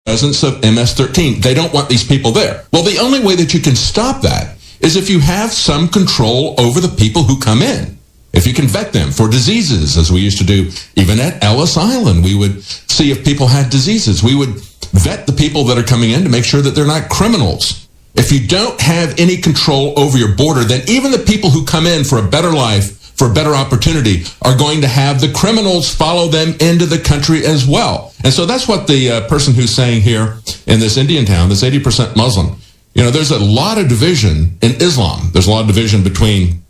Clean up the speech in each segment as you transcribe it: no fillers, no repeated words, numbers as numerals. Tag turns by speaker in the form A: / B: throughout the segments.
A: presence of MS-13. They don't want these people there. Well, the only way that you can stop that is if you have some control over the people who come in. If you can vet them for diseases, as we used to do, even at Ellis Island, we would see if people had diseases. We would vet the people that are coming in to make sure that they're not criminals. If you don't have any control over your border, then even the people who come in for a better life, for a better opportunity, are going to have the criminals follow them into the country as well. And so that's what the person who's saying here in this Indian town, that's 80% Muslim, there's a lot of division in Islam. There's a lot of division between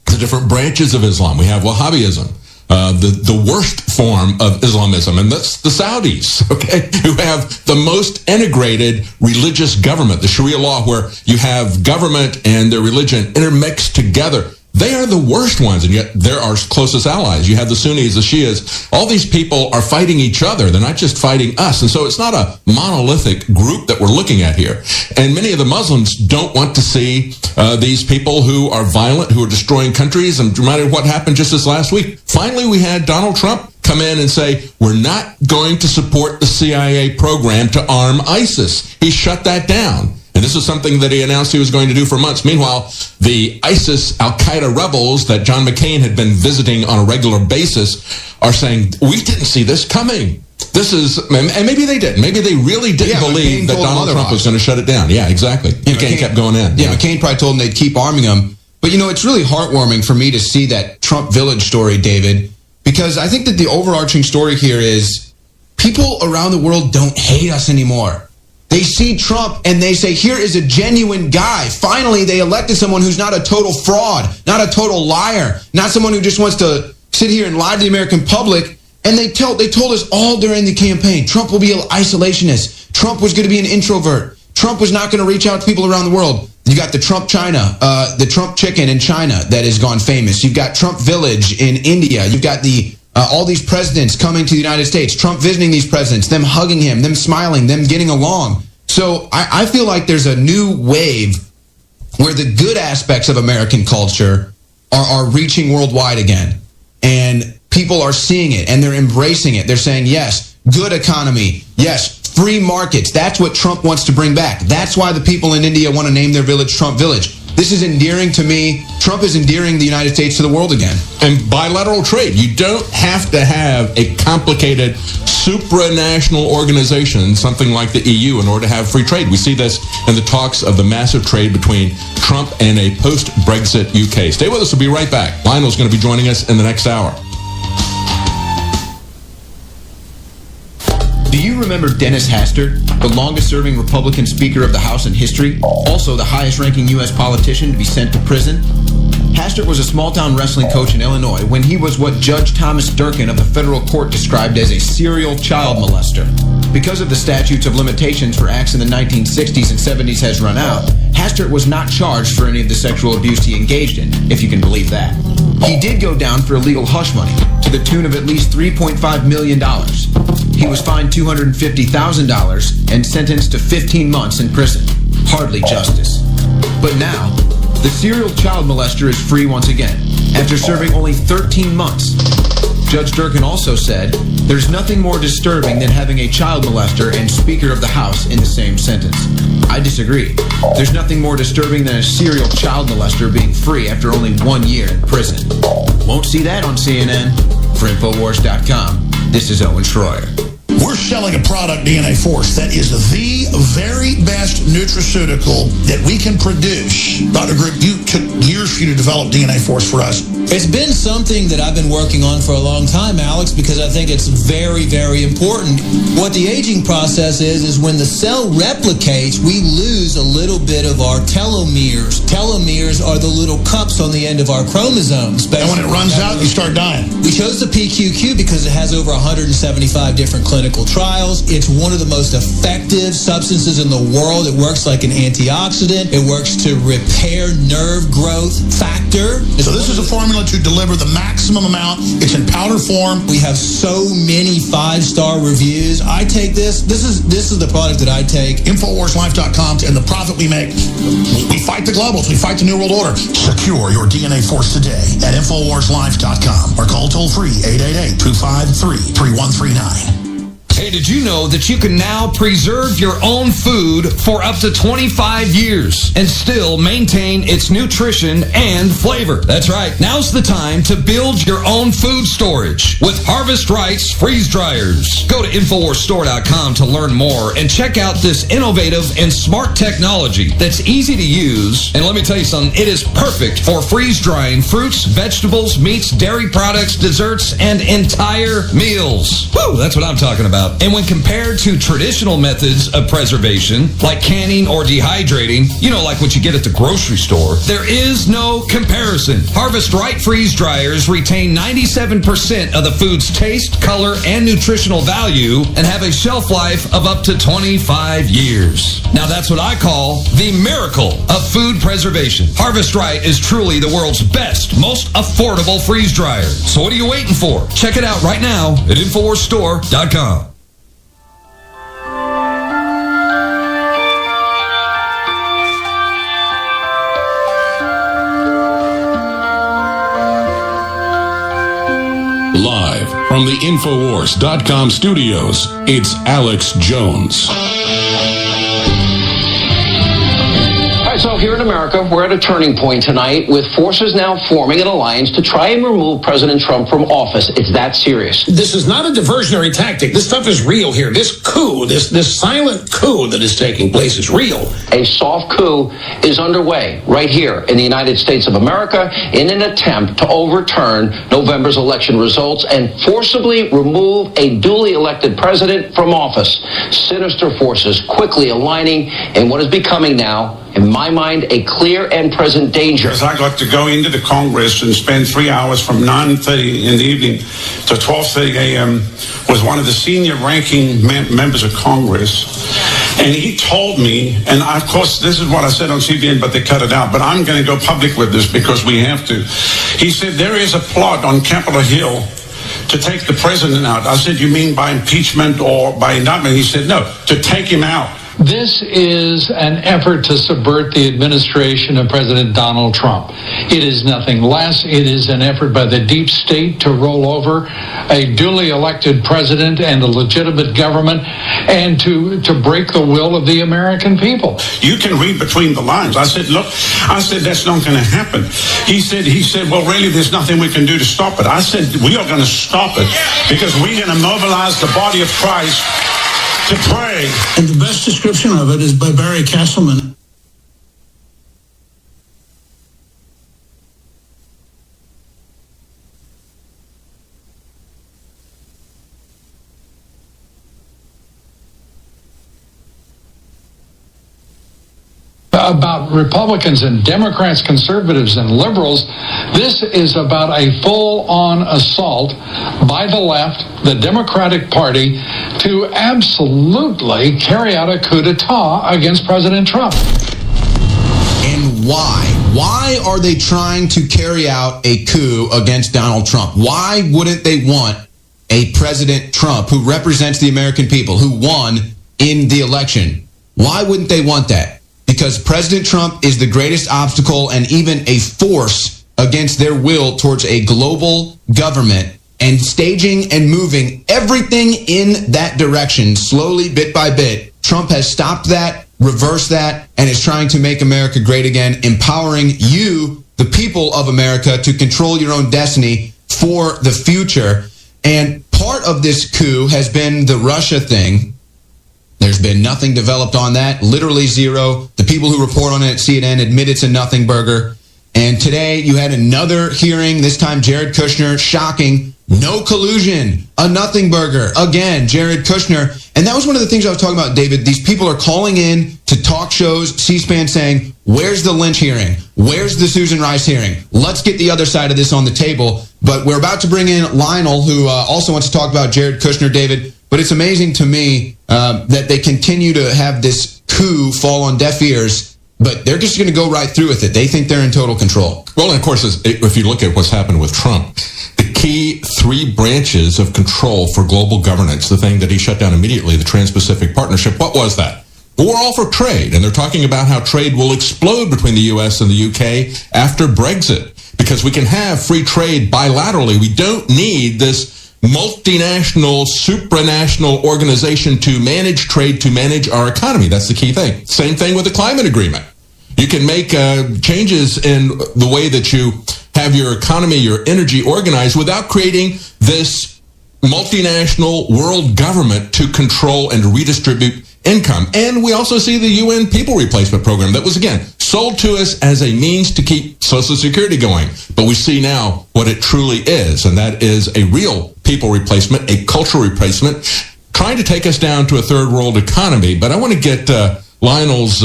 A: the different branches of Islam. We have Wahhabism, the worst form of Islamism, and that's the Saudis, okay, who have the most integrated religious government, the Sharia law, where you have government and their religion intermixed together. They are the worst ones, and yet they're our closest allies. You have the Sunnis, the Shias. All these people are fighting each other. They're not just fighting us. And so it's not a monolithic group that we're looking at here. And many of the Muslims don't want to see these people who are violent, who are destroying countries. And reminded what happened just this last week. Finally, we had Donald Trump come in and say, we're not going to support the CIA program to arm ISIS. He shut that down. And this is something that he announced he was going to do for months. Meanwhile, the ISIS Al-Qaeda rebels that John McCain had been visiting on a regular basis are saying, we didn't see this coming. This is, and maybe they didn't. Maybe they really didn't believe that Donald Trump was going to shut it down. Yeah, exactly. McCain kept going in.
B: Yeah, McCain probably told them they'd keep arming them. But, it's really heartwarming for me to see that Trump Village story, David, because I think that the overarching story here is people around the world don't hate us anymore. They see Trump and they say, here is a genuine guy. Finally, they elected someone who's not a total fraud, not a total liar, not someone who just wants to sit here and lie to the American public. And they told us all during the campaign, Trump will be an isolationist. Trump was going to be an introvert. Trump was not going to reach out to people around the world. You got the Trump China, the Trump chicken in China that has gone famous. You've got Trump Village in India. You've got all these presidents coming to the United States, Trump visiting these presidents, them hugging him, them smiling, them getting along. So I feel like there's a new wave where the good aspects of American culture are reaching worldwide again. And people are seeing it and they're embracing it. They're saying, yes, good economy. Yes, free markets. That's what Trump wants to bring back. That's why the people in India want to name their village Trump Village. This is endearing to me. Trump is endearing the United States to the world again.
A: And bilateral trade. You don't have to have a complicated supranational organization, something like the EU, in order to have free trade. We see this in the talks of the massive trade between Trump and a post-Brexit UK. Stay with us. We'll be right back. Lionel's going to be joining us in the next hour.
B: Do you remember Dennis Hastert, the longest-serving Republican Speaker of the House in history, also the highest-ranking U.S. politician to be sent to prison? Hastert was a small-town wrestling coach in Illinois when he was what Judge Thomas Durkin of the federal court described as a serial child molester. Because of the statutes of limitations for acts in the 1960s and 70s has run out, Hastert was not charged for any of the sexual abuse he engaged in, if you can believe that. He did go down for illegal hush money, to the tune of at least $3.5 million. He was fined $250,000 and sentenced to 15 months in prison. Hardly justice. But now, the serial child molester is free once again, after serving only 13 months. Judge Durkin also said, there's nothing more disturbing than having a child molester and Speaker of the House in the same sentence. I disagree. There's nothing more disturbing than a serial child molester being free after only 1 year in prison. Won't see that on CNN. For Infowars.com, this is Owen Schroyer.
C: We're selling a product, DNA Force, that is the very best nutraceutical that we can produce. Dr. Group, you took years for you to develop DNA Force for us.
D: It's been something that I've been working on for a long time, Alex, because I think it's very, very important. What the aging process is when the cell replicates, we lose a little bit of our telomeres. Telomeres are the little cups on the end of our chromosomes.
C: And when it runs out, you start dying.
D: We chose the PQQ because it has over 175 different clinical trials. It's one of the most effective substances in the world. It works like an antioxidant. It works to repair nerve growth factor.
C: So this is a formula to deliver the maximum amount. It's in powder form.
D: We have so many 5-star reviews. I take this. This is the product that I take.
C: InfoWarsLife.com, and the profit we make. We fight the globals. We fight the New World Order. Secure your DNA Force today at InfoWarsLife.com or call toll-free 888-253-3139.
E: Hey, did you know that you can now preserve your own food for up to 25 years and still maintain its nutrition and flavor? That's right. Now's the time to build your own food storage with Harvest Right's freeze dryers. Go to InfoWarsStore.com to learn more and check out this innovative and smart technology that's easy to use. And let me tell you something, it is perfect for freeze drying fruits, vegetables, meats, dairy products, desserts, and entire meals. Woo, that's what I'm talking about. And when compared to traditional methods of preservation, like canning or dehydrating, like what you get at the grocery store, there is no comparison. Harvest Right freeze dryers retain 97% of the food's taste, color, and nutritional value and have a shelf life of up to 25 years. Now that's what I call the miracle of food preservation. Harvest Right is truly the world's best, most affordable freeze dryer. So what are you waiting for? Check it out right now at InfoWarsStore.com.
F: Live from the Infowars.com studios, it's Alex Jones.
G: So here in America, we're at a turning point tonight with forces now forming an alliance to try and remove President Trump from office. It's that serious.
C: This is not a diversionary tactic. This stuff is real here. This coup, this silent coup that is taking place is real.
G: A soft coup is underway right here in the United States of America in an attempt to overturn November's election results and forcibly remove a duly elected president from office. Sinister forces quickly aligning in what is becoming now, in my mind, a clear and present danger.
H: As I got to go into the Congress and spend 3 hours from 9:30 in the evening to 12:30 a.m. with one of the senior ranking members of Congress. And he told me, and of course this is what I said on CBN, but they cut it out, but I'm going to go public with this because we have to. He said there is a plot on Capitol Hill to take the president out. I said, you mean by impeachment or by indictment? He said, no, to take him out.
I: This is an effort to subvert the administration of President Donald Trump. It is nothing less. It is an effort by the deep state to roll over a duly elected president and a legitimate government and to break the will of the American people.
H: You can read between the lines. I said, look, that's not going to happen. He said, well, really, there's nothing we can do to stop it. I said, we are going to stop it because we're going to mobilize the body of Christ to pray.
C: And the best description of it is by Barry Castleman.
I: About Republicans and Democrats, conservatives and liberals. This is about a full-on assault by the left, the Democratic Party, to absolutely carry out a coup d'etat against President Trump.
B: And why? Why are they trying to carry out a coup against Donald Trump? Why wouldn't they want a President Trump who represents the American people, who won in the election? Why wouldn't they want that? Because President Trump is the greatest obstacle and even a force against their will towards a global government, and staging and moving everything in that direction slowly, bit by bit. Trump has stopped that, reversed that, and is trying to make America great again, empowering you, the people of America, to control your own destiny for the future. And part of this coup has been the Russia thing. There's been nothing developed on that, literally zero. The people who report on it at CNN admit it's a nothing burger. And today you had another hearing, this time Jared Kushner, shocking, no collusion, a nothing burger. Again, Jared Kushner. And that was one of the things I was talking about, David. These people are calling in to talk shows, C-SPAN, saying, where's the Lynch hearing? Where's the Susan Rice hearing? Let's get the other side of this on the table. But we're about to bring in Lionel, who also wants to talk about Jared Kushner, David. But it's amazing to me that they continue to have this coup fall on deaf ears, but they're just going to go right through with it. They think they're in total control.
A: Well, and of course, if you look at what's happened with Trump, the key three branches of control for global governance, the thing that he shut down immediately, the Trans-Pacific Partnership, what was that? Well, we're all for trade, and they're talking about how trade will explode between the U.S. and the UK after Brexit, because we can have free trade bilaterally. We don't need this multinational, supranational organization to manage trade, to manage our economy. That's the key thing. Same thing with the climate agreement. You can make changes in the way that you have your economy, your energy organized without creating this multinational world government to control and redistribute income. And we also see the UN People Replacement Program that was, again, sold to us as a means to keep Social Security going. But we see now what it truly is, and that is a real people replacement, a cultural replacement, trying to take us down to a third world economy. But I want to get Lionel's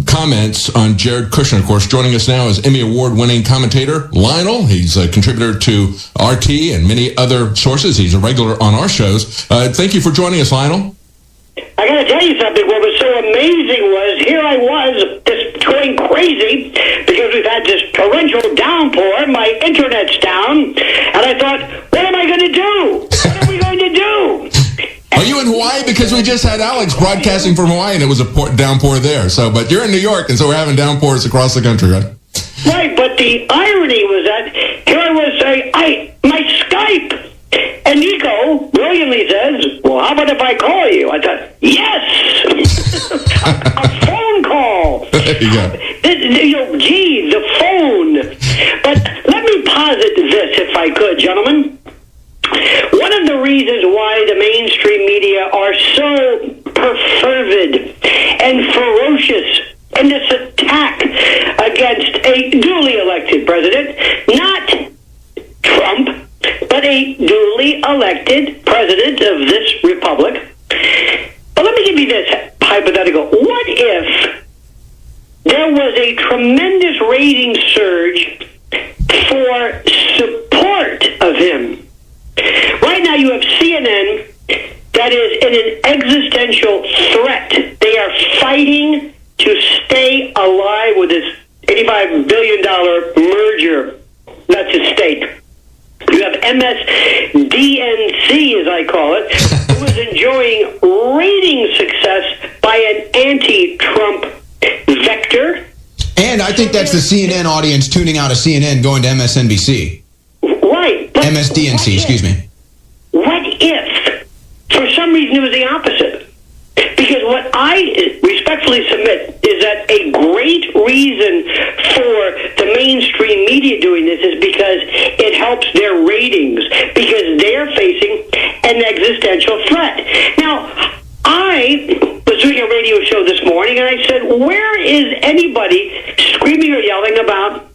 A: comments on Jared Kushner. Of course, joining us now is Emmy Award-winning commentator Lionel. He's a contributor to RT and many other sources. He's a regular on our shows. Thank you for joining us, Lionel.
J: I got to tell you something. What was so amazing was here I was just going crazy because we've had this torrential downpour. My internet's down. And I thought, what am I going to do? What are we going to do?
A: Are you in Hawaii? Because we just had Alex broadcasting from Hawaii, and it was a downpour there. So, but you're in New York, and so we're having downpours across the country, right?
J: Right, but the irony was that here I was saying, my Skype, and Nico brilliantly says, well, how about if I call you? I thought, yes! A phone call!
A: There you go.
J: Gee, the phone. But let me posit this, if I could, gentlemen. One of the reasons why the mainstream media are so perfervid and ferocious in this attack against a duly elected president, not Trump, but a duly elected president of this republic. But let me give you this hypothetical. What if there was a tremendous rating surge for support of him? Right now you have CNN that is in an existential threat. They are fighting to stay alive with this $85 billion merger that's at stake. You have MSDNC, as I call it, who is enjoying rating success by an anti-Trump vector.
B: And I think that's the CNN audience tuning out of CNN going to MSNBC.
J: Right. But
B: MSDNC, excuse me.
J: What if, for some reason, it was the opposite? Because what I respectfully submit is that a great reason for the mainstream media doing this is because it helps their ratings, because they're facing an existential threat. Now, I was doing a radio show this morning, and I said, where is anybody screaming or yelling about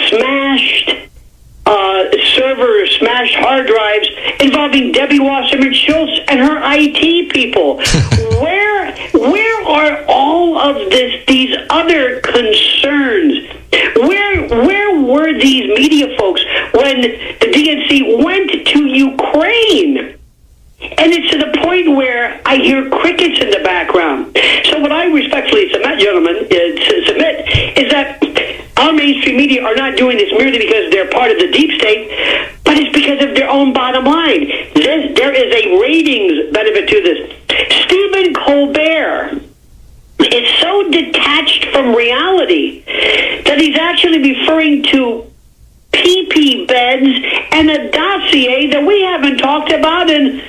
J: smashed servers, smashed hard drives involving Debbie Wasserman Schultz and her IT people? Where are all of these other concerns? Where were these media folks when the DNC went to Ukraine? And it's to the point where I hear crickets in the background. So what I respectfully submit, gentlemen, is that our mainstream media are not doing this merely because they're part of the deep state, but it's because of their own bottom line. There is a ratings benefit to this. Stephen Colbert is so detached from reality that he's actually referring to PP beds and a dossier that we haven't talked about in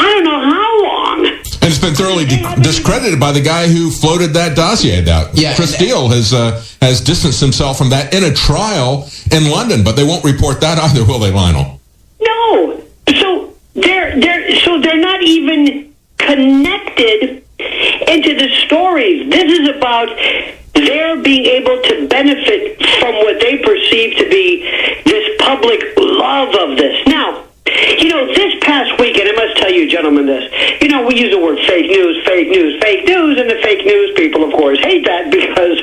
J: I don't know how long.
A: And it's been thoroughly discredited by the guy who floated that dossier out.
B: Yeah,
A: Chris Steele has distanced himself from that in a trial in London, but they won't report that either, will they, Lionel?
J: No. So they're not even connected into the stories. This is about their being able to benefit from what they perceive to be this public love of this. Now, this past weekend, I must tell you, gentlemen, this. We use the word fake news, and the fake news people, of course, hate that because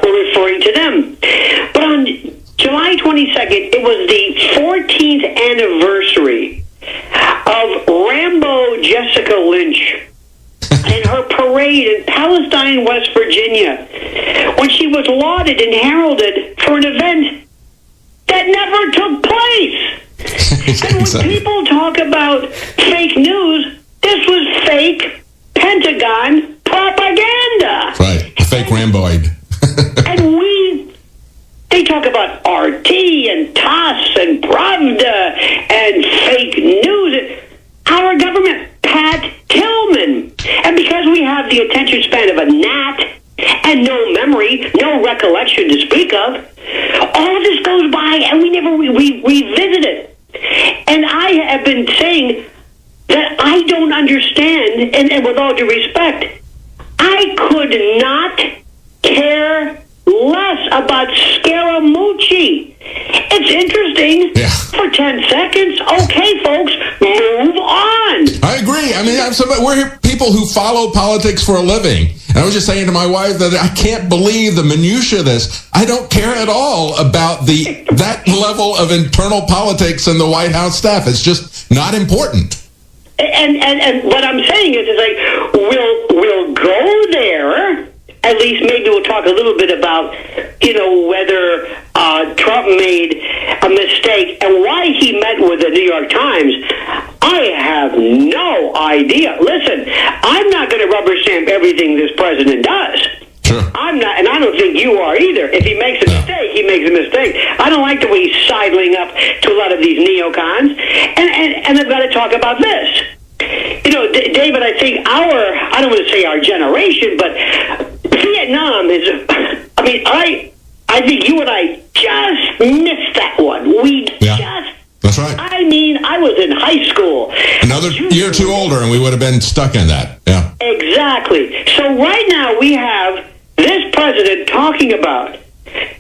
J: we're referring to them. But on July 22nd, it was the 14th anniversary of Rambo Jessica Lynch and her parade in Palestine, West Virginia, when she was lauded and heralded for an event that never took place. And when people talk about fake news, this was fake Pentagon propaganda.
A: Right, a fake Ramboid.
J: And They talk about RT and TASS and Pravda and fake news. Our government, Pat Tillman. And because we have the attention span of a gnat and no memory, no recollection to speak of, all of this goes by and we never revisit it. And I have been saying that I don't understand, and with all due respect, I could not care less about Scaramucci. It's interesting for 10 seconds. Okay, folks, move on.
A: I agree. I mean, we're people who follow politics for a living. And I was just saying to my wife that I can't believe the minutiae of this. I don't care at all about that level of internal politics in the White House staff. It's just not important.
J: And what I'm saying is like, we'll go there. At least maybe we'll talk a little bit about, whether Trump made a mistake and why he met with the New York Times. I have no idea. Listen, I'm not going to rubber stamp everything this president does.
A: Sure.
J: I'm not, and I don't think you are either. If he makes a mistake, he makes a mistake. I don't like the way he's sidling up to a lot of these neocons. And I've got to talk about this. David, I think I don't want to say our generation, but Vietnam is, I think you and I just missed that one.
A: That's right.
J: I was in high school.
A: Another year or two older, and we would have been stuck in that. Yeah.
J: Exactly. So right now we have this president talking about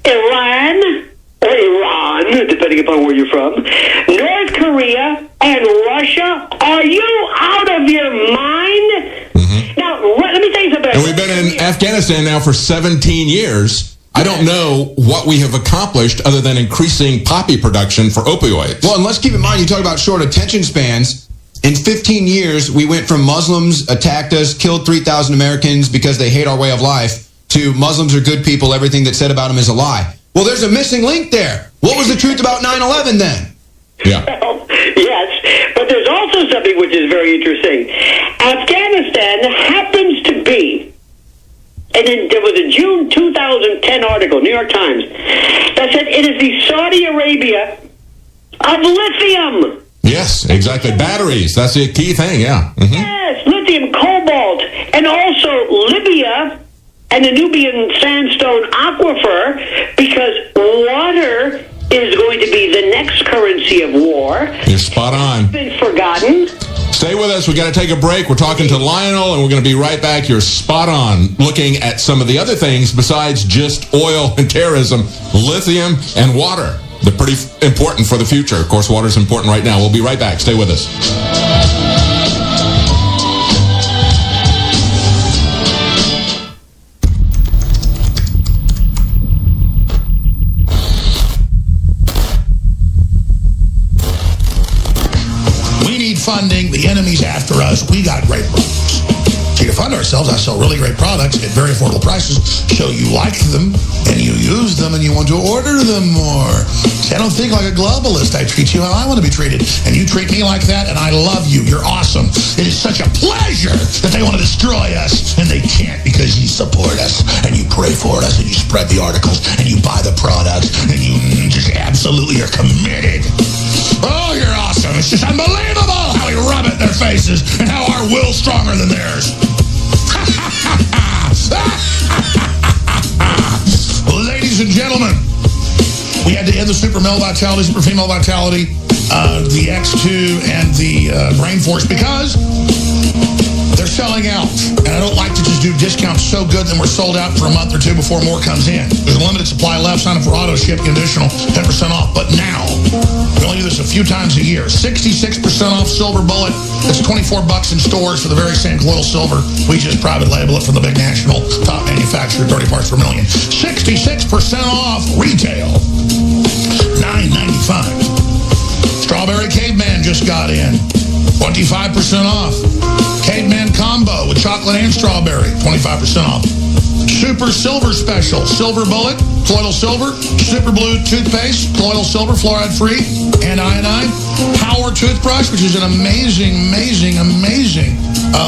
J: Iran, or Iran, depending upon where you're from, North Korea, and Russia. Are you out of your mind? Mm-hmm. Now, let me tell you something.
A: And we've been in Afghanistan now for 17 years. I don't know what we have accomplished other than increasing poppy production for opioids.
B: Well, and let's keep in mind, you talk about short attention spans. In 15 years, we went from Muslims attacked us, killed 3,000 Americans because they hate our way of life, to Muslims are good people, everything that's said about them is a lie. Well, there's a missing link there. What was the truth about 9/11 then?
A: Yeah.
J: Well, yes, but there's also something which is very interesting. Afghanistan happens to be, and then there was a June 2010 article, New York Times, that said it is the Saudi Arabia of lithium.
A: Yes, exactly. Batteries. That's the key thing, yeah. Mm-hmm.
J: Yes, lithium, cobalt, and also Libya and the Nubian sandstone aquifer, because water is going to be the next currency of war.
A: You're spot on.
J: It's been forgotten.
A: Stay with us. We got to take a break. We're talking to Lionel, and we're going to be right back. You're spot on, looking at some of the other things besides just oil and terrorism, lithium and water. They're pretty important for the future. Of course, water's important right now. We'll be right back. Stay with us.
C: Funding, the enemy's after us. We got great products. See, to fund ourselves, I sell really great products at very affordable prices, so you like them, and you use them, and you want to order them more. See, I don't think like a globalist. I treat you how I want to be treated, and you treat me like that, and I love you. You're awesome. It is such a pleasure that they want to destroy us, and they can't because you support us, and you pray for us, and you spread the articles, and you buy the products, and you just absolutely are committed. Oh, you're awesome. It's just unbelievable how we rub it in their faces and how our will's stronger than theirs. Ladies and gentlemen, we had to end the super male vitality, super female vitality, the X2 and the Brain Force because they're selling out. And I don't like to just do discounts so good that we're sold out for a month or two before more comes in. There's a limited supply left. Sign up for auto ship, additional 10% off. But now, we only do this a few times a year. 66% off Silver Bullet. That's $24 in stores for the very same colloidal silver. We just private label it from the big national top manufacturer, 30 parts per million. 66% off retail. $9.95. Strawberry Caveman just got in. 25% off. Caveman Combo with chocolate and strawberry. 25% off. Super Silver Special. Silver Bullet, colloidal silver. Super Blue Toothpaste, colloidal silver, fluoride-free, and iodine. Power Toothbrush, which is an amazing, amazing, amazing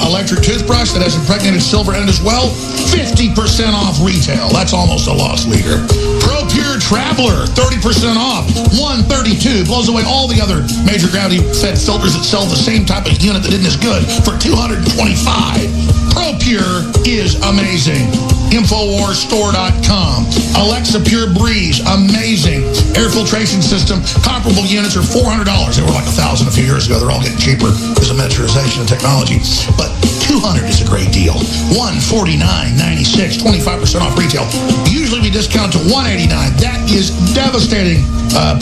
C: electric toothbrush that has impregnated silver in it as well, 50% off retail. That's almost a loss leader. ProPure Traveler, 30% off, $132. Blows away all the other major gravity-fed filters that sell the same type of unit that isn't as good for $225. ProPure is amazing. InfoWarsStore.com. Alexa Pure Breeze, amazing. Air filtration system, comparable units are $400. They were like $1,000 a few years ago. They're all getting cheaper because of miniaturization and technology. But $200 is a great deal. $149.96, 25% off retail. Usually we discount to $189. That is devastating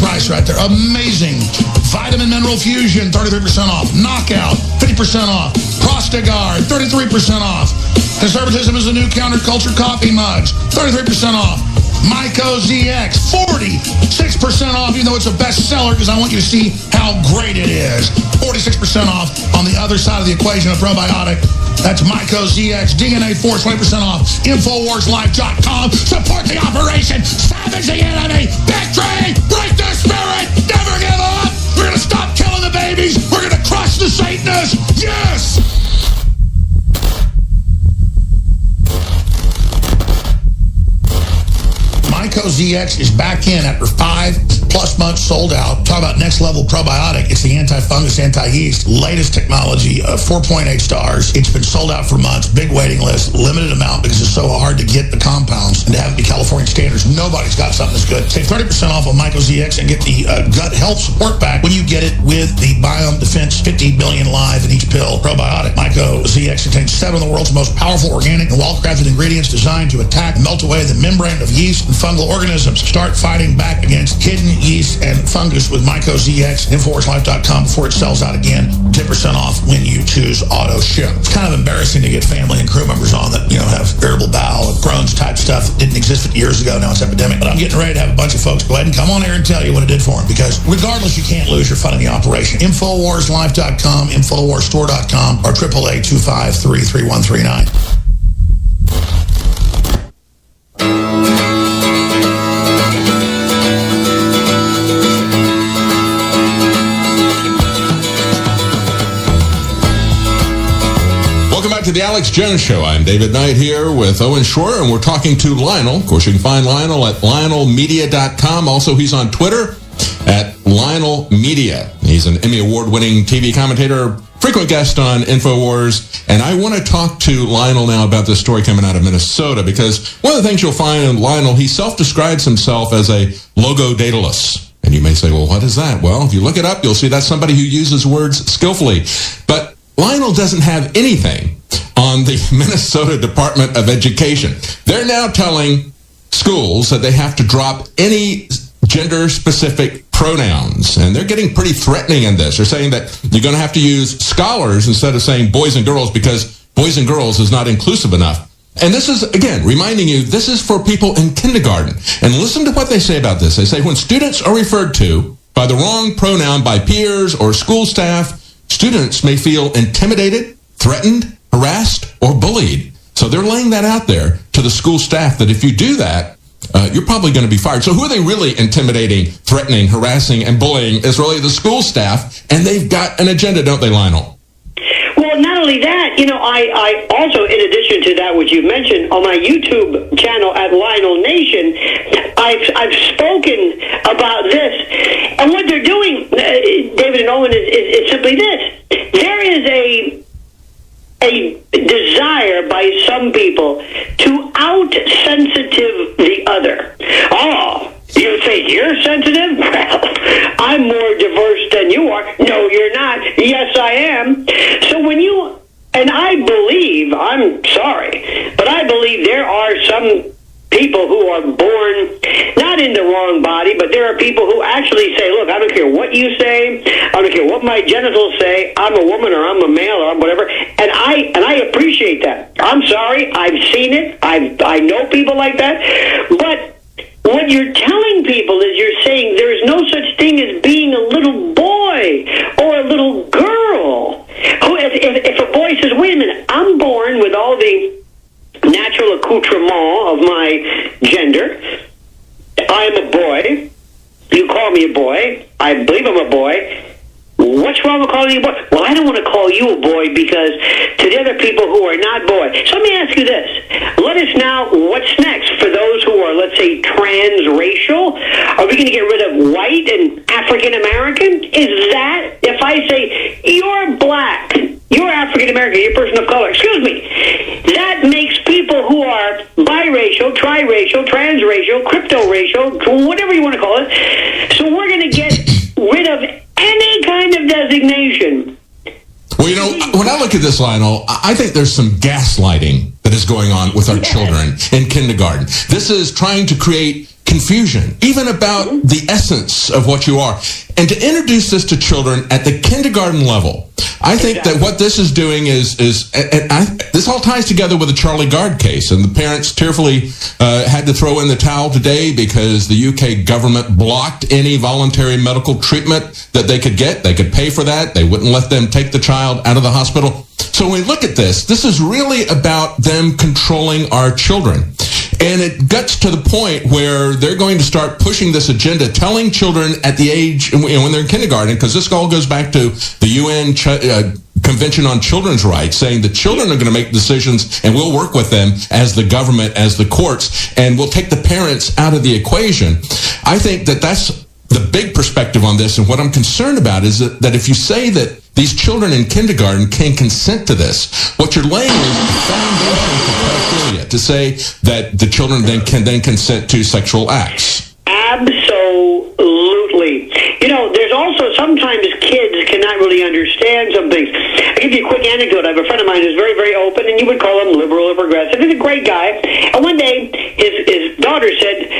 C: price right there. Amazing. Vitamin Mineral Fusion, 33% off. Knockout, 50% off. Prostagard, 33% off. Conservatism is the new counterculture coffee mugs, 33% off. Myco ZX, 46% off, even though it's a bestseller, because I want you to see how great it is. 46% off on the other side of the equation of probiotic. That's Myco ZX, DNA Force, 20% off. InfoWarsLife.com. Support the operation. Savage the enemy. Victory! Break their spirit! Never give up! We're going to stop killing the babies! We're going to crush the Satanists! Yes! Myco ZX is back in after 5+ months sold out. Talk about next level probiotic. It's the anti-fungus, anti-yeast, latest technology, 4.8 stars. It's been sold out for months. Big waiting list, limited amount because it's so hard to get the compounds and to have it be California standards. Nobody's got something that's good. Save 30% off on Myco ZX and get the gut health support pack when you get it with the Biome Defense 50 billion live in each pill probiotic. Myco ZX contains 7 of the world's most powerful organic and well-crafted ingredients designed to attack and melt away the membrane of yeast and fungal organisms. Start fighting back against hidden yeast and fungus with Myco ZX at InfoWarsLife.com before it sells out again. 10% off when you choose auto ship. It's kind of embarrassing to get family and crew members on that, have irritable bowel and Crohn's type stuff that didn't exist 50 years ago. Now it's epidemic. But I'm getting ready to have a bunch of folks go ahead and come on here and tell you what it did for them, because regardless, you can't lose your fun in the operation. InfoWarsLife.com, InfoWarsStore.com, or 888-253-3139.
A: To the Alex Jones Show. I'm David Knight here with Owen Schroyer, and we're talking to Lionel. Of course, you can find Lionel at LionelMedia.com. Also, he's on Twitter at Lionel Media. He's an Emmy Award-winning TV commentator, frequent guest on InfoWars, and I want to talk to Lionel now about this story coming out of Minnesota, because one of the things you'll find in Lionel, he self-describes himself as a logo-datalist. And you may say, well, what is that? Well, if you look it up, you'll see that's somebody who uses words skillfully. But Lionel doesn't have anything on the Minnesota Department of Education. They're now telling schools that they have to drop any gender-specific pronouns, and they're getting pretty threatening in this. They're saying that you're going to have to use scholars instead of saying boys and girls, because boys and girls is not inclusive enough. And this is, again, reminding you, this is for people in kindergarten. And listen to what they say about this. They say when students are referred to by the wrong pronoun by peers or school staff, students may feel intimidated, threatened, harassed, or bullied. So they're laying that out there to the school staff that if you do that, you're probably going to be fired. So who are they really intimidating, threatening, harassing, and bullying? Is really the school staff, and they've got an agenda, don't they, Lionel?
J: Well, not only that, I also, in addition to that, which you mentioned, on my YouTube channel at Lionel Nation, I've spoken about this. And what they're doing, David and Owen, is simply this. There is a desire by some people to out-sensitive the other. Oh, you think you're sensitive? Well, I'm more diverse than you are. No, you're not. Yes, I am. So when you, and I believe, I'm sorry, but I believe there are some people who are born not in the wrong body, but there are people who actually say, look, I don't care what you say, I don't care what my genitals say, I'm a woman or I'm a male or I'm whatever, and I appreciate that. I'm sorry, I've seen it, I know people like that, but what you're telling people is you're saying there is no such thing as being a little boy or a little girl. If a boy says, wait a minute, I'm born with all the natural accoutrement of my gender, I'm a boy, you call me a boy, I believe I'm a boy, What's wrong with calling you a boy? Well, I don't want to call you a boy because to the other people who are not boy. So let me ask you this. Let us know what's next for those who are, let's say, transracial. Are we going to get rid of white and African American? Is that, if I say, you're black, you're African American, you're a person of color, excuse me, that makes people who are biracial, triracial, transracial, crypto-racial, whatever you want to call it. So we're going to get rid of any kind of designation.
A: Well, you know, when I look at this, Lionel, I think there's some gaslighting that is going on with our children in kindergarten. This is trying to create confusion, even about the essence of what you are. And to introduce this to children at the kindergarten level, I think that what this is doing is this all ties together with the Charlie Gard case. And the parents tearfully had to throw in the towel today because the UK government blocked any voluntary medical treatment that they could get. They could pay for that. They wouldn't let them take the child out of the hospital. So when we look at this is really about them controlling our children. And it gets to the point where they're going to start pushing this agenda, telling children at the age, when they're in kindergarten, because this all goes back to the UN Convention on Children's Rights, saying the children are going to make decisions and we'll work with them as the government, as the courts, and we'll take the parents out of the equation. I think that that's the big perspective on this. And what I'm concerned about is that if you say that these children in kindergarten can consent to this, what you're laying is the foundation for pedophilia, to say that the children then can consent to sexual acts.
J: Absolutely. You know, there's also sometimes kids cannot really understand some things. I'll give you a quick anecdote. I have a friend of mine who's very, very open, and you would call him liberal or progressive. He's a great guy. And one day, his daughter said,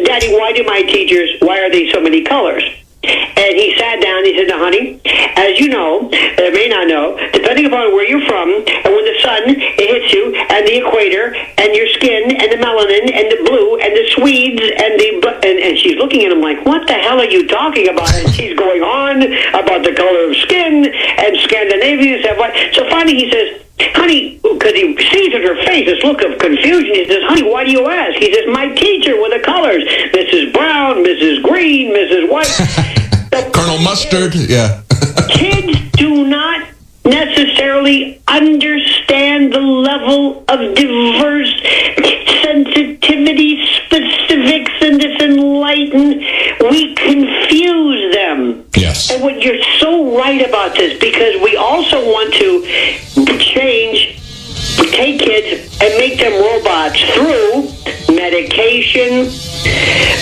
J: Daddy, why are they so many colors? And he sat down and he said, now, honey, as you know, or may not know, depending upon where you're from, and when the sun hits you, and the equator, and your skin, and the melanin, and the blue, and the Swedes, and she's looking at him like, what the hell are you talking about? And she's going on about the color of skin, and Scandinavians have what. So finally he says, honey, because he sees in her face this look of confusion, he says, honey, why do you ask? He says, my teacher with the colors, Mrs. Brown, Mrs. Green, Mrs. White.
A: Colonel Mustard, yeah.
J: Kids do not necessarily understand the level of diverse sensitivity, specifics, and this enlightened. We confuse them.
A: Yes.
J: And what you're so right about this, because we also want to take kids and make them robots through medication,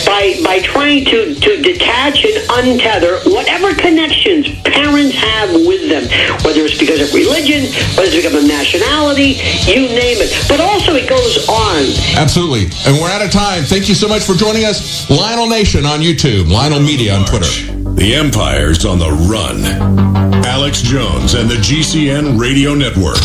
J: by trying to detach and untether whatever connections parents have with them, whether it's because of religion, whether it's because of nationality, you name it. But also it goes on.
A: Absolutely. And we're out of time. Thank you so much for joining us. Lionel Nation on YouTube, Lionel Media on Twitter.
F: The Empire's on the run. Alex Jones and the GCN Radio Network.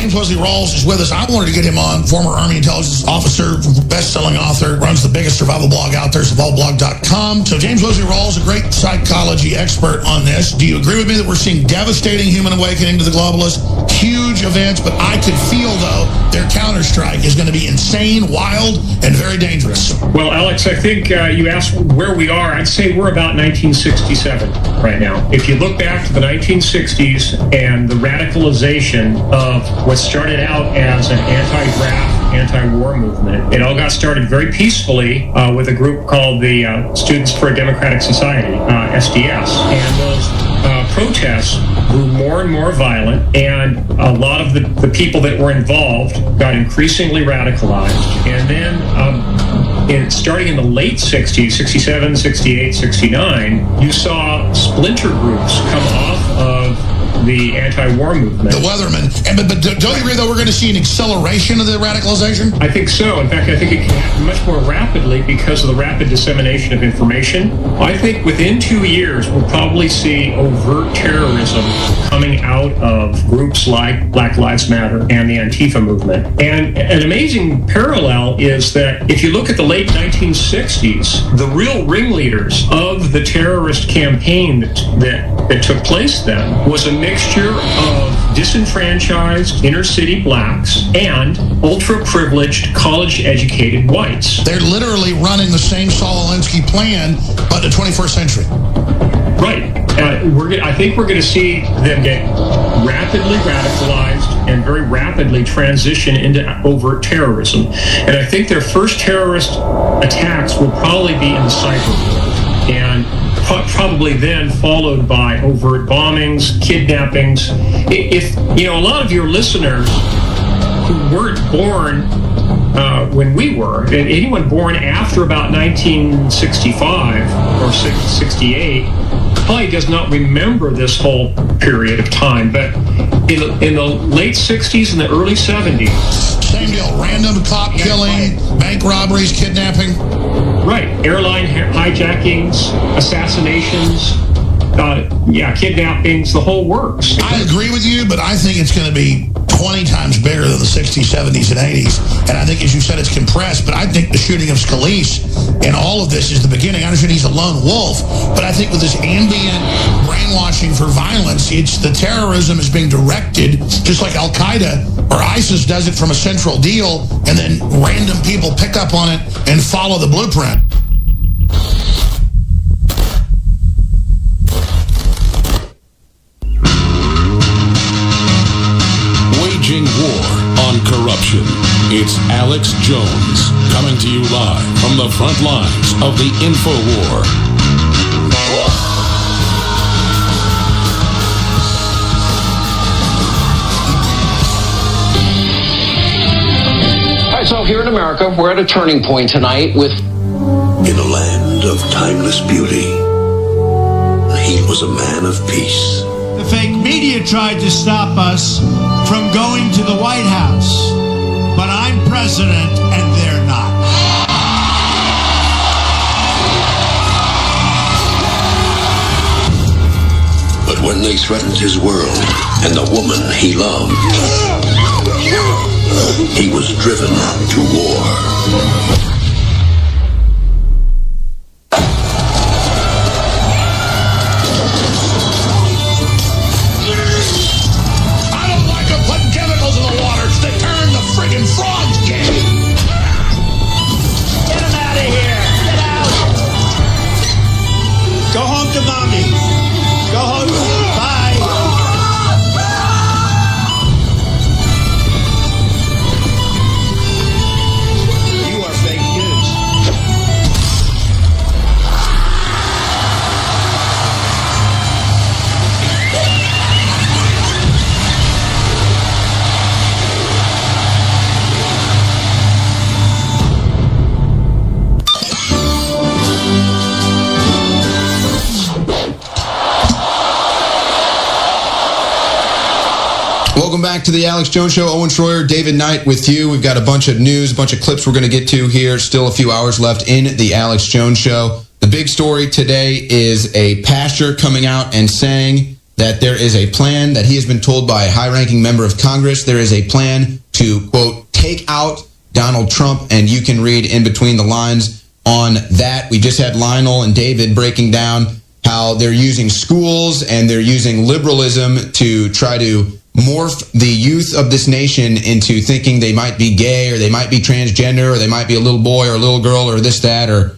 C: Wesley Rawls is with us. I wanted to get him on, former Army intelligence officer, best-selling author, runs the biggest survival blog out there, survivalblog.com. So James Wesley Rawls, a great psychology expert on this. Do you agree with me that we're seeing devastating human awakening to the globalists? Huge events, but I could feel, though, their counterstrike is going to be insane, wild, and very dangerous.
K: Well, Alex, I think you asked where we are. I'd say we're about 1967 right now. If you look back to the 1960s and the radicalization of what started out as an anti-draft, anti-war movement. It all got started very peacefully with a group called the Students for a Democratic Society, SDS. And those protests grew more and more violent, and a lot of the people that were involved got increasingly radicalized. And then starting in the late 60s, 67, 68, 69, you saw splinter groups come off of the anti-war movement.
C: The Weathermen. But don't you agree, though, we're going to see an acceleration of the radicalization?
K: I think so. In fact, I think it can happen much more rapidly because of the rapid dissemination of information. I think within 2 years, we'll probably see overt terrorism coming out of groups like Black Lives Matter and the Antifa movement. And an amazing parallel is that if you look at the late 1960s, the real ringleaders of the terrorist campaign that took place then was a mix mixture of disenfranchised inner-city blacks and ultra-privileged, college-educated whites.
C: They're literally running the same Saul Alinsky plan, but the 21st century.
K: Right. I think we're going to see them get rapidly radicalized and very rapidly transition into overt terrorism. And I think their first terrorist attacks will probably be in the cyber world, and probably then followed by overt bombings, kidnappings. If a lot of your listeners who weren't born when we were, and anyone born after about 1965 or 68 probably does not remember this whole period of time. But in the late 60s and the early 70s,
C: same deal. Random cop killing, bank robberies, kidnapping.
K: Right. Airline hijackings, assassinations, kidnappings, the whole works.
C: I agree with you, but I think it's going to be 20 times bigger than the 60s, 70s, and 80s. And I think, as you said, it's compressed. But I think the shooting of Scalise and all of this is the beginning. I understand he's a lone wolf, but I think with this ambient brainwashing for violence, it's the terrorism is being directed, just like Al-Qaeda or ISIS does it from a central deal, and then random people pick up on it and follow the blueprint.
F: Waging war on corruption. It's Alex Jones coming to you live from the front lines of the InfoWar.
G: All right, so here in America, we're at a turning point tonight with...
L: In a land of timeless beauty, he was a man of peace.
M: The fake media tried to stop us from going to the White House, but I'm president and they're not.
L: But when they threatened his world and the woman he loved, he was driven to war.
B: Welcome back to the Alex Jones Show. Owen Schroyer, David Knight with you. We've got a bunch of news, a bunch of clips we're going to get to here. Still a few hours left in the Alex Jones Show. The big story today is a pastor coming out and saying that there is a plan that he has been told by a high-ranking member of Congress. There is a plan to, quote, take out Donald Trump, and you can read in between the lines on that. We just had Lionel and David breaking down how they're using schools and they're using liberalism to try to morph the youth of this nation into thinking they might be gay or they might be transgender or they might be a little boy or a little girl or this, that, or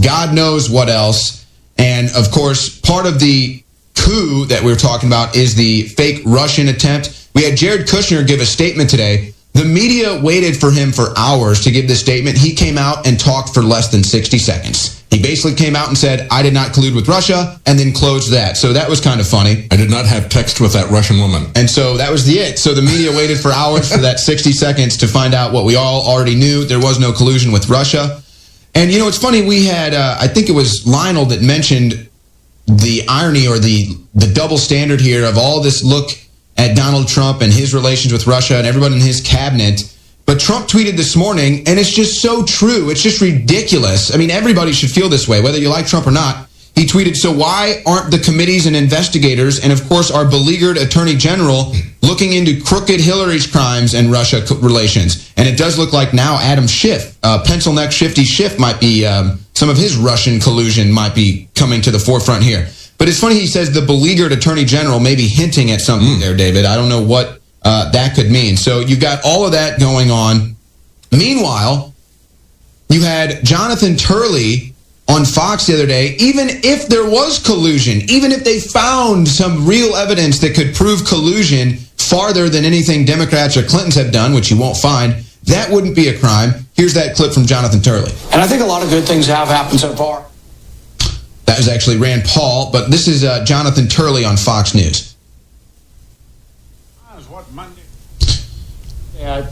B: God knows what else. And, of course, part of the coup that we're talking about is the fake Russian attempt. We had Jared Kushner give a statement today. The media waited for him for hours to give this statement. He came out and talked for less than 60 seconds. He basically came out and said, I did not collude with Russia, and then closed that. So that was kind of funny.
A: I did not have text with that Russian woman.
B: And so that was it. So the media waited for hours for that 60 seconds to find out what we all already knew. There was no collusion with Russia. And, you know, it's funny. We had, I think it was Lionel that mentioned the irony or the double standard here of all this look at Donald Trump and his relations with Russia and everyone in his cabinet. But Trump tweeted this morning, and it's just so true. It's just ridiculous. I mean, everybody should feel this way, whether you like Trump or not. He tweeted, so why aren't the committees and investigators and, of course, our beleaguered attorney general looking into crooked Hillary's crimes and Russia relations? And it does look like now Adam Schiff, pencil neck Shifty Schiff might be, some of his Russian collusion might be coming to the forefront here. But it's funny he says the beleaguered attorney general, maybe hinting at something there, David. I don't know what that could mean. So you've got all of that going on. Meanwhile, you had Jonathan Turley on Fox the other day. Even if there was collusion, even if they found some real evidence that could prove collusion farther than anything Democrats or Clintons have done, which you won't find, that wouldn't be a crime. Here's that clip from Jonathan Turley.
N: And I think a lot of good things have happened so far.
B: That was actually Rand Paul, but this is Jonathan Turley on Fox News.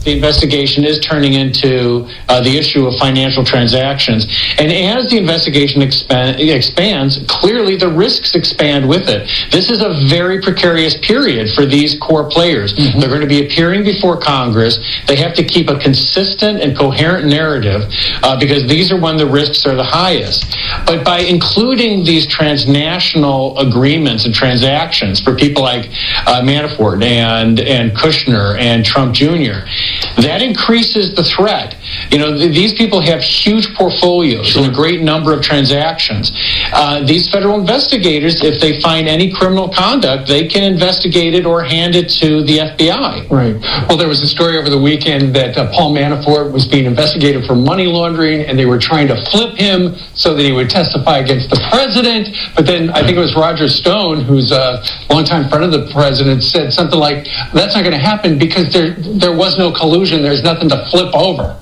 I: The investigation is turning into the issue of financial transactions. And as the investigation expands, clearly the risks expand with it. This is a very precarious period for these core players. They're going to be appearing before Congress. They have to keep a consistent and coherent narrative because these are when the risks are the highest. But by including these transnational agreements and transactions for people like Manafort and Kushner and Trump Jr., that increases the threat. You know, these people have huge portfolios and a great number of transactions. These federal investigators, if they find any criminal conduct, they can investigate it or hand it to the FBI.
O: Right. Well, there was a story over the weekend that Paul Manafort was being investigated for money laundering, and they were trying to flip him so that he would testify against the president. But then I think it was Roger Stone, who's a longtime friend of the president, said something like, that's not going to happen because there was no collusion. There's nothing to flip over.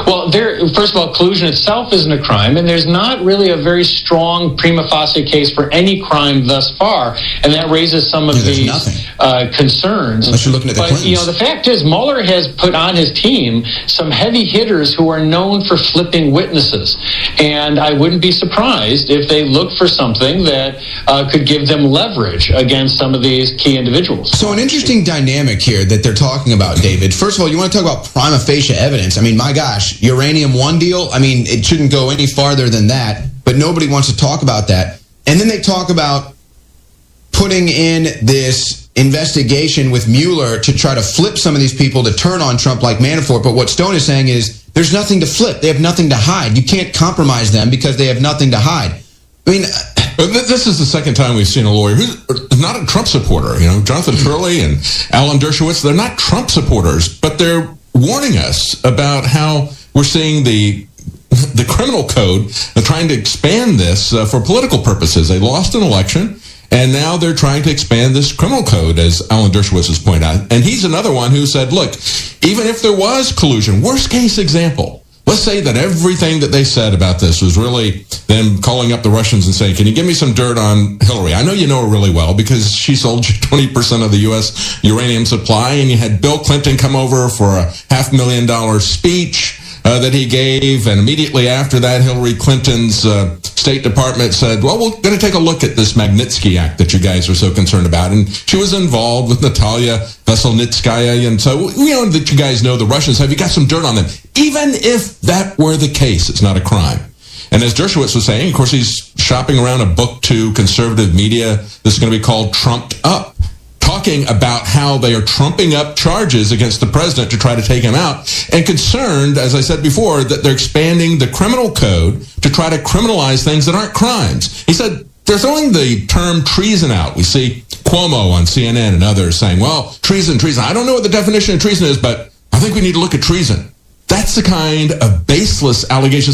I: Well, first of all, collusion itself isn't a crime, and there's not really a very strong prima facie case for any crime thus far, and that raises some of these concerns.
B: Unless you're looking at the Clintons.
I: But, you know, the fact is, Mueller has put on his team some heavy hitters who are known for flipping witnesses, and I wouldn't be surprised if they look for something that could give them leverage against some of these key individuals.
B: So an interesting dynamic here that they're talking about, David. First of all, you want to talk about prima facie evidence. I mean, my gosh, Uranium One deal, I mean, it shouldn't go any farther than that, but nobody wants to talk about that. And then they talk about putting in this investigation with Mueller to try to flip some of these people to turn on Trump like Manafort. But what Stone is saying is there's nothing to flip. They have nothing to hide. You can't compromise them because they have nothing to hide. I mean,
A: this is the second time we've seen a lawyer who's not a Trump supporter. You know, Jonathan Turley and Alan Dershowitz, they're not Trump supporters, but they're warning us about how we're seeing the criminal code trying to expand this for political purposes. They lost an election, and now they're trying to expand this criminal code, as Alan Dershowitz has pointed out. And he's another one who said, look, even if there was collusion, worst case example, let's say that everything that they said about this was really them calling up the Russians and saying, can you give me some dirt on Hillary? I know you know her really well because she sold you 20% of the U.S. uranium supply, and you had Bill Clinton come over for a $500,000 speech that he gave, and immediately after that, Hillary Clinton's State Department said, well, we're going to take a look at this Magnitsky Act that you guys are so concerned about. And she was involved with Natalia Veselnitskaya, and so we know that you guys know the Russians. Have you got some dirt on them? Even if that were the case, it's not a crime. And as Dershowitz was saying, of course, he's shopping around a book to conservative media that's going to be called Trumped Up, talking about how they are trumping up charges against the president to try to take him out, and concerned, as I said before, that they're expanding the criminal code to try to criminalize things that aren't crimes. He said they're throwing the term treason out. We see Cuomo on CNN and others saying, well, treason. I don't know what the definition of treason is, but I think we need to look at treason. That's the kind of baseless allegation.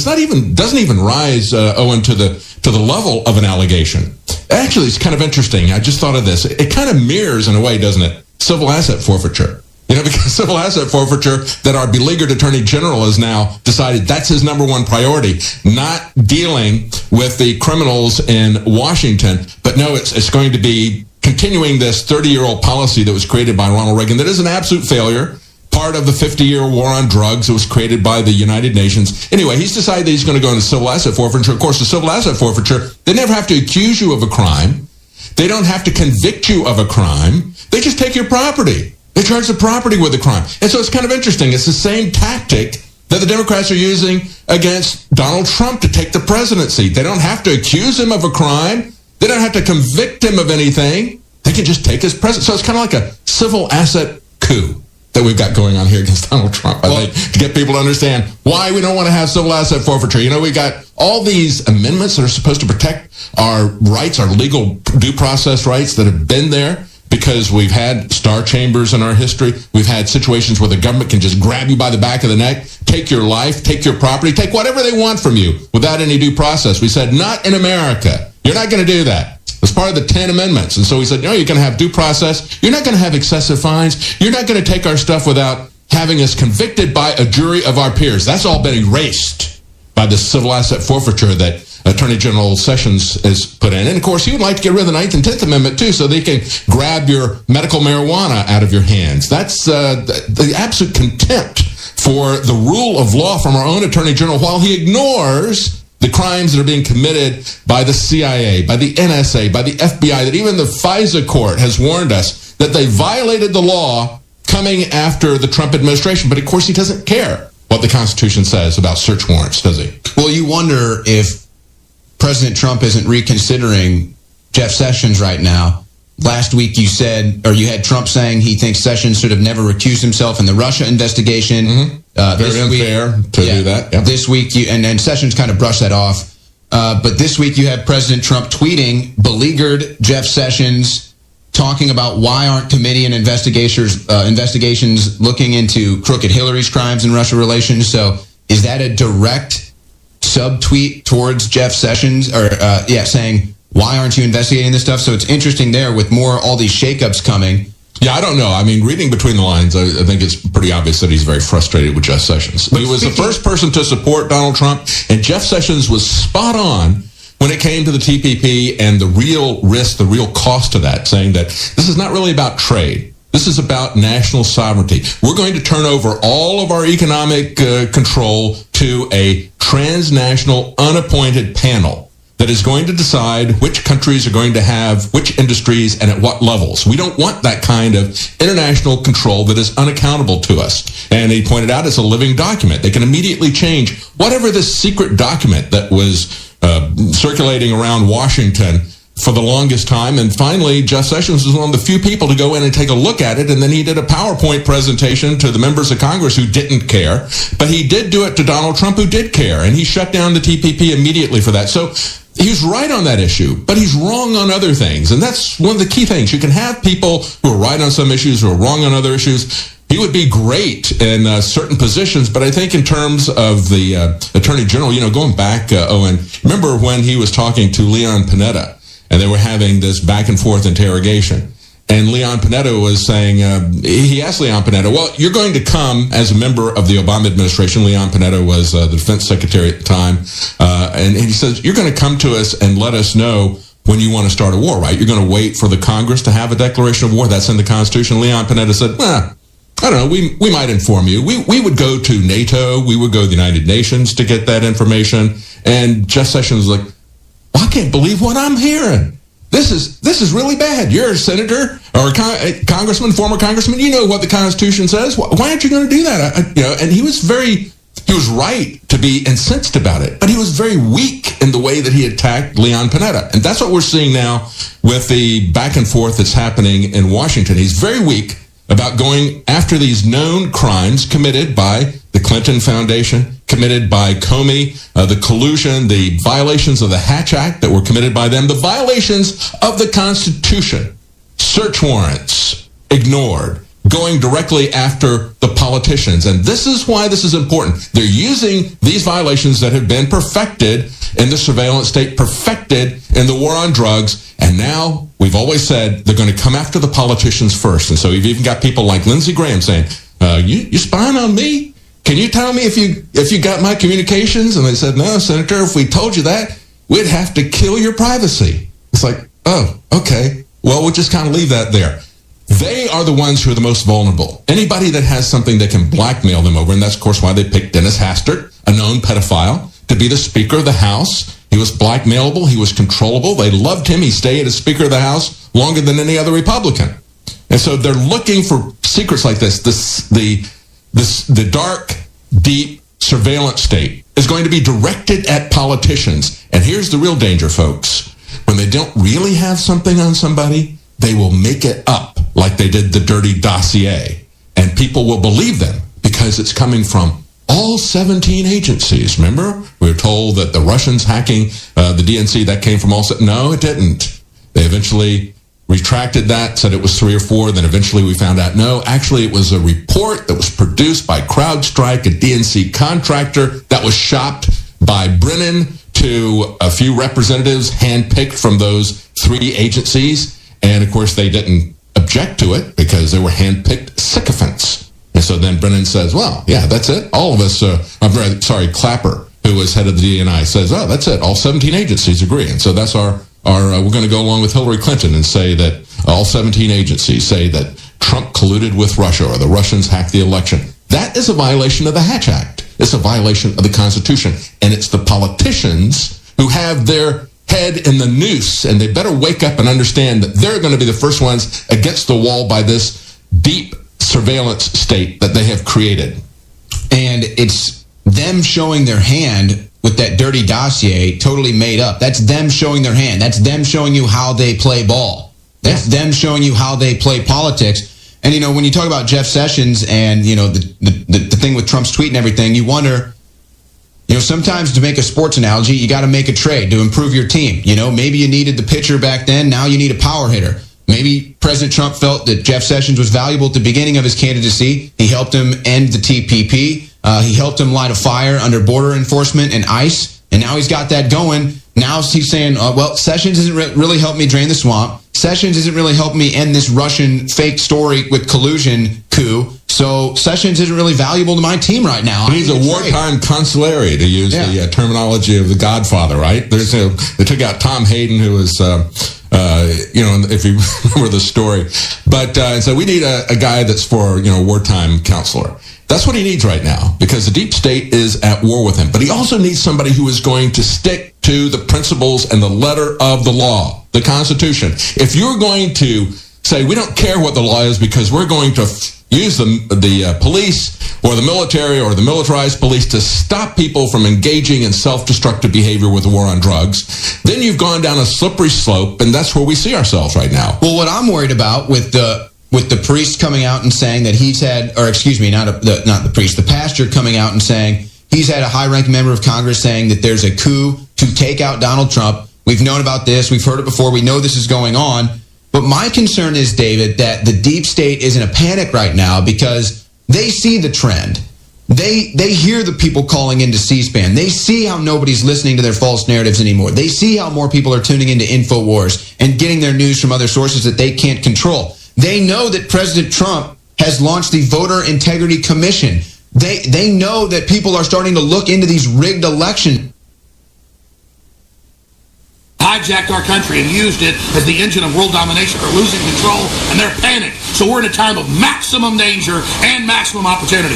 A: Doesn't even rise, Owen, to the level of an allegation. Actually, it's kind of interesting. I just thought of this. It kind of mirrors, in a way, doesn't it, civil asset forfeiture? You know, because civil asset forfeiture that our beleaguered Attorney General has now decided that's his number one priority, not dealing with the criminals in Washington. But no, it's going to be continuing this 30-year-old policy that was created by Ronald Reagan that is an absolute failure. Part of the 50-year war on drugs that was created by the United Nations. Anyway, he's decided that he's going to go into civil asset forfeiture. Of course, the civil asset forfeiture, they never have to accuse you of a crime. They don't have to convict you of a crime. They just take your property. They charge the property with a crime. And so it's kind of interesting. It's the same tactic that the Democrats are using against Donald Trump to take the presidency. They don't have to accuse him of a crime. They don't have to convict him of anything. They can just take his presidency. So it's kind of like a civil asset coup. that we've got going on here against Donald Trump, I think, to get people to understand why we don't want to have civil asset forfeiture. You know, we got all these amendments that are supposed to protect our rights, our legal due process rights that have been there because we've had star chambers in our history. We've had situations where the government can just grab you by the back of the neck, take your life, take your property, take whatever they want from you without any due process. We said, not in America. You're not going to do that. It's part of the 10 amendments. And so we said, no, you're going to have due process. You're not going to have excessive fines. You're not going to take our stuff without having us convicted by a jury of our peers. That's all been erased by the civil asset forfeiture that Attorney General Sessions has put in. And, of course, he would like to get rid of the 9th and 10th Amendment, too, so they can grab your medical marijuana out of your hands. That's the absolute contempt for the rule of law from our own Attorney General, while he ignores the crimes that are being committed by the CIA, by the NSA, by the FBI, that even the FISA court has warned us that they violated the law coming after the Trump administration. But, of course, he doesn't care what the Constitution says about search warrants, does he?
B: Well, you wonder if President Trump isn't reconsidering Jeff Sessions right now. Last week you said, or you had Trump saying he thinks Sessions should have never recused himself in the Russia investigation.
A: Very unfair to do that. Yep.
B: This week, and Sessions kind of brushed that off. But this week you have President Trump tweeting beleaguered Jeff Sessions, talking about why aren't committee and investigations looking into crooked Hillary's crimes in Russia relations. So is that a direct subtweet towards Jeff Sessions, or saying, why aren't you investigating this stuff? So it's interesting there with all these shakeups coming.
A: Yeah, I don't know. I mean, reading between the lines, I think it's pretty obvious that he's very frustrated with Jeff Sessions. He was the first person to support Donald Trump, and Jeff Sessions was spot on when it came to the TPP and the real risk, the real cost of that, saying that this is not really about trade. This is about national sovereignty. We're going to turn over all of our economic control to a transnational, unappointed panel that is going to decide which countries are going to have which industries and at what levels. We don't want that kind of international control that is unaccountable to us. And he pointed out it's a living document. They can immediately change whatever this secret document that was circulating around Washington for the longest time. And finally, Jeff Sessions was one of the few people to go in and take a look at it. And then he did a PowerPoint presentation to the members of Congress who didn't care. But he did do it to Donald Trump, who did care. And he shut down the TPP immediately for that. So he's right on that issue, but he's wrong on other things. And that's one of the key things. You can have people who are right on some issues, who are wrong on other issues. He would be great in certain positions, but I think in terms of the Attorney General, going back, Owen, remember when he was talking to Leon Panetta, and they were having this back and forth interrogation. And Leon Panetta was saying, he asked Leon Panetta, well, you're going to come as a member of the Obama administration. Leon Panetta was the defense secretary at the time. And he says, you're going to come to us and let us know when you want to start a war, right? You're going to wait for the Congress to have a declaration of war. That's in the Constitution. Leon Panetta said, well, I don't know, we might inform you. We would go to NATO. We would go to the United Nations to get that information. And Jeff Sessions was like, well, I can't believe what I'm hearing. This is really bad. You're a senator or a congressman, former congressman. You know what the Constitution says. Why aren't you going to do that? And he was right to be incensed about it, but he was very weak in the way that he attacked Leon Panetta. And that's what we're seeing now with the back and forth that's happening in Washington. He's very weak about going after these known crimes committed by the Clinton Foundation, committed by Comey, the collusion, the violations of the Hatch Act that were committed by them, the violations of the Constitution, search warrants ignored, going directly after the politicians. And this is why this is important. They're using these violations that have been perfected in the surveillance state, perfected in the war on drugs, and now we've always said they're going to come after the politicians first. And so you've even got people like Lindsey Graham saying, you spying on me? Can you tell me if you got my communications? And they said, no, Senator, if we told you that, we'd have to kill your privacy. It's like, oh, okay. Well, we'll just kind of leave that there. They are the ones who are the most vulnerable. Anybody that has something that can blackmail them over, and that's, of course, why they picked Dennis Hastert, a known pedophile, to be the Speaker of the House. He was blackmailable. He was controllable. They loved him. He stayed as Speaker of the House longer than any other Republican. And so they're looking for secrets like this. The dark, deep surveillance state is going to be directed at politicians. And here's the real danger, folks. When they don't really have something on somebody, they will make it up like they did the dirty dossier. And people will believe them because it's coming from all 17 agencies. Remember, we were told that the Russians hacking the DNC, that came from all... No, it didn't. They eventually retracted that, said it was 3 or 4. Then eventually we found out, no, actually it was a report that was produced by CrowdStrike, a DNC contractor, that was shopped by Brennan to a few representatives handpicked from those 3 agencies. And, of course, they didn't object to it because they were handpicked sycophants. And so then Brennan says, well, yeah, that's it. All of us, Clapper, who was head of the DNI, says, oh, that's it. All 17 agencies agree. And so that's our we're going to go along with Hillary Clinton and say that all 17 agencies say that Trump colluded with Russia or the Russians hacked the election. That is a violation of the Hatch Act. It's a violation of the Constitution. And it's the politicians who have their head in the noose, and they better wake up and understand that they're going to be the first ones against the wall by this deep surveillance state that they have created.
B: And it's them showing their hand with that dirty dossier totally made up. That's them showing their hand. That's them showing you how they play ball. That's them showing you how they play politics. And, you know, when you talk about Jeff Sessions and, you know, the thing with Trump's tweet and everything, you wonder, you know, sometimes to make a sports analogy, you got to make a trade to improve your team. You know, maybe you needed the pitcher back then. Now you need a power hitter. Maybe President Trump felt that Jeff Sessions was valuable at the beginning of his candidacy. He helped him end the TPP. He helped him light a fire under border enforcement and ICE. And now he's got that going. Now he's saying, well, Sessions isn't really helped me drain the swamp. Sessions isn't really helping me end this Russian fake story with collusion coup. So Sessions isn't really valuable to my team right now.
A: He's a wartime consigliere, to use the terminology of The Godfather, right? They took out Tom Hayden, who was... if you remember the story. But so we need a guy that's for, wartime counselor. That's what he needs right now, because the deep state is at war with him. But he also needs somebody who is going to stick to the principles and the letter of the law, the Constitution. If you're going to say, we don't care what the law is because we're going to use the police or the military or the militarized police to stop people from engaging in self-destructive behavior with the war on drugs, then you've gone down a slippery slope, and that's where we see ourselves right now.
B: Well, what I'm worried about with the priest coming out and saying that he's had, or excuse me, not the priest, the pastor coming out and saying he's had a high-ranking member of Congress saying that there's a coup to take out Donald Trump. We've known about this. We've heard it before. We know this is going on. But my concern is, David, that the deep state is in a panic right now because they see the trend. They hear the people calling into C-SPAN. They see how nobody's listening to their false narratives anymore. They see how more people are tuning into InfoWars and getting their news from other sources that they can't control. They know that President Trump has launched the Voter Integrity Commission. They know that people are starting to look into these rigged elections.
C: Hijacked our country and used it as the engine of world domination. They're losing control and they're panicked. So we're in a time of maximum danger and maximum opportunity.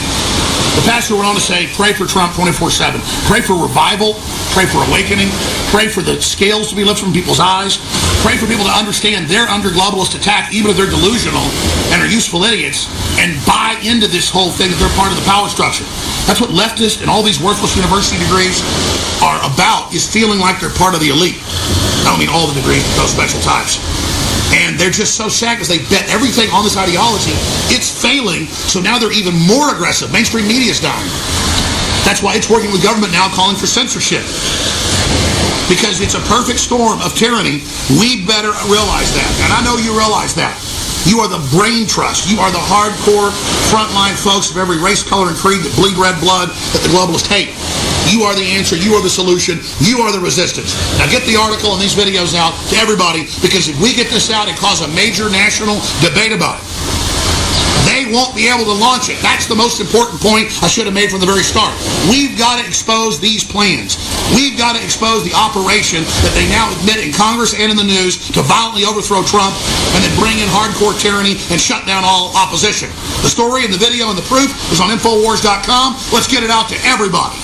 C: The pastor went on to say, pray for Trump 24/7. Pray for revival. Pray for awakening. Pray for the scales to be lifted from people's eyes. Pray for people to understand they're under globalist attack, even if they're delusional and are useful idiots, and buy into this whole thing that they're part of the power structure. That's what leftists and all these worthless university degrees are about, is feeling like they're part of the elite. I don't mean all the degrees, but those special types. And they're just so sad because they bet everything on this ideology. It's failing, so now they're even more aggressive. Mainstream media is dying. That's why it's working with government now calling for censorship. Because it's a perfect storm of tyranny. We better realize that. And I know you realize that. You are the brain trust. You are the hardcore frontline folks of every race, color, and creed that bleed red blood that the globalists hate. You are the answer. You are the solution. You are the resistance. Now get the article and these videos out to everybody, because if we get this out and cause a major national debate about it, they won't be able to launch it. That's the most important point I should have made from the very start. We've got to expose these plans. We've got to expose the operation that they now admit in Congress and in the news to violently overthrow Trump and then bring in hardcore tyranny and shut down all opposition. The story and the video and the proof is on Infowars.com. Let's get it out to everybody.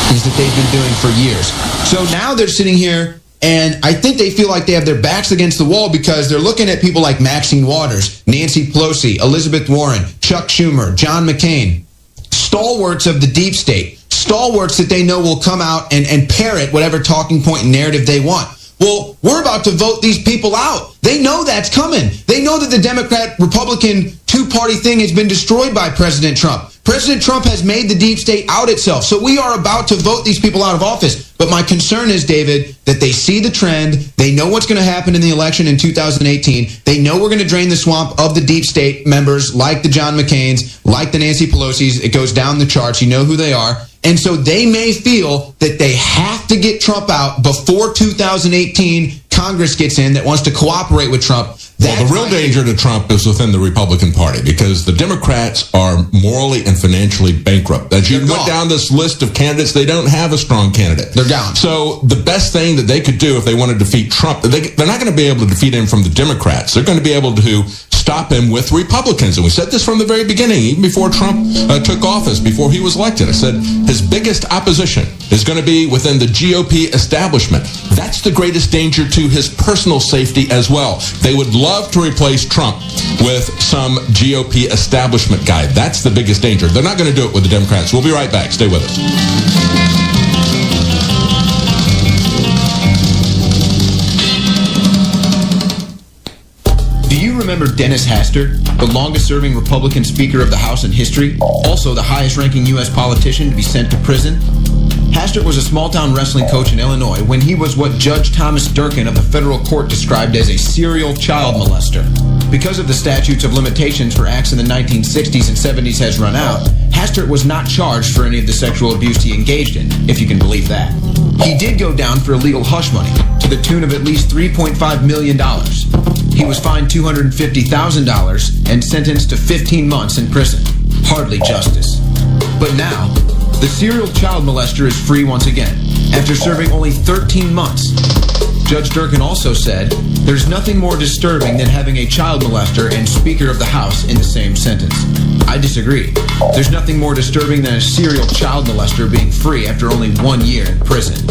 B: Things that they've been doing for years. So now they're sitting here, and I think they feel like they have their backs against the wall because they're looking at people like Maxine Waters, Nancy Pelosi, Elizabeth Warren, Chuck Schumer, John McCain, stalwarts of the deep state, stalwarts that they know will come out and parrot whatever talking point and narrative they want. well, we're about to vote these people out. They know that's coming. They know that the Democrat-Republican two-party thing has been destroyed by President Trump. President Trump has made the deep state out itself. So we are about to vote these people out of office. But my concern is, David, that they see the trend. They know what's going to happen in the election in 2018. They know we're going to drain the swamp of the deep state members like the John McCains, like the Nancy Pelosi's. It goes down the charts. You know who they are. And so they may feel that they have to get Trump out before 2018 Congress gets in that wants to cooperate with Trump.
A: Well, the real danger to Trump is within the Republican Party, because the Democrats are morally and financially bankrupt. As you went down this list of candidates, they don't have a strong candidate.
B: They're down.
A: So the best thing that they could do if they want to defeat Trump, they're not going to be able to defeat him from the Democrats. They're going to be able to stop him with Republicans. And we said this from the very beginning, even before Trump took office, before he was elected. I said his biggest opposition is going to be within the GOP establishment. That's the greatest danger to his personal safety as well. They would love to replace Trump with some GOP establishment guy. That's the biggest danger. They're not going to do it with the Democrats. We'll be right back. Stay with us.
B: Do you remember Dennis Hastert, the longest-serving Republican Speaker of the House in history, also the highest-ranking U.S. politician to be sent to prison? Hastert was a small-town wrestling coach in Illinois when he was what Judge Thomas Durkin of the federal court described as a serial child molester. Because of the statutes of limitations for acts in the 1960s and 70s has run out, Hastert was not charged for any of the sexual abuse he engaged in, if you can believe that. He did go down for illegal hush money, to the tune of at least $3.5 million. He was fined $250,000 and sentenced to 15 months in prison. Hardly justice. But now, the serial child molester is free once again, after serving only 13 months. Judge Durkin also said, there's nothing more disturbing than having a child molester and Speaker of the House in the same sentence. I disagree. There's nothing more disturbing than a serial child molester being free after only 1 year in prison.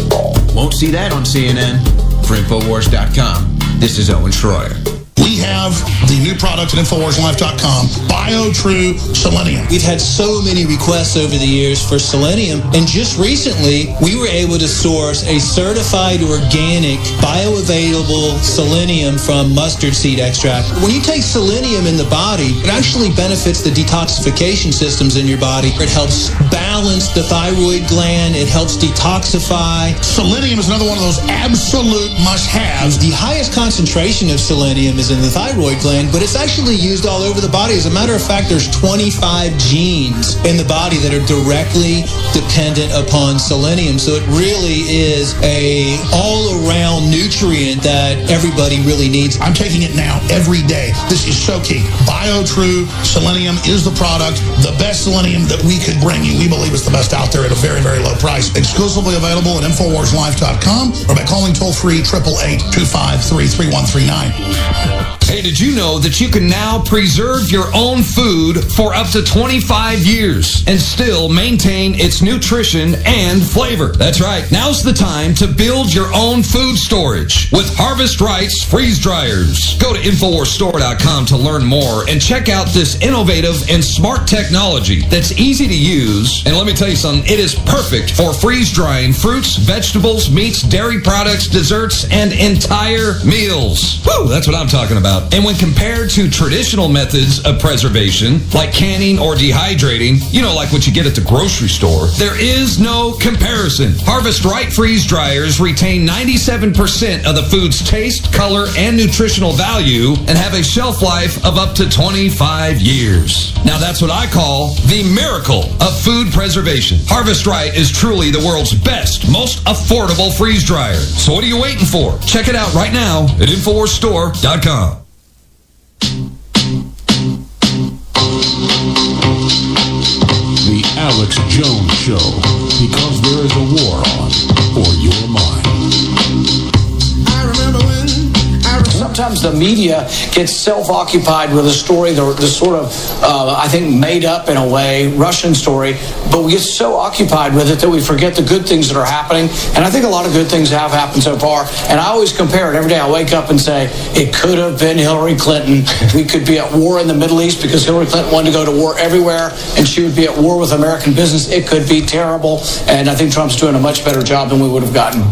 B: Won't see that on CNN. For Infowars.com, this is Owen Schroyer.
C: We have the new product at InfoWarsLife.com, BioTrue Selenium.
D: We've had so many requests over the years for selenium, and just recently we were able to source a certified organic, bioavailable selenium from mustard seed extract. When you take selenium in the body, it actually benefits the detoxification systems in your body. It helps balance the thyroid gland. It helps detoxify.
C: Selenium is another one of those absolute must-haves.
D: The highest concentration of selenium is in the thyroid gland, but it's actually used all over the body. As a matter of fact, there's 25 genes in the body that are directly dependent upon selenium. So it really is a all-around nutrient that everybody really needs.
C: I'm taking it now every day. This is so key. BioTrue Selenium is the product, the best selenium that we could bring you. We believe it's the best out there at a very, very low price. Exclusively available at InfoWarsLife.com or by calling toll-free 888-253-3139.
E: Hey, did you know that you can now preserve your own food for up to 25 years and still maintain its nutrition and flavor? That's right. Now's the time to build your own food storage with Harvest Right's freeze dryers. Go to InfoWarsStore.com to learn more and check out this innovative and smart technology that's easy to use. And let me tell you something, it is perfect for freeze drying fruits, vegetables, meats, dairy products, desserts, and entire meals. Woo, that's what I'm talking about. And when compared to traditional methods of preservation, like canning or dehydrating, you know, like what you get at the grocery store, there is no comparison. Harvest Right freeze dryers retain 97% of the food's taste, color, and nutritional value and have a shelf life of up to 25 years. Now that's what I call the miracle of food preservation. Harvest Right is truly the world's best, most affordable freeze dryer. So what are you waiting for? Check it out right now at InfoWarsStore.com.
F: The Alex Jones Show, because there is a war on for your mind.
N: I remember when sometimes the media gets self-occupied with a story, the sort of, I think, made up in a way, Russian story, but we get so occupied with it that we forget the good things that are happening. And I think a lot of good things have happened so far. And I always compare it every day. I wake up and say, it could have been Hillary Clinton. We could be at war in the Middle East because Hillary Clinton wanted to go to war everywhere, and she would be at war with American business. It could be terrible. And I think Trump's doing a much better job than we would have gotten.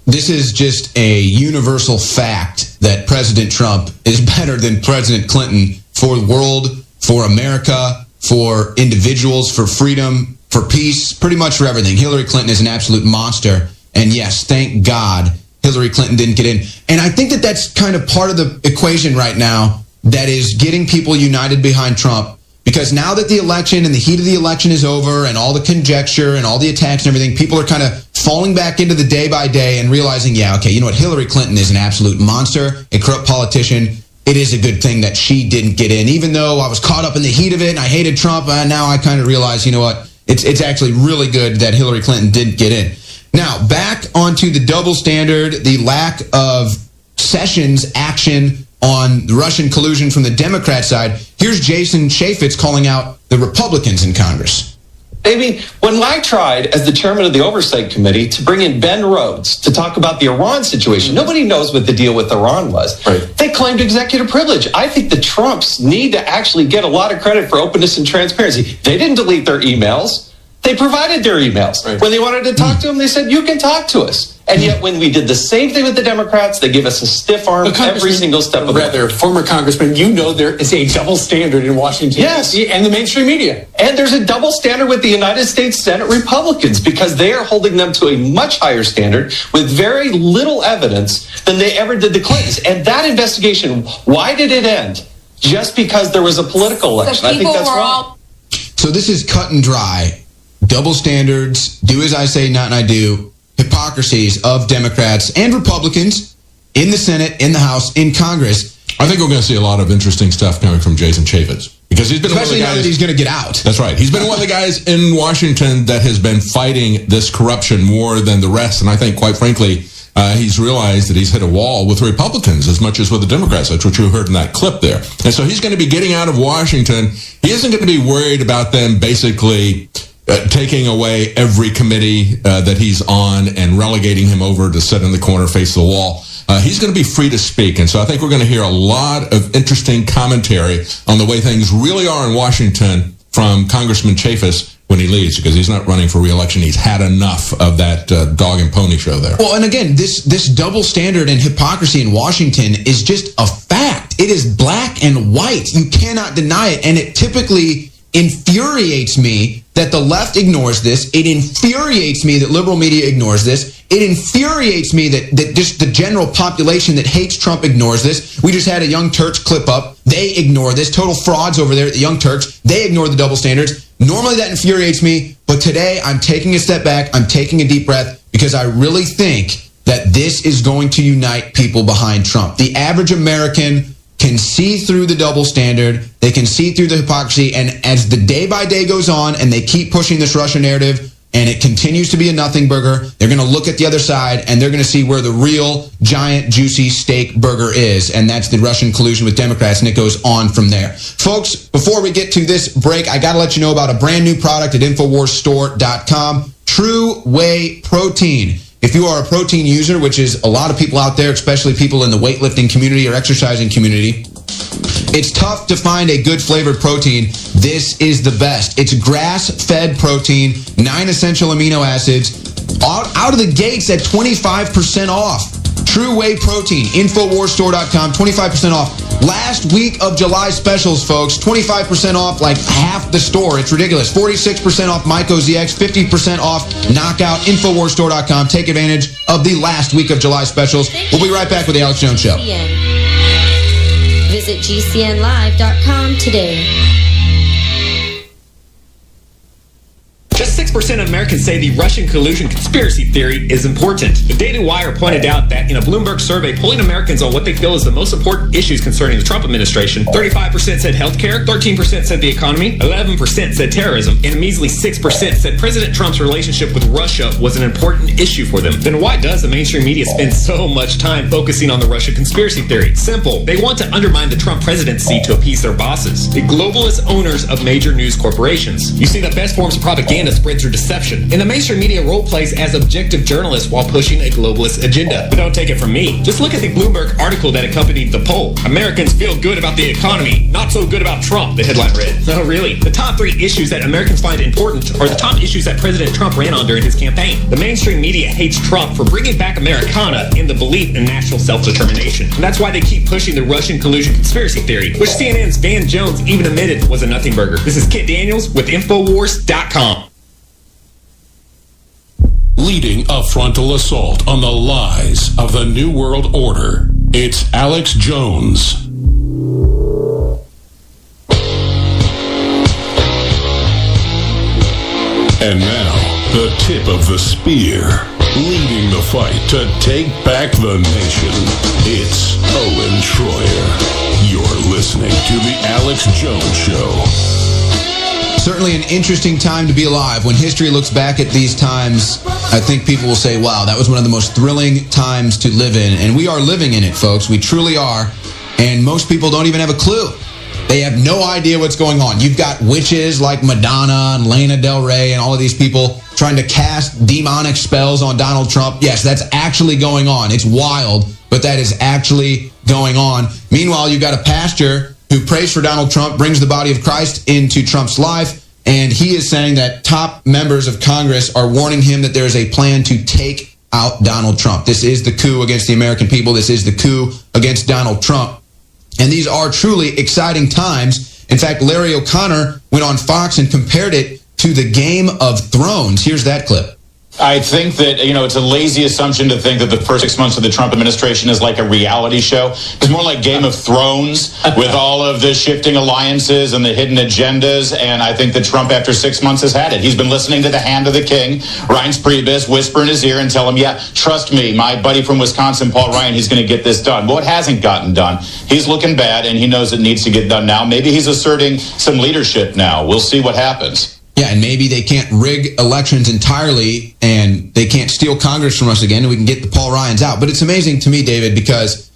B: this is just a universal fact that President Trump is better than President Clinton for the world, for America, for individuals, for freedom, for peace, pretty much for everything. Hillary Clinton is an absolute monster. And yes, thank God Hillary Clinton didn't get in. And I think that that's kind of part of the equation right now that is getting people united behind Trump. Because now that the election and the heat of the election is over and all the conjecture and all the attacks and everything, people are kind of falling back into the day by day and realizing, yeah, okay, you know what? Hillary Clinton is an absolute monster, a corrupt politician. It is a good thing that she didn't get in. Even though I was caught up in the heat of it and I hated Trump, now I kind of realize, you know what? It's actually really good that Hillary Clinton didn't get in. Now, back onto the double standard, the lack of Sessions action on the Russian collusion from the Democrat side. Here's Jason Chaffetz calling out the Republicans in Congress.
P: I mean, when I tried as the chairman of the Oversight Committee to bring in Ben Rhodes to talk about the Iran situation, nobody knows what the deal with Iran was. Right. They claimed executive privilege. I think the Trumps need to actually get a lot of credit for openness and transparency. They didn't delete their emails. They provided their emails. Right. When they wanted to talk to them, they said, you can talk to us. And yet when we did the same thing with the Democrats, they give us a stiff arm every single step of the way.
O: Former Congressman, you know there is a double standard in Washington,
P: yes,
O: and the mainstream media.
P: And there's a double standard with the United States Senate Republicans because they are holding them to a much higher standard with very little evidence than they ever did the Clintons. And that investigation, why did it end? Just because there was a political election. I think that's wrong.
B: So this is cut and dry. Double standards, do as I say, not as I do, hypocrisies of Democrats and Republicans in the Senate, in the House, in Congress.
A: I think we're going to see a lot of interesting stuff coming from Jason Chaffetz. Because he's been
B: especially
A: one of the guys,
B: now that he's going to get out.
A: That's right. He's been one of the guys in Washington that has been fighting this corruption more than the rest. And I think, quite frankly, he's realized that he's hit a wall with Republicans as much as with the Democrats. That's what you heard in that clip there. And so he's going to be getting out of Washington. He isn't going to be worried about them basically taking away every committee that he's on and relegating him over to sit in the corner, face the wall. He's going to be free to speak. And so I think we're going to hear a lot of interesting commentary on the way things really are in Washington from Congressman Chaffetz when he leaves, because he's not running for re-election. He's had enough of that dog and pony show there.
B: Well, and again, this double standard and hypocrisy in Washington is just a fact. It is black and white. You cannot deny it. And it typically infuriates me that the left ignores this. It infuriates me that liberal media ignores this. It infuriates me that just the general population that hates Trump ignores this. We just had a Young Turks clip up. They ignore this. Total frauds over there at the Young Turks. They ignore the double standards. Normally that infuriates me, but today I'm taking a step back. I'm taking a deep breath because I really think that this is going to unite people behind Trump. The average American can see through the double standard. They can see through the hypocrisy. And as the day by day goes on and they keep pushing this Russia narrative and it continues to be a nothing burger, they're going to look at the other side and they're going to see where the real giant juicy steak burger is. And that's the Russian collusion with Democrats. And it goes on from there. Folks, before we get to this break, I got to let you know about a brand new product at InfoWarsStore.com. True Whey Protein. If you are a protein user, which is a lot of people out there, especially people in the weightlifting community or exercising community, it's tough to find a good flavored protein. This is the best. It's grass-fed protein, 9 essential amino acids, out of the gates at 25% off. True Whey Protein, InfoWarsStore.com, 25% off. Last week of July specials, folks, 25% off, like half the store. It's ridiculous. 46% off Myco ZX, 50% off Knockout, InfoWarsStore.com. Take advantage of the last week of July specials. We'll be right back with the Alex Jones Show.
Q: Visit GCNlive.com today.
R: Just 6% of Americans say the Russian collusion conspiracy theory is important. The Daily Wire pointed out that in a Bloomberg survey polling Americans on what they feel is the most important issues concerning the Trump administration, 35% said healthcare, 13% said the economy, 11% said terrorism, and a measly 6% said President Trump's relationship with Russia was an important issue for them. Then why does the mainstream media spend so much time focusing on the Russia conspiracy theory? Simple. They want to undermine the Trump presidency to appease their bosses, the globalist owners of major news corporations. You see, the best forms of propaganda propaganda spread through deception, and the mainstream media role plays as objective journalists while pushing a globalist agenda. But don't take it from me. Just look at the Bloomberg article that accompanied the poll. Americans feel good about the economy, not so good about Trump, the headline read. No, really. The top 3 issues that Americans find important are the top issues that President Trump ran on during his campaign. The mainstream media hates Trump for bringing back Americana in the belief in national self-determination. And that's why they keep pushing the Russian collusion conspiracy theory, which CNN's Van Jones even admitted was a nothing burger. This is Kit Daniels with Infowars.com.
F: Leading a frontal assault on the lies of the New World Order, it's Alex Jones. And now, the tip of the spear, leading the fight to take back the nation. It's Owen Schroyer. You're listening to The Alex Jones Show.
B: Certainly an interesting time to be alive. When history looks back at these times, I think people will say, wow, that was one of the most thrilling times to live in. And we are living in it, folks. We truly are. And most people don't even have a clue. They have no idea what's going on. You've got witches like Madonna and Lana Del Rey and all of these people trying to cast demonic spells on Donald Trump. Yes, that's actually going on. It's wild, but that is actually going on. Meanwhile, you've got a pastor who prays for Donald Trump, brings the body of Christ into Trump's life, and he is saying that top members of Congress are warning him that there is a plan to take out Donald Trump. This is the coup against the American people. This is the coup against Donald Trump. And these are truly exciting times. In fact, Larry O'Connor went on Fox and compared it to the Game of Thrones. Here's that clip.
S: I think that, it's a lazy assumption to think that the first 6 months of the Trump administration is like a reality show. It's more like Game of Thrones with all of the shifting alliances and the hidden agendas. And I think that Trump, after 6 months, has had it. He's been listening to the hand of the king, Reince Priebus, whisper in his ear and tell him, yeah, trust me, my buddy from Wisconsin, Paul Ryan, he's going to get this done. Well, it hasn't gotten done. He's looking bad, and he knows it needs to get done now. Maybe he's asserting some leadership now. We'll see what happens.
B: Yeah, and maybe they can't rig elections entirely and they can't steal Congress from us again and we can get the Paul Ryans out. But it's amazing to me, David, because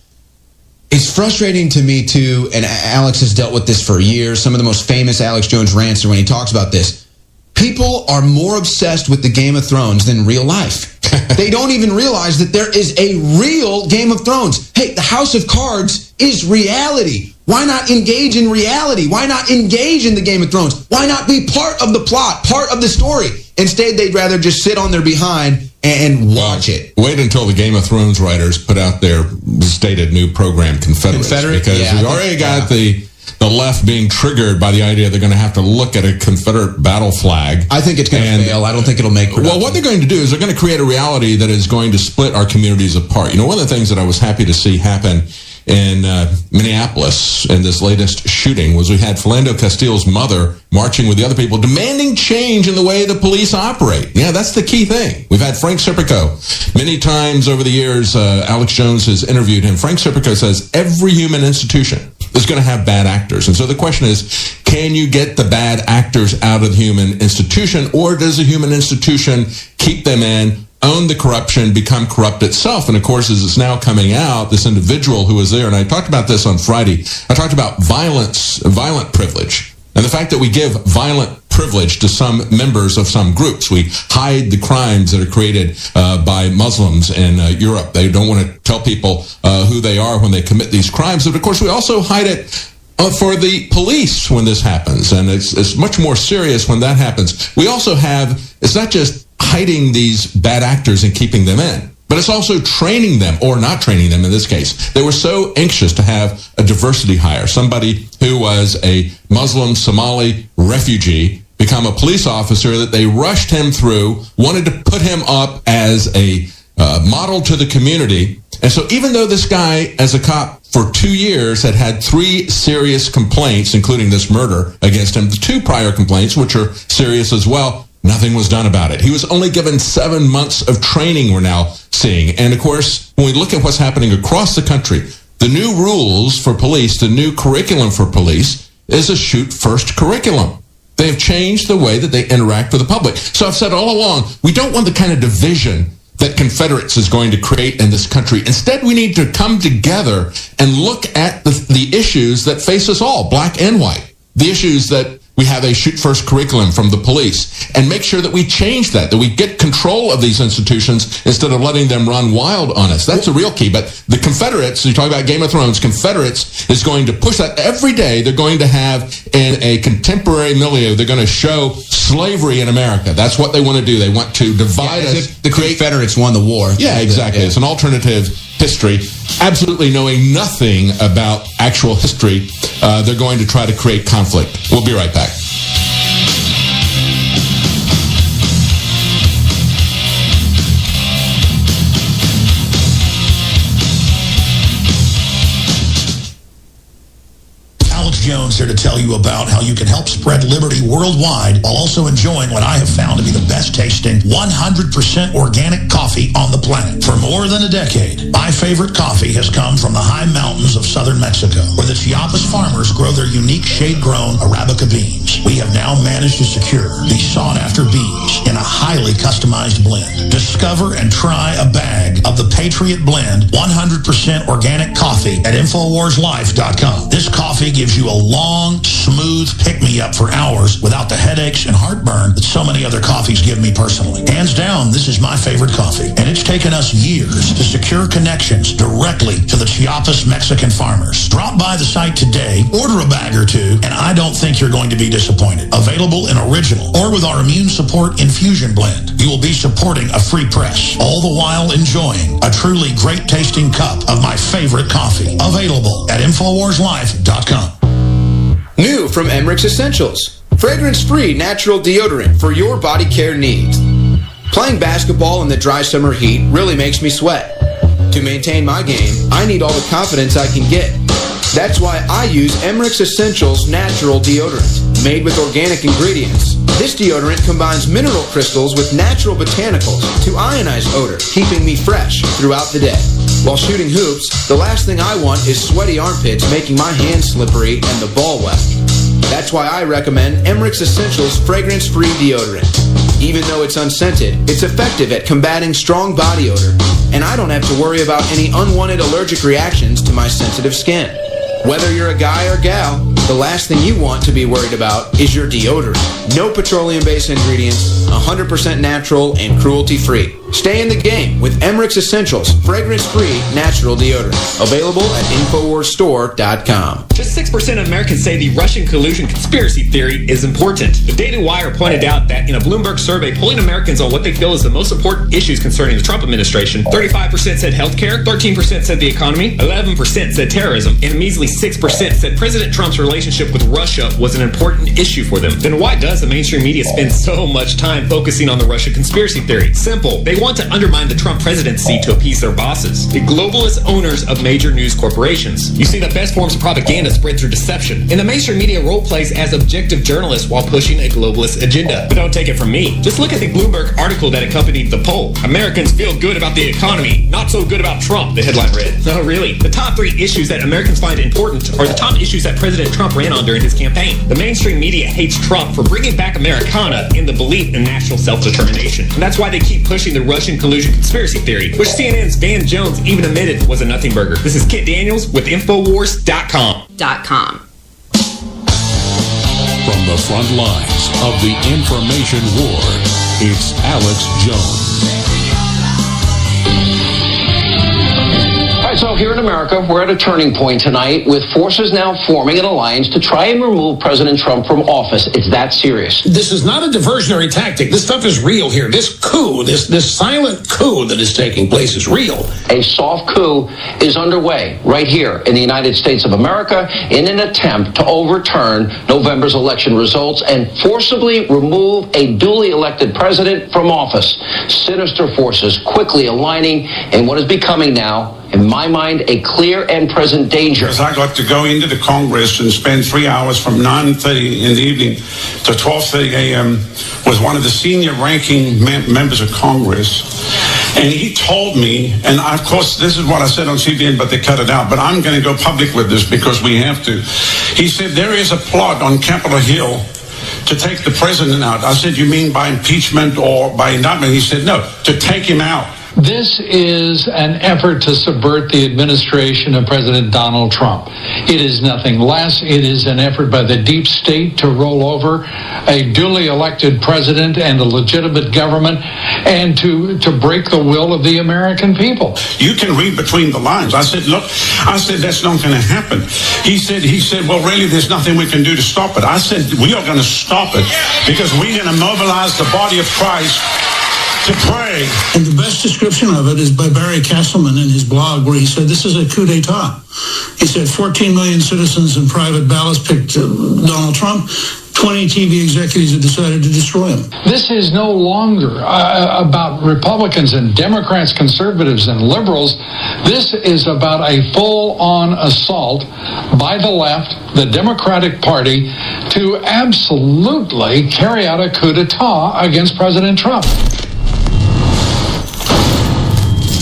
B: it's frustrating to me too, and Alex has dealt with this for years. Some of the most famous Alex Jones rants are when he talks about this. People are more obsessed with the Game of Thrones than real life. They don't even realize that there is a real Game of Thrones. Hey, the House of Cards is reality. Why not engage in reality? Why not engage in the Game of Thrones? Why not be part of the plot, part of the story? Instead, they'd rather just sit on their behind and watch it.
A: Wait until the Game of Thrones writers put out their stated new program, Confederates. Because we've already got the left being triggered by the idea they're going to have to look at a Confederate battle flag.
B: I think it's going to fail. I don't think it'll make production.
A: Well, what they're going to do is they're going to create a reality that is going to split our communities apart. One of the things that I was happy to see happen in Minneapolis in this latest shooting was we had Philando Castile's mother marching with the other people demanding change in the way the police operate. Yeah, that's the key thing. We've had Frank Serpico. Many times over the years, Alex Jones has interviewed him. Frank Serpico says every human institution is going to have bad actors. And so the question is, can you get the bad actors out of the human institution, or does the human institution keep them in, own the corruption, become corrupt itself? And of course, as it's now coming out, this individual who was there, and I talked about this on Friday, I talked about violent privilege, and the fact that we give violent privilege to some members of some groups. We hide the crimes that are created by Muslims in Europe. They don't want to tell people who they are when they commit these crimes. But of course, we also hide it for the police when this happens, and it's much more serious when that happens. We also have, it's not just hiding these bad actors and keeping them in, but it's also training them, or not training them in this case. They were so anxious to have a diversity hire, somebody who was a Muslim Somali refugee become a police officer, that they rushed him through, wanted to put him up as a model to the community. And so even though this guy, as a cop for 2 years, had 3 serious complaints, including this murder against him, the 2 prior complaints, which are serious as well, nothing was done about it. He was only given 7 months of training, we're now seeing. And of course, when we look at what's happening across the country, the new rules for police, the new curriculum for police, is a shoot first curriculum. They have changed the way that they interact with the public. So I've said all along, we don't want the kind of division that Confederates is going to create in this country. Instead, we need to come together and look at the issues that face us all, black and white. The issues that we have a shoot-first curriculum from the police, and make sure that we change that we get control of these institutions instead of letting them run wild on us. That's the real key. But the Confederates, you talk about Game of Thrones, Confederates is going to push that every day. They're going to have in a contemporary milieu, they're going to show slavery in America. That's what they want to do. They want to divide us.
B: The Confederates won the war.
A: Yeah, exactly. It's an alternative history. Absolutely knowing nothing about actual history, they're going to try to create conflict. We'll be right back.
C: Jones here to tell you about how you can help spread liberty worldwide while also enjoying what I have found to be the best tasting 100% organic coffee on the planet. For more than a decade, my favorite coffee has come from the high mountains of southern Mexico, where the Chiapas farmers grow their unique shade-grown Arabica beans. We have now managed to secure these sought-after beans in a highly customized blend. Discover and try a bag of the Patriot Blend 100% organic coffee at InfoWarsLife.com. This coffee gives you a long, smooth pick-me-up for hours without the headaches and heartburn that so many other coffees give me personally. Hands down, this is my favorite coffee, and it's taken us years to secure connections directly to the Chiapas Mexican farmers. Drop by the site today, order a bag or two, and I don't think you're going to be disappointed. Available in original or with our immune support infusion blend. You will be supporting a free press, all the while enjoying a truly great-tasting cup of my favorite coffee. Available at InfoWarsLife.com.
T: New from Emmerich's Essentials. Fragrance-free natural deodorant for your body care needs. Playing basketball in the dry summer heat really makes me sweat. To maintain my game, I need all the confidence I can get. That's why I use Emmerich's Essentials natural deodorant. Made with organic ingredients, this deodorant combines mineral crystals with natural botanicals to ionize odor, keeping me fresh throughout the day. While shooting hoops, the last thing I want is sweaty armpits making my hands slippery and the ball wet. That's why I recommend Emmerich's Essentials fragrance-free deodorant. Even though it's unscented, it's effective at combating strong body odor, and I don't have to worry about any unwanted allergic reactions to my sensitive skin. Whether you're a guy or gal, the last thing you want to be worried about is your deodorant. No petroleum-based ingredients, 100% natural and cruelty-free. Stay in the game with Emmerich's Essentials fragrance-free natural deodorant. Available at InfoWarsStore.com.
R: Just 6% of Americans say the Russian collusion conspiracy theory is important. The Daily Wire pointed out that in a Bloomberg survey polling Americans on what they feel is the most important issues concerning the Trump administration, 35% said healthcare, 13% said the economy, 11% said terrorism, and a measly 6% said President Trump's relationship with Russia was an important issue for them. Then why does the mainstream media spend so much time focusing on the Russia conspiracy theory? Simple. They want to undermine the Trump presidency to appease their bosses, the globalist owners of major news corporations. You see, the best forms of propaganda spread through deception, and the mainstream media role plays as objective journalists while pushing a globalist agenda. But don't take it from me. Just look at the Bloomberg article that accompanied the poll. Americans feel good about the economy, not so good about Trump, the headline read. No, really. The top 3 issues that Americans find important are the top issues that President Trump ran on during his campaign. The mainstream media hates Trump for bringing back Americana in the belief in national self-determination. And that's why they keep pushing the Russian collusion conspiracy theory, which CNN's Van Jones even admitted was a nothing burger. This is Kit Daniels with Infowars.com.
F: From the front lines of the information war, it's Alex Jones.
G: All right, so here in America, we're at a turning point tonight with forces now forming an alliance to try and remove President Trump from office. It's that serious.
C: This is not a diversionary tactic. This stuff is real here. This coup, this silent coup that is taking place is real.
G: A soft coup is underway right here in the United States of America in an attempt to overturn November's election results and forcibly remove a duly elected president from office. Sinister forces quickly aligning in what is becoming now, in my mind, a clear and present danger.
H: Because I got to go into the Congress and spend 3 hours from 9:30 in the evening to 12:30 a.m. with one of the senior ranking members of Congress. And he told me, and of course this is what I said on CBN, but they cut it out, but I'm going to go public with this because we have to. He said there is a plot on Capitol Hill to take the president out. I said, you mean by impeachment or by indictment? He said, no, to take him out.
I: This is an effort to subvert the administration of President Donald Trump. It is nothing less. It is an effort by the deep state to roll over a duly elected president and a legitimate government and to break the will of the American people.
H: You can read between the lines. I said, look, that's not going to happen. He said, well, really, there's nothing we can do to stop it. I said, we are going to stop it because we're going to mobilize the body of Christ to pray.
C: And the best description of it is by Barry Castleman in his blog, where he said this is a coup d'etat. He said 14 million citizens in private ballots picked Donald Trump. 20 TV executives have decided to destroy him.
I: This is no longer about Republicans and Democrats, conservatives and liberals. This is about a full-on assault by the left, the Democratic Party, to absolutely carry out a coup d'etat against President Trump.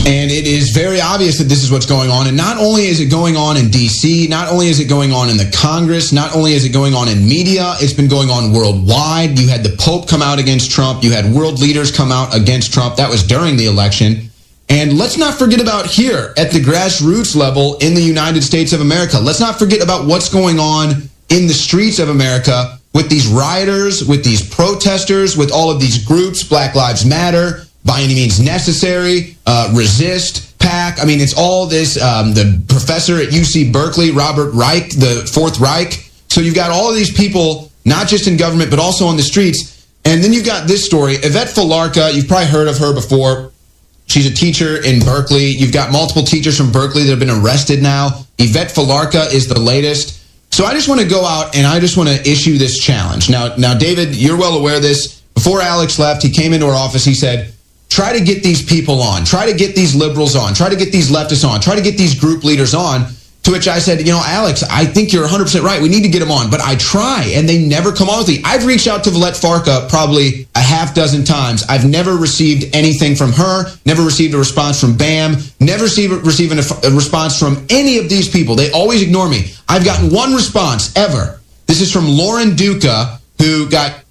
B: And it is very obvious that this is what's going on. And not only is it going on in D.C., not only is it going on in the Congress, not only is it going on in media, it's been going on worldwide. You had the Pope come out against Trump. You had world leaders come out against Trump. That was during the election. And let's not forget about here at the grassroots level in the United States of America. Let's not forget about what's going on in the streets of America with these rioters, with these protesters, with all of these groups, Black Lives Matter, By Any Means Necessary, Resist, PAC. I mean, it's all this, the professor at UC Berkeley, Robert Reich, the Fourth Reich. So you've got all of these people, not just in government, but also on the streets. And then you've got this story. Yvette Falarca, you've probably heard of her before. She's a teacher in Berkeley. You've got multiple teachers from Berkeley that have been arrested now. Yvette Falarca is the latest. So I just want to go out and I just want to issue this challenge. Now, David, you're well aware of this. Before Alex left, he came into our office. He said, try to get these people on. Try to get these liberals on. Try to get these leftists on. Try to get these group leaders on. To which I said, Alex, I think you're 100% right. We need to get them on. But I try, and they never come on with me. I've reached out to Yvette Falarca probably a half dozen times. I've never received anything from her, never received a response from BAM, never receiving a response from any of these people. They always ignore me. I've gotten one response ever. This is from Lauren Duca, who got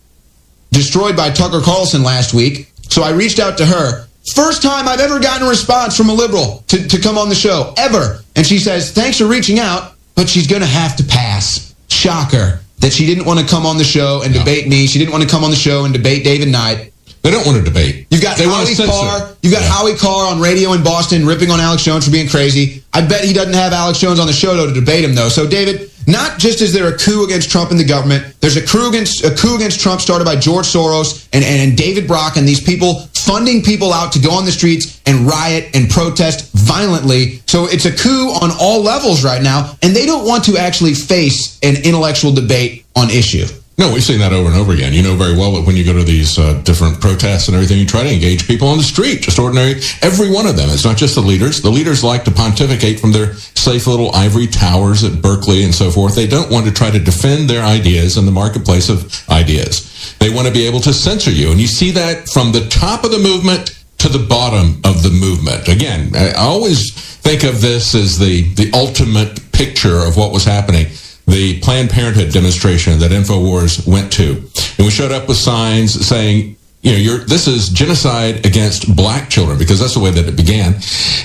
B: destroyed by Tucker Carlson last week. So I reached out to her. First time I've ever gotten a response from a liberal to come on the show, ever. And she says, thanks for reaching out, but she's going to have to pass. Shocker that she didn't want to come on the show and debate me. She didn't want to come on the show and debate David Knight.
A: They don't want to debate.
B: You've got Howie Carr on radio in Boston ripping on Alex Jones for being crazy. I bet he doesn't have Alex Jones on the show, though, to debate him, though. So, David, not just is there a coup against Trump and the government, there's a coup against Trump started by George Soros and David Brock and these people funding people out to go on the streets and riot and protest violently. So it's a coup on all levels right now, and they don't want to actually face an intellectual debate on issue.
A: No, we've seen that over and over again. You know very well that when you go to these different protests and everything, you try to engage people on the street, just ordinary, every one of them. It's not just the leaders. The leaders like to pontificate from their safe little ivory towers at Berkeley and so forth. They don't want to try to defend their ideas in the marketplace of ideas. They want to be able to censor you. And you see that from the top of the movement to the bottom of the movement. Again, I always think of this as the ultimate picture of what was happening. The Planned Parenthood demonstration that InfoWars went to. And we showed up with signs saying, this is genocide against black children, because that's the way that it began.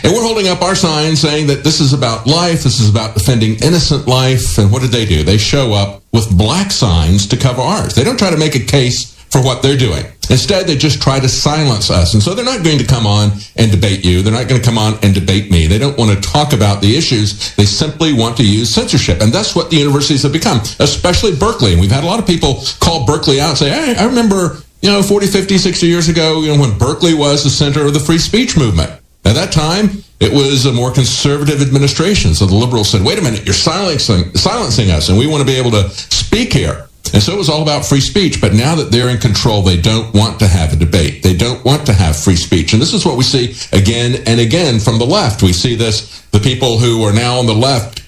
A: And we're holding up our signs saying that this is about life, this is about defending innocent life. And what did they do? They show up with black signs to cover ours. They don't try to make a case for what they're doing. Instead, they just try to silence us. And so they're not going to come on and debate you. They're not going to come on and debate me. They don't want to talk about the issues. They simply want to use censorship. And that's what the universities have become, especially Berkeley. And we've had a lot of people call Berkeley out and say, hey, I remember, 40, 50, 60 years ago, when Berkeley was the center of the free speech movement. At that time, it was a more conservative administration. So the liberals said, wait a minute, you're silencing us, and we want to be able to speak here. And so it was all about free speech. But now that they're in control, they don't want to have a debate. They don't want to have free speech. And this is what we see again and again from the left. We see this, the people who are now on the left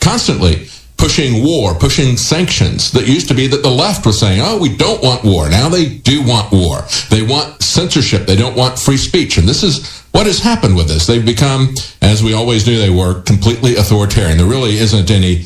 A: constantly pushing war, pushing sanctions. That used to be that the left was saying, we don't want war. Now they do want war. They want censorship. They don't want free speech. And this is what has happened with this. They've become as we always do, they were completely authoritarian. There really isn't any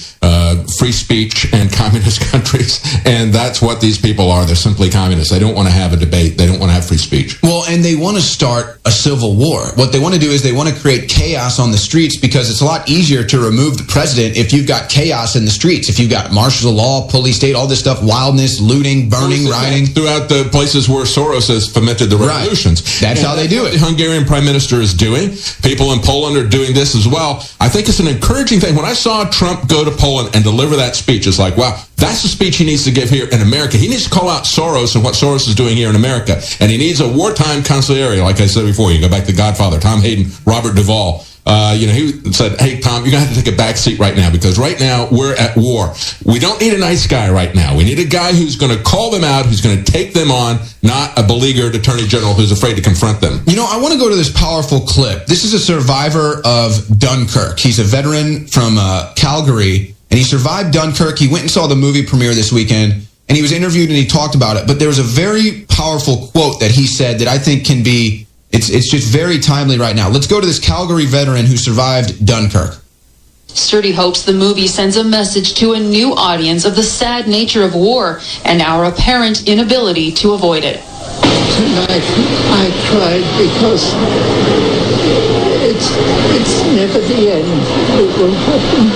A: free speech in communist countries, and that's what these people are. They're simply communists. They don't want to have a debate. They don't want to have free speech.
B: Well, and they want to start a civil war. What they want to do is they want to create chaos on the streets, because it's a lot easier to remove the president if you've got chaos in the streets. If you've got martial law, police state, all this stuff, wildness, looting, burning, rioting.
A: Throughout the places where Soros has fomented the revolutions.
B: Right. That's how they do it.
A: The Hungarian prime minister is doing. People in Poland are doing this as well. I think it's an encouraging thing. When I saw Trump go to Poland and deliver that speech, it's like, wow, that's the speech he needs to give here in America. He needs to call out Soros and what Soros is doing here in America. And he needs a wartime consigliere, like I said before. You go back to Godfather, Tom Hayden, Robert Duvall. He said, hey, Tom, you're going to have to take a back seat right now, because right now we're at war. We don't need a nice guy right now. We need a guy who's going to call them out, who's going to take them on, not a beleaguered attorney general who's afraid to confront them.
B: I want to go to this powerful clip. This is a survivor of Dunkirk. He's a veteran from Calgary, and he survived Dunkirk. He went and saw the movie premiere this weekend, and he was interviewed and he talked about it. But there was a very powerful quote that he said that I think can be... It's just very timely right now. Let's go to this Calgary veteran who survived Dunkirk.
U: Sturdy hopes the movie sends a message to a new audience of the sad nature of war and our apparent inability to avoid it.
V: Tonight I cried because it's never the end. It will happen.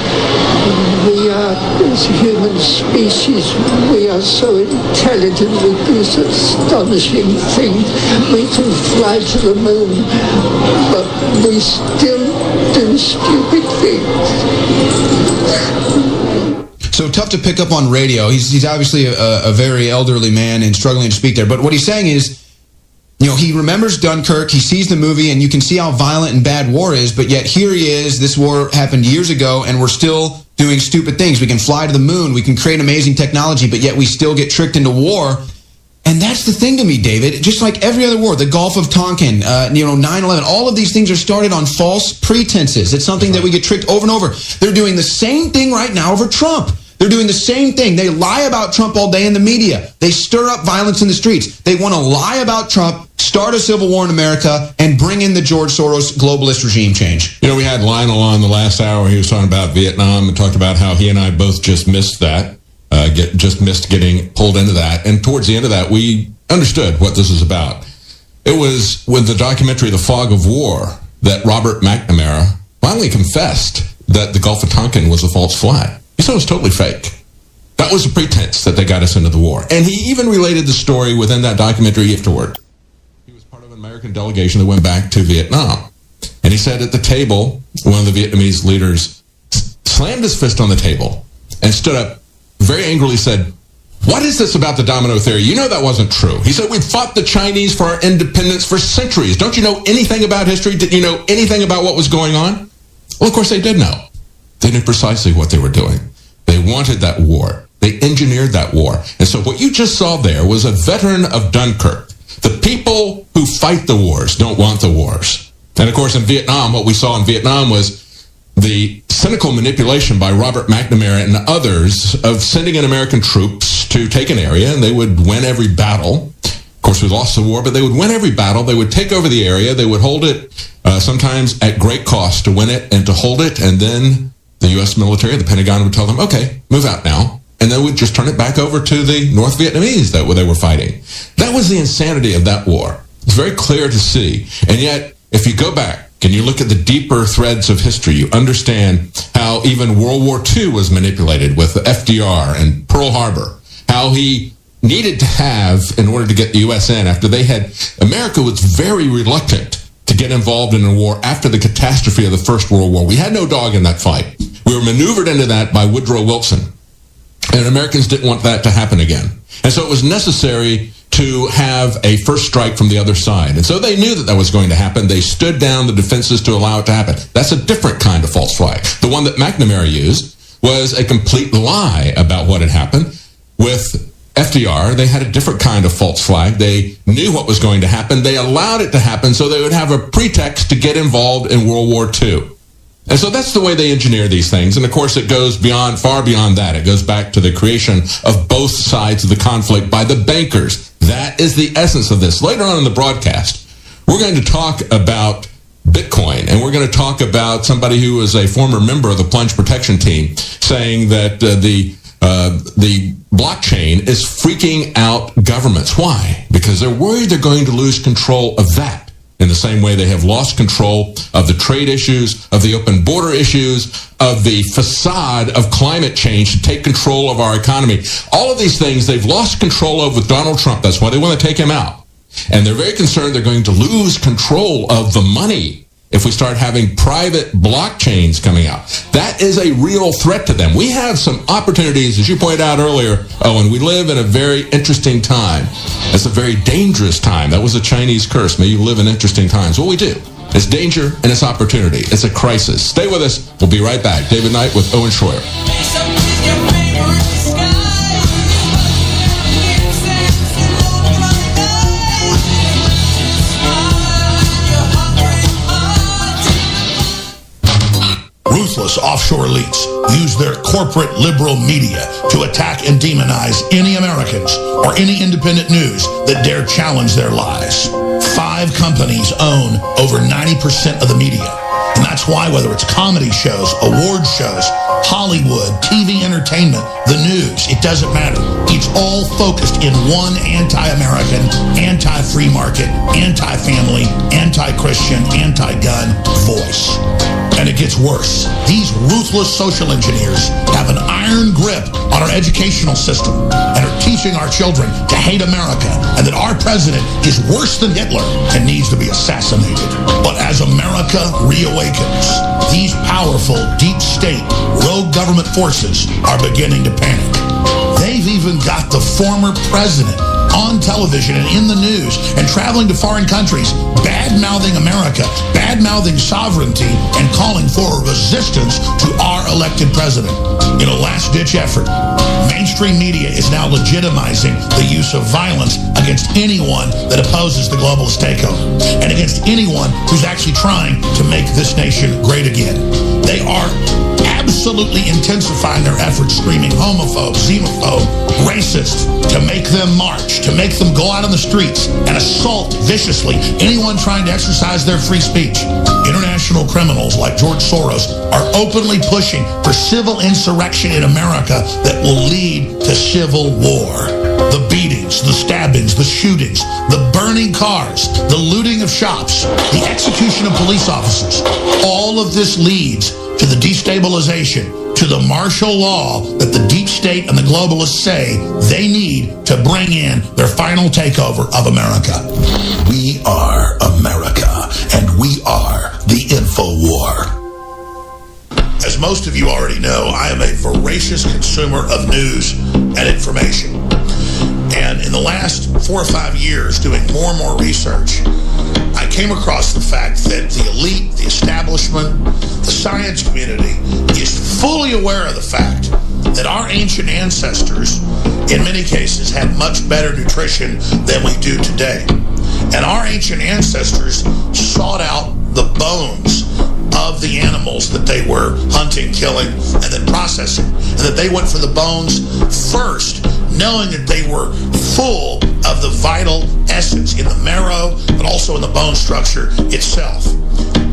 V: We are, as human species, we are so intelligent with this astonishing thing. We can fly to the moon, but we still do stupid things.
B: So tough to pick up on radio. He's obviously a very elderly man and struggling to speak there. But what he's saying is, he remembers Dunkirk, he sees the movie, and you can see how violent and bad war is, but yet here he is, this war happened years ago, and we're still doing stupid things. We can fly to the moon, we can create amazing technology, but yet we still get tricked into war. And that's the thing to me, David. Just like every other war, the Gulf of Tonkin, 9/11, all of these things are started on false pretenses. It's something that we get tricked over and over. They're doing the same thing right now over Trump. They're doing the same thing. They lie about Trump all day in the media. They stir up violence in the streets. They want to lie about Trump, start a civil war in America, and bring in the George Soros globalist regime change.
A: We had Lionel on the last hour. He was talking about Vietnam and talked about how he and I both just missed that, just missed getting pulled into that. And towards the end of that, we understood what this is about. It was with the documentary The Fog of War that Robert McNamara finally confessed that the Gulf of Tonkin was a false flag. He said it was totally fake. That was a pretense that they got us into the war. And he even related the story within that documentary afterward. He was part of an American delegation that went back to Vietnam. And he said at the table, one of the Vietnamese leaders slammed his fist on the table and stood up, very angrily said, "What is this about the domino theory? You know that wasn't true." He said, "We fought the Chinese for our independence for centuries. Don't you know anything about history? Did you know anything about what was going on?" Well, of course they did know. They knew precisely what they were doing. They wanted that war. They engineered that war. And so what you just saw there was a veteran of Dunkirk. The people who fight the wars don't want the wars. And of course in Vietnam, what we saw in Vietnam was the cynical manipulation by Robert McNamara and others of sending in American troops to take an area, and they would win every battle. Of course, we lost the war, but they would win every battle. They would take over the area. They would hold it, sometimes at great cost, to win it and to hold it, and then the U.S. military, the Pentagon, would tell them, okay, move out now. And then we'd just turn it back over to the North Vietnamese that they were fighting. That was the insanity of that war. It's very clear to see. And yet, if you go back and you look at the deeper threads of history, you understand how even World War II was manipulated with FDR and Pearl Harbor, how he needed to have, in order to get the U.S. in, after they had, America was very reluctant to get involved in a war after the catastrophe of the First World War. We had no dog in that fight. We were maneuvered into that by Woodrow Wilson. And Americans didn't want that to happen again. And so it was necessary to have a first strike from the other side. And so they knew that was going to happen. They stood down the defenses to allow it to happen. That's a different kind of false flag. The one that McNamara used was a complete lie about what had happened. With FDR, they had a different kind of false flag. They knew what was going to happen. They allowed it to happen so they would have a pretext to get involved in World War II. And so that's the way they engineer these things. And of course, it goes beyond, far beyond that. It goes back to the creation of both sides of the conflict by the bankers. That is the essence of this. Later on in the broadcast, we're going to talk about Bitcoin. And we're going to talk about somebody who was a former member of the plunge protection team saying that the blockchain is freaking out governments. Why? Because they're worried they're going to lose control of that. In the same way they have lost control of the trade issues, of the open border issues, of the facade of climate change to take control of our economy. All of these things they've lost control of with Donald Trump. That's why they want to take him out. And they're very concerned they're going to lose control of the money if we start having private blockchains coming out. That is a real threat to them. We have some opportunities, as you pointed out earlier, Owen. We live in a very interesting time. It's a very dangerous time. That was a Chinese curse. May you live in interesting times. What we do, it's danger and it's opportunity. It's a crisis. Stay with us. We'll be right back. David Knight with Owen Schroyer.
C: Ruthless offshore elites use their corporate liberal media to attack and demonize any Americans or any independent news that dare challenge their lies. 5 companies own over 90% of the media. And that's why whether it's comedy shows, award shows, Hollywood, TV entertainment, the news, it doesn't matter. It's all focused in one anti-American, anti-free market, anti-family, anti-Christian, anti-gun voice. And it gets worse. These ruthless social engineers have an iron grip on our educational system and are teaching our children to hate America and that our president is worse than Hitler and needs to be assassinated. But as America reawakens, these powerful, deep state, rogue government forces are beginning to panic. They've even got the former president on television and in the news and traveling to foreign countries, bad-mouthing America, bad-mouthing sovereignty, and calling for a resistance to our elected president. In a last-ditch effort, mainstream media is now legitimizing the use of violence against anyone that opposes the globalist takeover and against anyone who's actually trying to make this nation great again. They are absolutely intensifying their efforts, screaming homophobe, xenophobe, racist, to make them march, to make them go out on the streets and assault viciously anyone trying to exercise their free speech. International criminals like George Soros are openly pushing for civil insurrection in America that will lead to civil war. The beatings, the stabbings, the shootings, the burning cars, the looting of shops, the execution of police officers, all of this leads to the destabilization, to the martial law that the deep state and the globalists say they need to bring in their final takeover of America. We are America, and we are the InfoWar. As most of you already know, I am a voracious consumer of news and information. And in the last 4 or 5 years, doing more and more research, I came across the fact that the elite, the establishment, the science community is fully aware of the fact that our ancient ancestors, in many cases, had much better nutrition than we do today. And our ancient ancestors sought out the bones of the animals that they were hunting, killing, and then processing. And that they went for the bones first, knowing that they were full of the vital essence in the marrow, but also in the bone structure itself.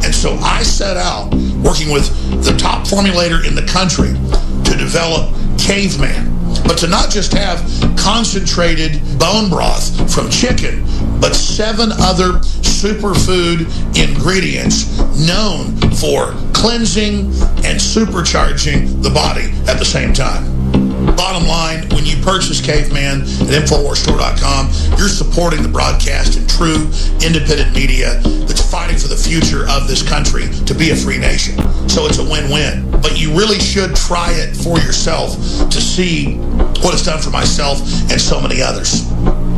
C: And so I set out, working with the top formulator in the country, to develop Caveman. But to not just have concentrated bone broth from chicken, but 7 other superfood ingredients known for cleansing and supercharging the body at the same time. Bottom line, when you purchase Caveman at InfoWarsStore.com, you're supporting the broadcast and true independent media that's fighting for the future of this country to be a free nation. So it's a win-win. But you really should try it for yourself to see what it's done for myself and so many others.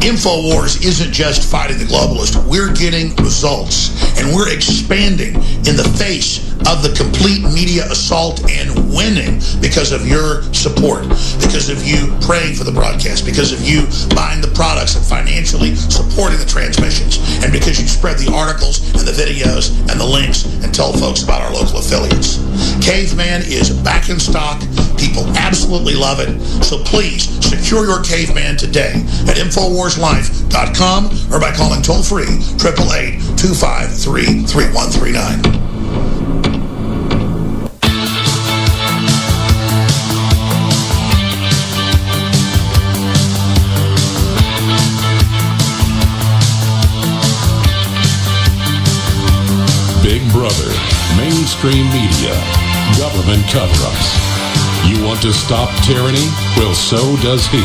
C: InfoWars isn't just fighting the globalist. We're getting results, and we're expanding in the face of the complete media assault and winning because of your support, because of you praying for the broadcast, because of you buying the products and financially supporting the transmissions, and because you spread the articles and the videos and the links and tell folks about our local affiliates. Caveman is back in stock. People absolutely love it. So please secure your caveman today at InfoWarsLife.com or by calling toll-free 888-253-3139.
F: Big Brother, mainstream media, government cover-ups. You want to stop tyranny? Well, so does he.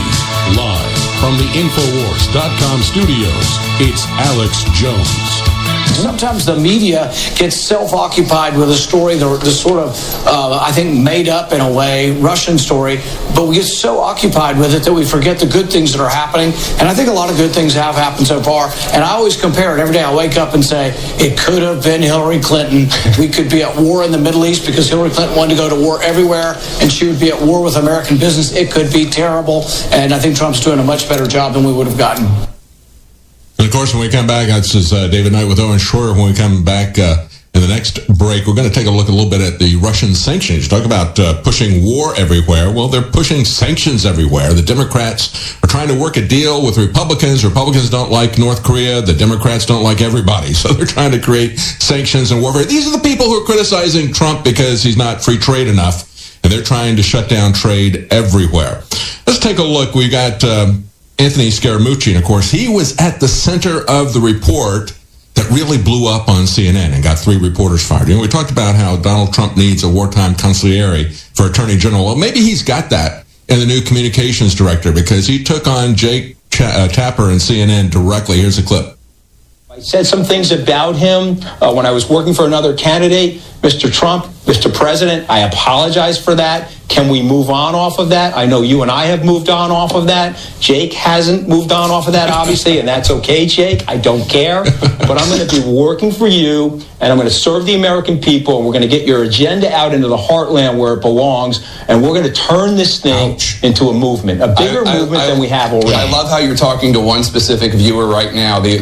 F: Live from the Infowars.com studios, it's Alex Jones.
N: Sometimes the media gets self-occupied with a story, the sort of, I think, made up in a way, Russian story, but we get so occupied with it that we forget the good things that are happening. And I think a lot of good things have happened so far. And I always compare it every day. I wake up and say, it could have been Hillary Clinton. We could be at war in the Middle East because Hillary Clinton wanted to go to war everywhere, and she would be at war with American business. It could be terrible. And I think Trump's doing a much better job than we would have gotten.
A: And of course, when we come back, this is David Knight with Owen Schroyer. When we come back in the next break, we're going to take a look a little bit at the Russian sanctions. Talk about pushing war everywhere. Well, they're pushing sanctions everywhere. The Democrats are trying to work a deal with Republicans. Republicans don't like North Korea. The Democrats don't like everybody. So they're trying to create sanctions and warfare. These are the people who are criticizing Trump because he's not free trade enough. And they're trying to shut down trade everywhere. Let's take a look. We got Anthony Scaramucci, and of course, he was at the center of the report that really blew up on CNN and got 3 reporters fired. You know, we talked about how Donald Trump needs a wartime consigliere for Attorney General. Well, maybe he's got that in the new communications director because he took on Jake Tapper and CNN directly. Here's a clip.
J: I said some things about him when I was working for another candidate. Mr. Trump, Mr. President, I apologize for that. Can we move on off of that? I know you and I have moved on off of that. Jake hasn't moved on off of that, obviously, and that's okay, Jake. I don't care. But I'm going to be working for you, and I'm going to serve the American people, and we're going to get your agenda out into the heartland where it belongs, and we're going to turn this thing into a movement, a bigger movement than we have already.
K: I love how you're talking to one specific viewer right now, the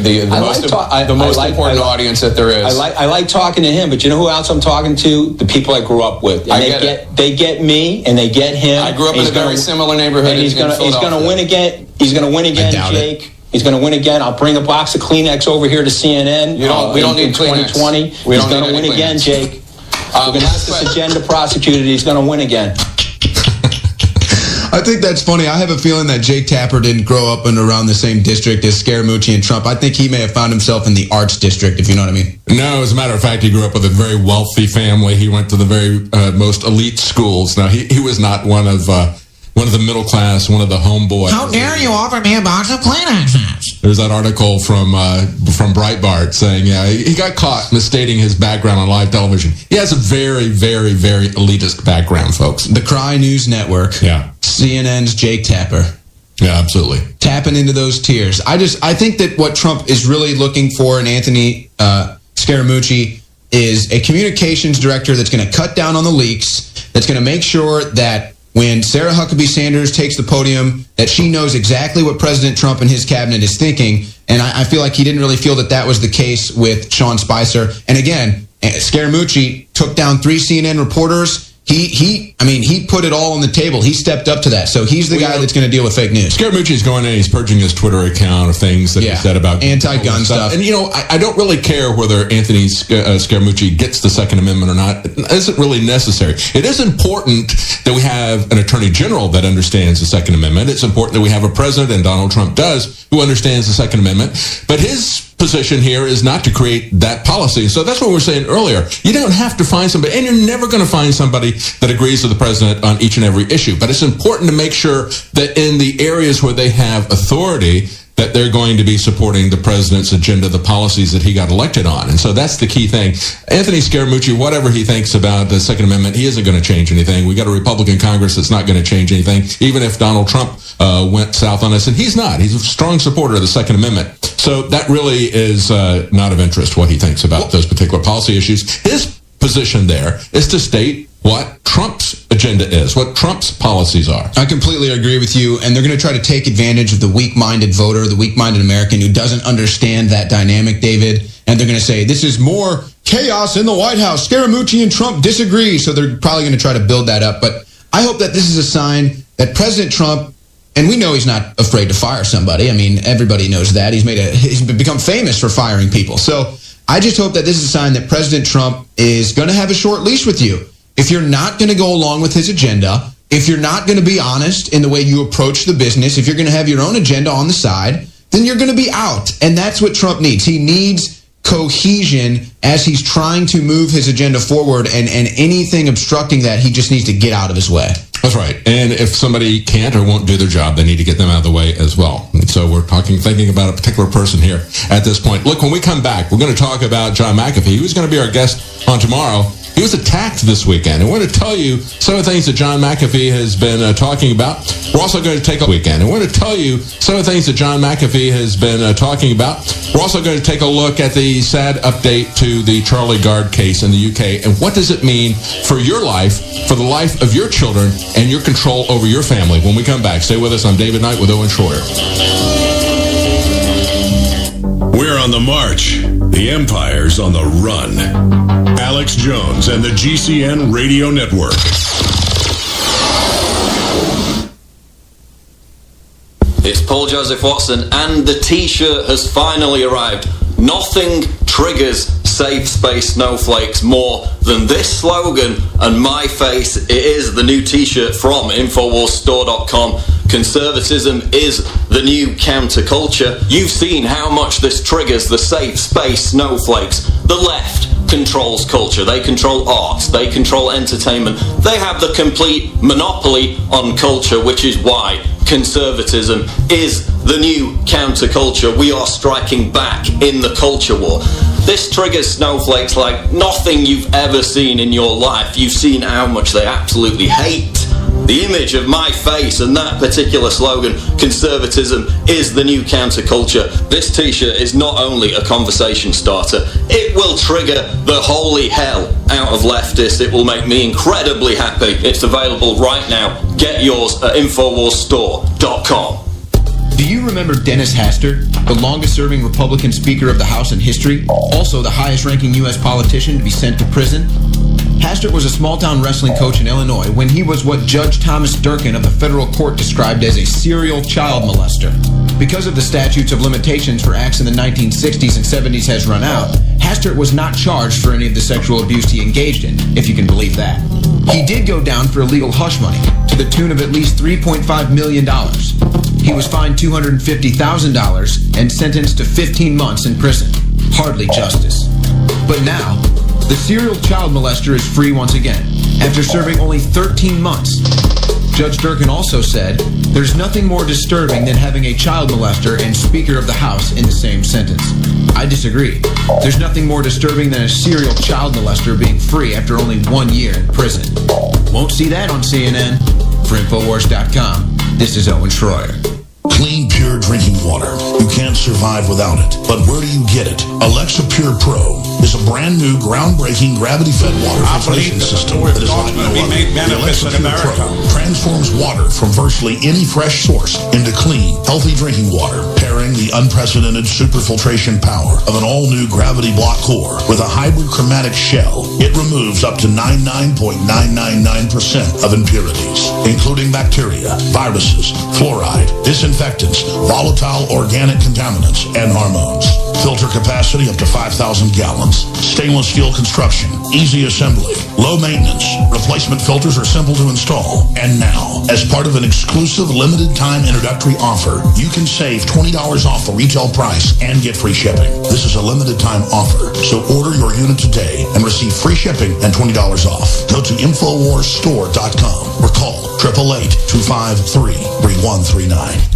K: most important audience that there is.
J: I like talking to him, but you know who else I'm talking to? The people I grew up with. And they get me, and they get him.
K: I grew up in a very similar neighborhood.
J: And he's going to win again. He's going to win again, Jake. He's going to win again. I'll bring a box of Kleenex over here to CNN.
K: We don't need
J: 2020. He's going to win again, Jake. We're going to get this agenda prosecuted. He's going to win again.
B: I think that's funny. I have a feeling that Jake Tapper didn't grow up in around the same district as Scaramucci and Trump. I think he may have found himself in the arts district, if you know what I mean.
A: No, as a matter of fact, he grew up with a very wealthy family. He went to the very most elite schools. Now, he was not one of the middle class, one of the homeboys.
W: How dare you offer me a box of Kleenexes?
A: There's that article from Breitbart saying, he got caught misstating his background on live television. He has a very, very, very elitist background, folks.
B: The Cry News Network.
A: Yeah.
B: CNN's Jake Tapper.
A: Yeah, absolutely.
B: Tapping into those tiers. I think that what Trump is really looking for in Anthony Scaramucci is a communications director that's going to cut down on the leaks, that's going to make sure that when Sarah Huckabee Sanders takes the podium, that she knows exactly what President Trump and his cabinet is thinking. And I feel like he didn't really feel that was the case with Sean Spicer. And again, Scaramucci took down 3 CNN reporters. He put it all on the table. He stepped up to that. So he's the guy that's going to deal with fake news.
A: Scaramucci's going in, he's purging his Twitter account of things that he said about
B: anti-gun stuff.
A: And, I don't really care whether Anthony Scaramucci gets the Second Amendment or not. It isn't really necessary. It is important that we have an attorney general that understands the Second Amendment. It's important that we have a president, and Donald Trump does, who understands the Second Amendment. But his position here is not to create that policy. So that's what we were saying earlier. You don't have to find somebody, and you're never going to find somebody that agrees with the president on each and every issue. But it's important to make sure that in the areas where they have authority, that they're going to be supporting the president's agenda, the policies that he got elected on. And so that's the key thing. Anthony Scaramucci, whatever he thinks about the Second Amendment, he isn't going to change anything. We got a Republican Congress that's not going to change anything, even if Donald Trump went south on us. And he's not. He's a strong supporter of the Second Amendment. So that really is not of interest, what he thinks about those particular policy issues. His position there is to state what Trump's agenda is, what Trump's policies are.
B: I completely agree with you, and they're going to try to take advantage of the weak-minded voter, the weak-minded American who doesn't understand that dynamic, David, and they're going to say, this is more chaos in the White House. Scaramucci and Trump disagree, so they're probably going to try to build that up, but I hope that this is a sign that President Trump, and we know he's not afraid to fire somebody. I mean, everybody knows that. He's become famous for firing people. So I just hope that this is a sign that President Trump is going to have a short leash with you. If you're not going to go along with his agenda, if you're not going to be honest in the way you approach the business, if you're going to have your own agenda on the side, then you're going to be out. And that's what Trump needs. He needs cohesion as he's trying to move his agenda forward, and anything obstructing that, he just needs to get out of his way.
A: That's right. And if somebody can't or won't do their job, they need to get them out of the way as well. And so we're thinking about a particular person here at this point. Look, when we come back, we're going to talk about John McAfee, who's going to be our guest on tomorrow. He was attacked this weekend. And we're going to tell you some of the things that John McAfee has been talking about. We're also going to take a weekend. And we're going to tell you some of the things that John McAfee has been talking about. We're also going to take a look at the sad update to the Charlie Gard case in the UK. And what does it mean for your life, for the life of your children, and your control over your family? When we come back, stay with us. I'm David Knight with Owen Schroyer.
F: We're on the march. The Empire's on the run. Alex Jones and the GCN Radio Network.
D: It's Paul Joseph Watson, and the T-shirt has finally arrived. Nothing triggers safe space snowflakes more than this slogan and my face. It is the new T-shirt from InfoWarsStore.com. Conservatism is the new counterculture. You've seen how much this triggers the safe space snowflakes. The left controls culture. They control arts. They control entertainment. They have the complete monopoly on culture, which is why conservatism is the new counterculture. We are striking back in the culture war. This triggers snowflakes like nothing you've ever seen in your life. You've seen how much they absolutely hate the image of my face and that particular slogan, conservatism is the new counterculture. This T-shirt is not only a conversation starter, it will trigger the holy hell out of leftists. It will make me incredibly happy. It's available right now. Get yours at InfoWarsStore.com.
T: Do you remember Dennis Hastert, the longest-serving Republican Speaker of the House in history, also the highest-ranking U.S. politician to be sent to prison? Hastert was a small-town wrestling coach in Illinois when he was what Judge Thomas Durkin of the federal court described as a serial child molester. Because of the statutes of limitations for acts in the 1960s and 70s has run out, Hastert was not charged for any of the sexual abuse he engaged in, if you can believe that. He did go down for illegal hush money, to the tune of at least $3.5 million. He was fined $250,000 and sentenced to 15 months in prison. Hardly justice. But now, the serial child molester is free once again, after serving only 13 months. Judge Durkin also said, there's nothing more disturbing than having a child molester and Speaker of the House in the same sentence. I disagree. There's nothing more disturbing than a serial child molester being free after only 1 year in prison. Won't see that on CNN. For Infowars.com, this is Owen Schroyer.
C: Clean, pure drinking water. You can't survive without it. But where do you get it? Alexa Pure Pro is a brand new, groundbreaking, gravity-fed water filtration system that is like no other. The Alexa Pure Pro transforms water from virtually any fresh source into clean, healthy drinking water, pairing the unprecedented superfiltration power of an all-new gravity block core with a hybrid chromatic shell. It removes up to 99.999% of impurities, including bacteria, viruses, fluoride, disinfectants, volatile organic contaminants, and hormones. Filter capacity up to 5,000 gallons. Stainless steel construction. Easy assembly. Low maintenance. Replacement filters are simple to install. And now, as part of an exclusive limited time introductory offer, you can save $20 off the retail price and get free shipping. This is a limited time offer, so order your unit today and receive free shipping and $20 off. Go to InfoWarsStore.com or call 888-253-3139.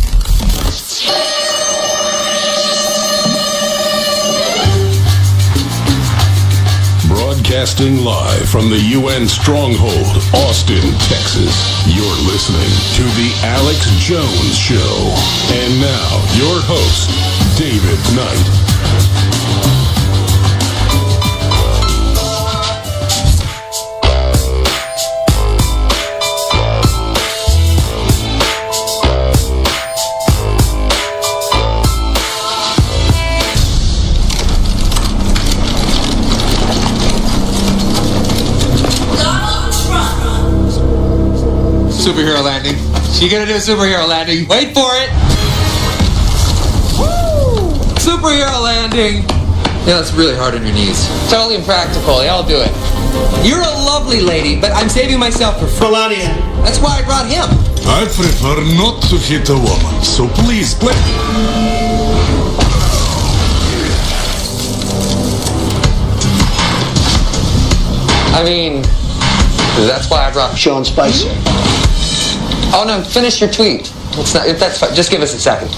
F: Broadcasting live from the UN Stronghold, Austin, Texas. You're listening to The Alex Jones Show. And now, your host, David Knight.
E: superhero landing. She's gonna do a superhero landing. Wait for it. Woo! Superhero landing. Yeah, it's really hard on your knees. Totally impractical. Yeah, I'll do it. You're a lovely lady, but I'm saving myself for Melania. That's why I brought him.
L: I prefer not to hit a woman, so please play.
E: I mean, that's why I brought Sean Spicer. Oh no, finish your tweet. It's not. If that's fine, just give us a second.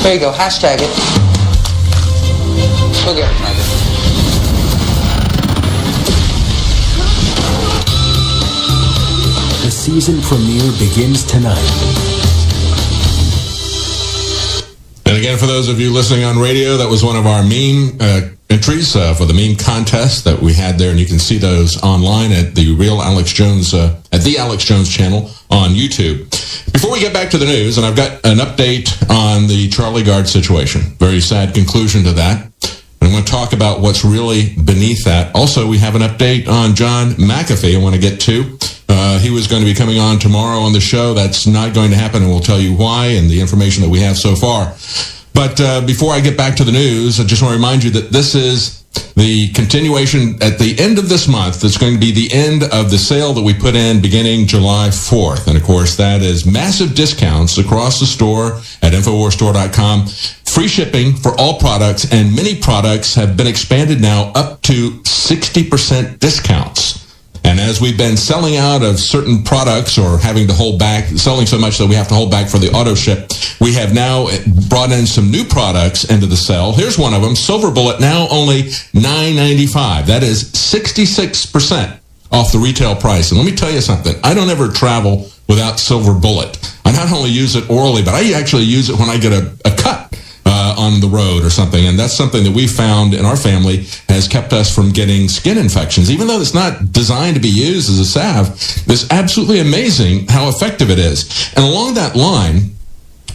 E: There you go. Hashtag it. We'll get it, Tiger.
M: The season premiere begins tonight.
A: And again, for those of you listening on radio, that was one of our meme entries for the meme contest that we had there, and you can see those online at the Real Alex Jones, at the Alex Jones channel on YouTube. Before we get back to the news, and I've got an update on the Charlie Gard situation. Very sad conclusion to that. I'm going to talk about what's really beneath that. Also, we have an update on John McAfee I want to get to. He was going to be coming on tomorrow on the show. That's not going to happen, and we'll tell you why and the information that we have so far. But before I get back to the news, I just want to remind you that this is the continuation at the end of this month. It's going to be the end of the sale that we put in beginning July 4th. And, of course, that is massive discounts across the store at InfoWarsStore.com. Free shipping for all products, and many products have been expanded now up to 60% discounts. And as we've been selling out of certain products or having to hold back, selling so much that we have to hold back for the auto ship, we have now brought in some new products into the sale. Here's one of them, Silver Bullet, now only $9.95. That is 66% off the retail price. And let me tell you something. I don't ever travel without Silver Bullet. I not only use it orally, but I actually use it when I get a cut on the road or something. And that's something that we found in our family has kept us from getting skin infections. Even though it's not designed to be used as a salve, it's absolutely amazing how effective it is. And along that line,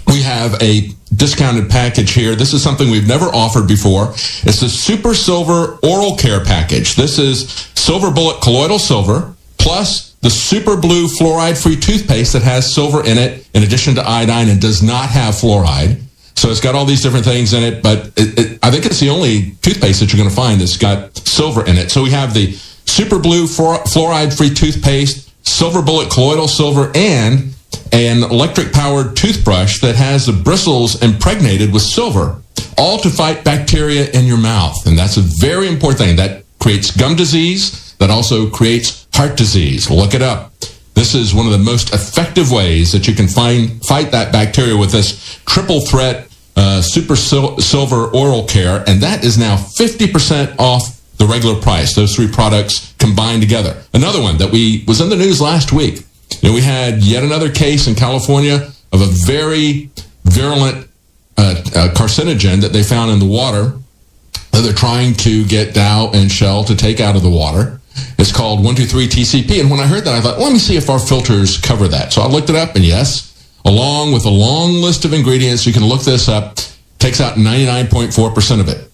A: we have a discounted package here. This is something we've never offered before. It's the Super Silver Oral Care Package. This is Silver Bullet Colloidal Silver plus the Super Blue Fluoride-Free Toothpaste that has silver in it in addition to iodine and does not have fluoride. So it's got all these different things in it, but I think it's the only toothpaste that you're going to find that's got silver in it. So we have the Super Blue Fluoride-Free Toothpaste, Silver Bullet Colloidal Silver, and an electric-powered toothbrush that has the bristles impregnated with silver, all to fight bacteria in your mouth. And that's a very important thing. That creates gum disease. That also creates heart disease. Look it up. This is one of the most effective ways that you can fight that bacteria with this triple threat Super Silver Oral Care, and that is now 50% off the regular price. Those three products combined together. Another one that was in the news last week. We had yet another case in California of a very virulent carcinogen that they found in the water that they're trying to get Dow and Shell to take out of the water. It's called 1,2,3-TCP. And when I heard that, I thought, let me see if our filters cover that. So I looked it up, and yes, along with a long list of ingredients, you can look this up, takes out 99.4% of it.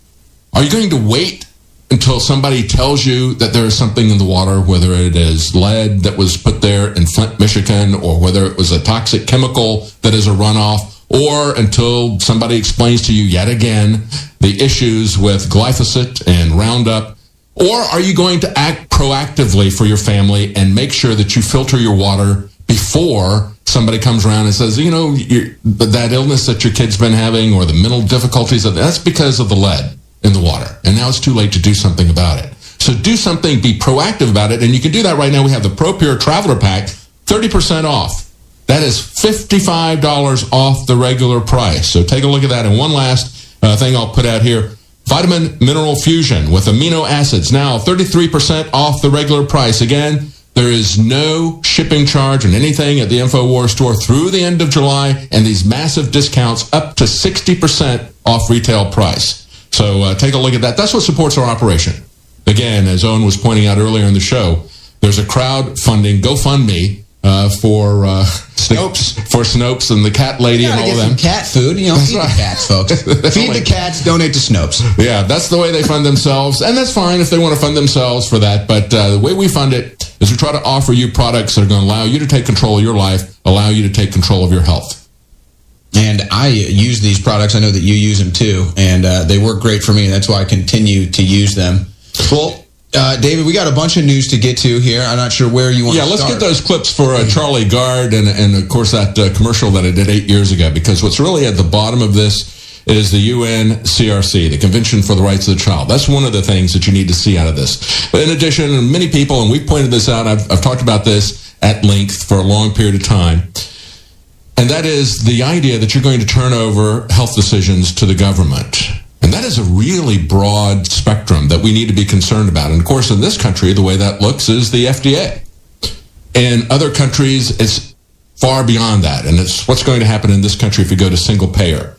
A: Are you going to wait until somebody tells you that there is something in the water, whether it is lead that was put there in Flint, Michigan, or whether it was a toxic chemical that is a runoff, or until somebody explains to you yet again the issues with glyphosate and Roundup? Or are you going to act proactively for your family and make sure that you filter your water before somebody comes around and says, you know, that illness that your kid's been having or the mental difficulties, that's because of the lead in the water. And now it's too late to do something about it. So do something, be proactive about it. And you can do that right now. We have the ProPure Traveler Pack, 30% off. That is $55 off the regular price. So take a look at that. And one last thing I'll put out here. Vitamin Mineral Fusion with amino acids, now 33% off the regular price. Again, there is no shipping charge on anything at the InfoWars store through the end of July, and these massive discounts up to 60% off retail price. So take a look at that. That's what supports our operation. Again, as Owen was pointing out earlier in the show, there's a crowdfunding GoFundMe for For Snopes and the cat lady and all of them.
B: Some cat food, feed the cats, folks. Feed the cats, donate to Snopes.
A: Yeah, that's the way they fund themselves, and that's fine if they want to fund themselves for that, but the way we fund it is we try to offer you products that are going to allow you to take control of your life, allow you to take control of your health.
B: And I use these products. I know that you use them too, and they work great for me. That's why I continue to use them. Well, David, we got a bunch of news to get to here. I'm not sure where you want to start.
A: Yeah, let's get those clips for Charlie Gard and of course, that commercial that I did 8 years ago, because what's really at the bottom of this is the UNCRC, the Convention for the Rights of the Child. That's one of the things that you need to see out of this. But in addition, many people, and we've pointed this out, I've talked about this at length for a long period of time, and that is the idea that you're going to turn over health decisions to the government. And that is a really broad spectrum that we need to be concerned about. And of course, in this country, the way that looks is the FDA. In other countries, it's far beyond that. And it's what's going to happen in this country if you go to single payer.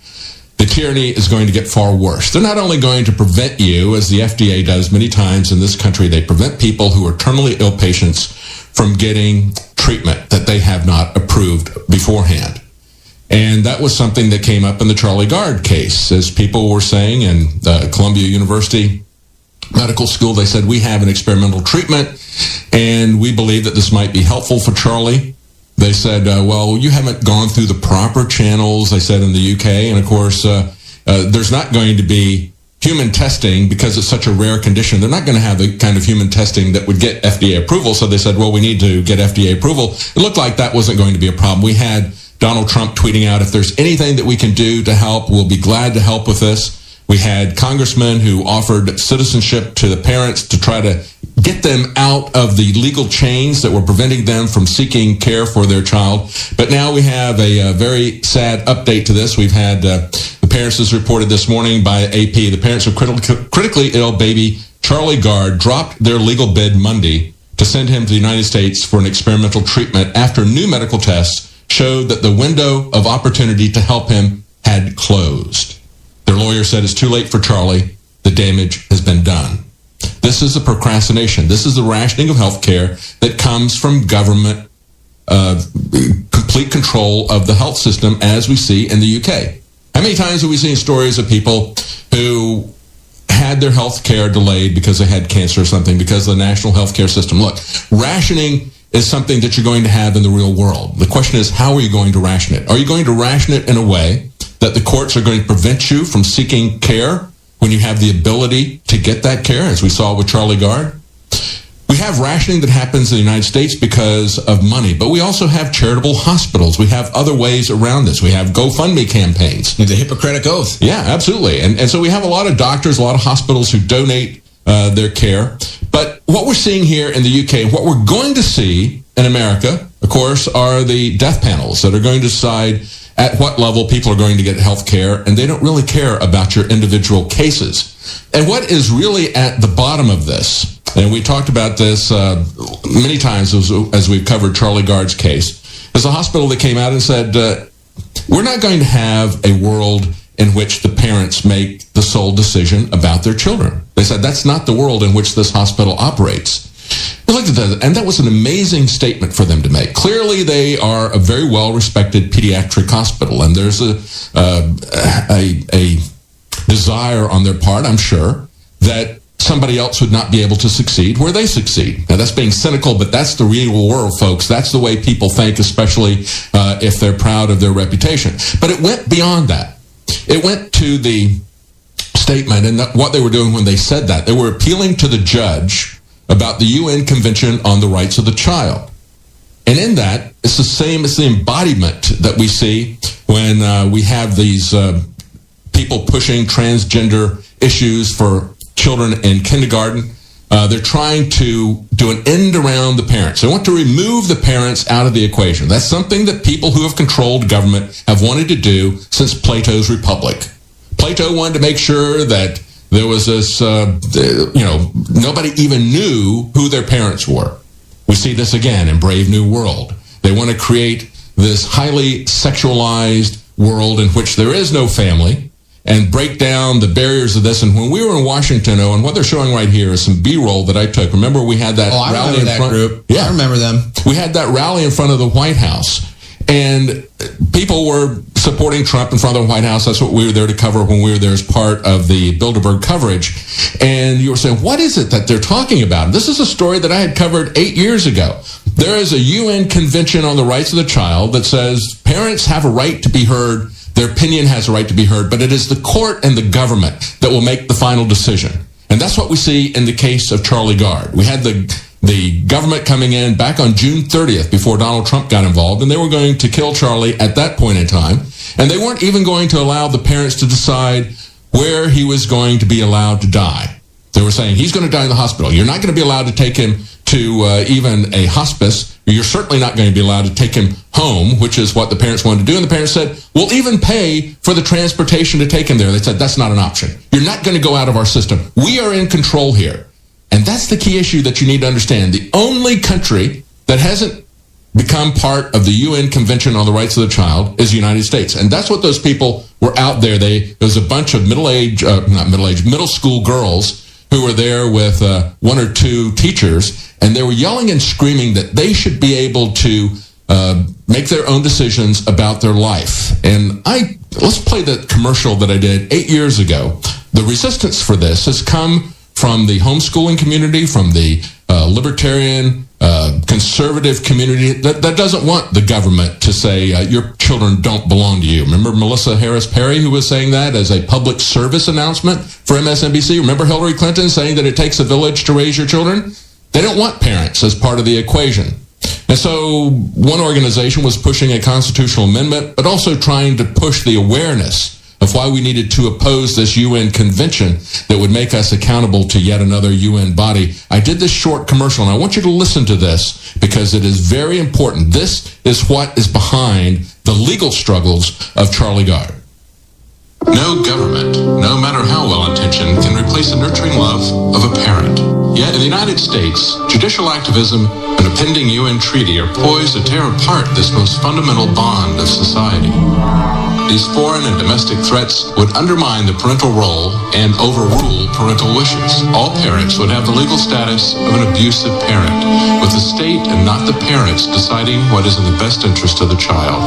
A: The tyranny is going to get far worse. They're not only going to prevent you, as the FDA does many times in this country, they prevent people who are terminally ill patients from getting treatment that they have not approved beforehand. And that was something that came up in the Charlie Gard case. As people were saying in Columbia University Medical School, they said, we have an experimental treatment, and we believe that this might be helpful for Charlie. They said, well, you haven't gone through the proper channels, they said in the UK. And, of course, there's not going to be human testing because it's such a rare condition. They're not going to have the kind of human testing that would get FDA approval. So they said, well, we need to get FDA approval. It looked like that wasn't going to be a problem. We had Donald Trump tweeting out, if there's anything that we can do to help, we'll be glad to help with this. We had congressmen who offered citizenship to the parents to try to get them out of the legal chains that were preventing them from seeking care for their child. But now we have a very sad update to this. We've had the parents, as reported this morning by AP, the parents of critically ill baby Charlie Gard dropped their legal bid Monday to send him to the United States for an experimental treatment after new medical tests showed that the window of opportunity to help him had closed. Their lawyer said it's too late for Charlie. The damage has been done. This is a procrastination. This is the rationing of health care that comes from government complete control of the health system, as we see in the UK. How many times have we seen stories of people who had their health care delayed because they had cancer or something because of the national health care system? Look, rationing is something that you're going to have in the real world. The question is, how are you going to ration it? Are you going to ration it in a way that the courts are going to prevent you from seeking care when you have the ability to get that care, as we saw with Charlie Gard? We have rationing that happens in the United States because of money, but we also have charitable hospitals. We have other ways around this. We have GoFundMe campaigns.
B: The Hippocratic Oath.
A: Yeah, absolutely. And so we have a lot of doctors, a lot of hospitals who donate their care. But what we're seeing here in the UK, what we're going to see in America, of course, are the death panels that are going to decide at what level people are going to get health care, and they don't really care about your individual cases. And what is really at the bottom of this, and we talked about this many times as we've covered Charlie Gard's case, is a hospital that came out and said, we're not going to have a world in which the parents make the sole decision about their children. They said that's not the world in which this hospital operates. We looked at that, and that was an amazing statement for them to make. Clearly, they are a very well-respected pediatric hospital, and there's a desire on their part, I'm sure, that somebody else would not be able to succeed where they succeed. Now, that's being cynical, but that's the real world, folks. That's the way people think, especially if they're proud of their reputation. But it went beyond that. It went to the statement and what they were doing when they said that. They were appealing to the judge about the UN Convention on the Rights of the Child. And in that, it's the same as the embodiment that we see when we have these people pushing transgender issues for children in kindergarten. They're trying to do an end around the parents. They want to remove the parents out of the equation. That's something that people who have controlled government have wanted to do since Plato's Republic. Plato wanted to make sure that there was this, nobody even knew who their parents were. We see this again in Brave New World. They want to create this highly sexualized world in which there is no family and break down the barriers of this. And when we were in Washington, and what they're showing right here is some B-roll that I took. Remember we had that rally in front?
B: Group.
A: Yeah.
B: I remember them.
A: We had that rally in front of the White House. And people were supporting Trump in front of the White House. That's what we were there to cover when we were there as part of the Bilderberg coverage. And you were saying, what is it that they're talking about? This is a story that I had covered 8 years ago. There is a UN Convention on the Rights of the Child that says parents have a right to be heard. Their opinion has a right to be heard, but it is the court and the government that will make the final decision. And that's what we see in the case of Charlie Gard. We had the government coming in back on June 30th before Donald Trump got involved, and they were going to kill Charlie at that point in time. And they weren't even going to allow the parents to decide where he was going to be allowed to die. They were saying, he's going to die in the hospital. You're not going to be allowed to take him to even a hospice. You're certainly not going to be allowed to take him home, which is what the parents wanted to do. And the parents said, we'll even pay for the transportation to take him there. They said, that's not an option. You're not going to go out of our system. We are in control here. And that's the key issue that you need to understand. The only country that hasn't become part of the UN Convention on the Rights of the Child is the United States. And that's what those people were out there. There was a bunch of middle school girls who were there with one or two teachers, and they were yelling and screaming that they should be able to make their own decisions about their life. And let's play the commercial that I did 8 years ago. The resistance for this has come from the homeschooling community, from the libertarian, conservative community that doesn't want the government to say your children don't belong to you. Remember Melissa Harris Perry, who was saying that as a public service announcement for MSNBC? Remember Hillary Clinton saying that it takes a village to raise your children? They don't want parents as part of the equation. And so one organization was pushing a constitutional amendment, but also trying to push the awareness of why we needed to oppose this UN convention that would make us accountable to yet another UN body. I did this short commercial, and I want you to listen to this because it is very important. This is what is behind the legal struggles of Charlie Gard.
O: No government, no matter how well-intentioned, can replace the nurturing love of a parent. Yet in the United States, judicial activism and a pending UN treaty are poised to tear apart this most fundamental bond of society. These foreign and domestic threats would undermine the parental role and overrule parental wishes. All parents would have the legal status of an abusive parent, with the state and not the parents deciding what is in the best interest of the child.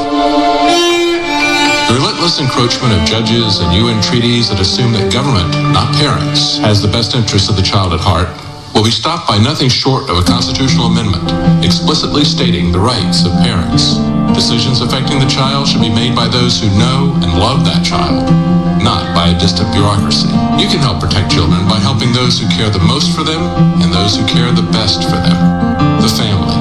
O: The relentless encroachment of judges and UN treaties that assume that government, not parents, has the best interest of the child at heart will be stopped by nothing short of a constitutional amendment explicitly stating the rights of parents. Decisions affecting the child should be made by those who know and love that child, not by a distant bureaucracy. You can help protect children by helping those who care the most for them and those who care the best for them, the family.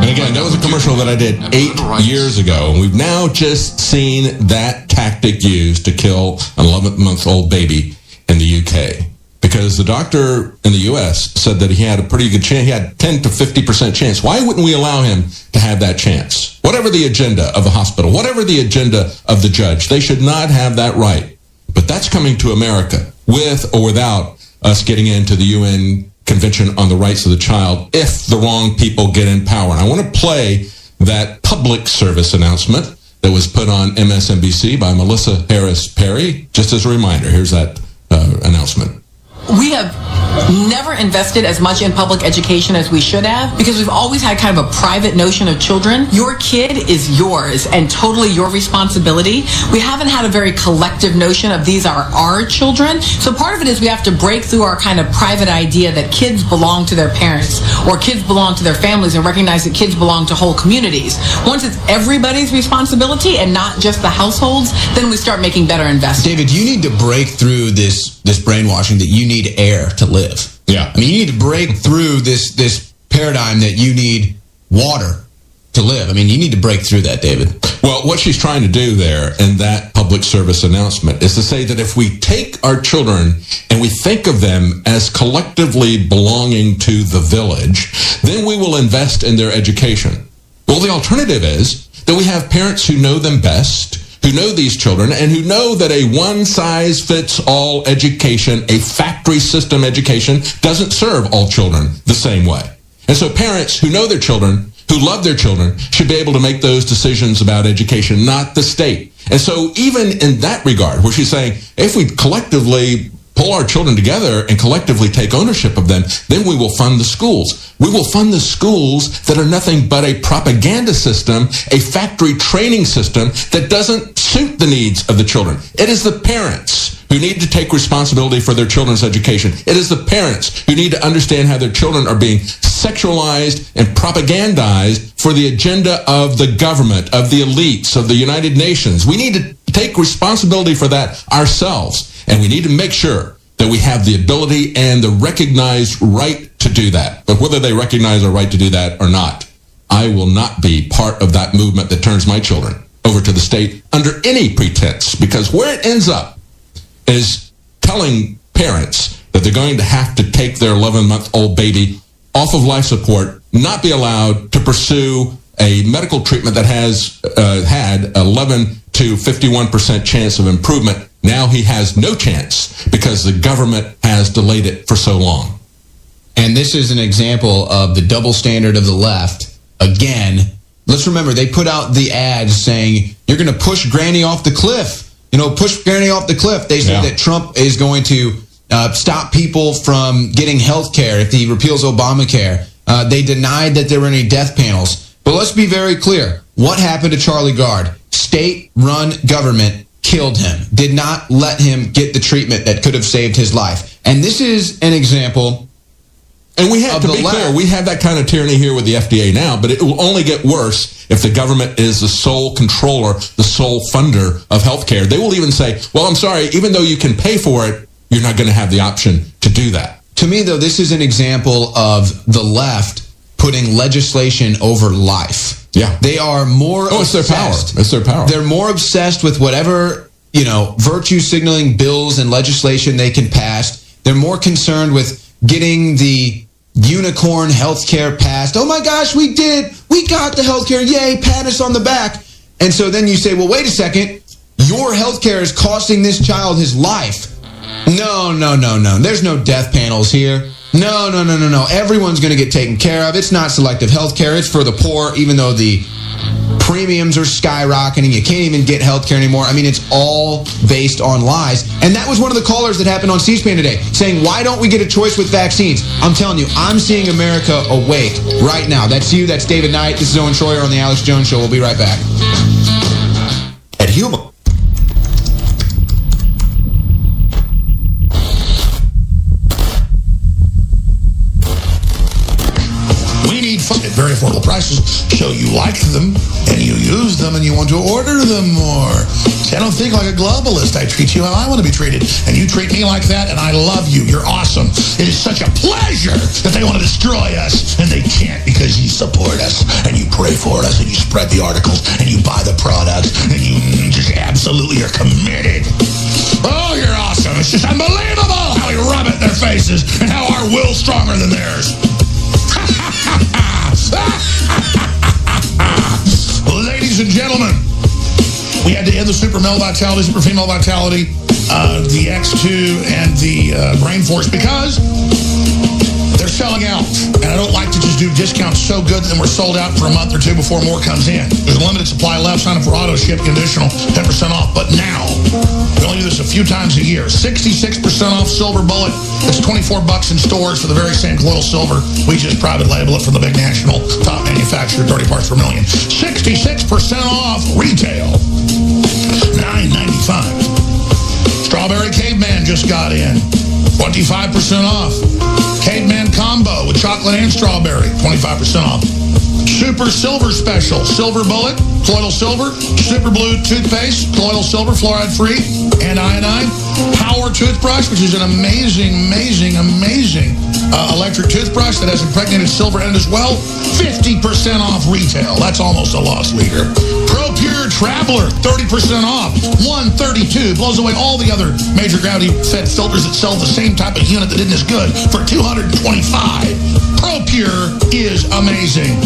A: And again, that was a commercial that I did 8 years ago, and we've now just seen that tactic used to kill an 11-month-old baby in the UK. Because the doctor in the U.S. said that he had a pretty good chance. He had 10 to 50% chance. Why wouldn't we allow him to have that chance? Whatever the agenda of the hospital, whatever the agenda of the judge, they should not have that right. But that's coming to America with or without us getting into the UN Convention on the Rights of the Child if the wrong people get in power. And I want to play that public service announcement that was put on MSNBC by Melissa Harris Perry. Just as a reminder, here's that announcement.
P: We have never invested as much in public education as we should have because we've always had kind of a private notion of children. Your kid is yours and totally your responsibility. We haven't had a very collective notion of these are our children. So part of it is we have to break through our kind of private idea that kids belong to their parents or kids belong to their families and recognize that kids belong to whole communities. Once it's everybody's responsibility and not just the households, then we start making better investments.
B: David, you need to break through this brainwashing that you need air to live.
A: Yeah.
B: I mean, you need to break through this paradigm that you need water to live. I mean, you need to break through that, David.
A: Well, what she's trying to do there in that public service announcement is to say that if we take our children and we think of them as collectively belonging to the village, then we will invest in their education. Well, the alternative is that we have parents who know them best, who know these children, and who know that a one-size-fits-all education, a factory system education, doesn't serve all children the same way. And so parents who know their children, who love their children, should be able to make those decisions about education, not the state. And so even in that regard, where she's saying, if we collectively pull our children together and collectively take ownership of them, then we will fund the schools. We will fund the schools that are nothing but a propaganda system, a factory training system that doesn't suit the needs of the children. It is the parents who need to take responsibility for their children's education. It is the parents who need to understand how their children are being sexualized and propagandized for the agenda of the government, of the elites, of the United Nations. We need to take responsibility for that ourselves, and we need to make sure that we have the ability and the recognized right to do that. But whether they recognize our right to do that or not, I will not be part of that movement that turns my children over to the state under any pretense, because where it ends up is telling parents that they're going to have to take their 11-month-old baby off of life support, not be allowed to pursue a medical treatment that has had 11 to 51% chance of improvement. Now he has no chance because the government has delayed it for so long.
B: And this is an example of the double standard of the left. Again, let's remember, they put out the ads saying, you're going to push Granny off the cliff. You know, push Granny off the cliff. They say that Trump is going to stop people from getting health care if he repeals Obamacare. They denied that there were any death panels. But let's be very clear. What happened to Charlie Gard? State-run government killed him, did not let him get the treatment that could have saved his life. And this is an example.
A: And we have to be clear, we have that kind of tyranny here with the FDA now, but it will only get worse if the government is the sole controller, the sole funder of healthcare. They will even say, well, I'm sorry, even though you can pay for it, you're not going to have the option to do that.
B: To me, though, this is an example of the left putting legislation over life.
A: Yeah.
B: They are more
A: obsessed. It's their power. It's their power.
B: They're more obsessed with whatever, virtue signaling bills and legislation they can pass. They're more concerned with getting the unicorn healthcare passed. Oh my gosh, we did. We got the healthcare. Yay, pat us on the back. And so then you say, well, wait a second. Your healthcare is costing this child his life. No. There's no death panels here. No. Everyone's going to get taken care of. It's not selective healthcare. It's for the poor, even though the premiums are skyrocketing. You can't even get healthcare anymore. I mean, it's all based on lies. And that was one of the callers that happened on C-SPAN today, saying, why don't we get a choice with vaccines? I'm telling you, I'm seeing America awake right now. That's you. That's David Knight. This is Owen Schroyer on The Alex Jones Show. We'll be right back.
Q: At Human.
C: At very affordable prices, so you like them and you use them and you want to order them more. See, I don't think like a globalist. I treat you how I want to be treated, and you treat me like that, and I love you. You're awesome. It is such a pleasure that they want to destroy us, and they can't because you support us and you pray for us and you spread the articles and you buy the products and you just absolutely are committed. Oh, you're awesome. It's just unbelievable how we rub it in their faces and how our will's stronger than theirs. Ladies and gentlemen, we had to end the super male vitality, super female vitality, the X2 and the Brain Force because they're selling out. And I don't like to just do discounts so good that we're sold out for a month or two before more comes in. There's a limited supply left. Sign up for auto ship conditional 10% off. But now, we only do this a few times a year. 66% off Silver Bullet. It's $24 in stores for the very same colloidal silver. We just private label it from the big national top manufacturer, 30 parts per million. 66% off retail. $9.95. Strawberry Caveman just got in. 25% off. Caveman Combo with chocolate and strawberry. 25% off. Super Silver Special. Silver Bullet, colloidal silver. Super Blue Toothpaste, colloidal silver, fluoride free, and iodine. Power Toothbrush, which is an amazing electric toothbrush that has impregnated silver in it as well. 50% off retail. That's almost a loss leader. ProPure Traveler, 30% off. 132 blows away all the other major gravity-fed filters that sell the same type of unit that isn't as good for $225. ProPure is amazing.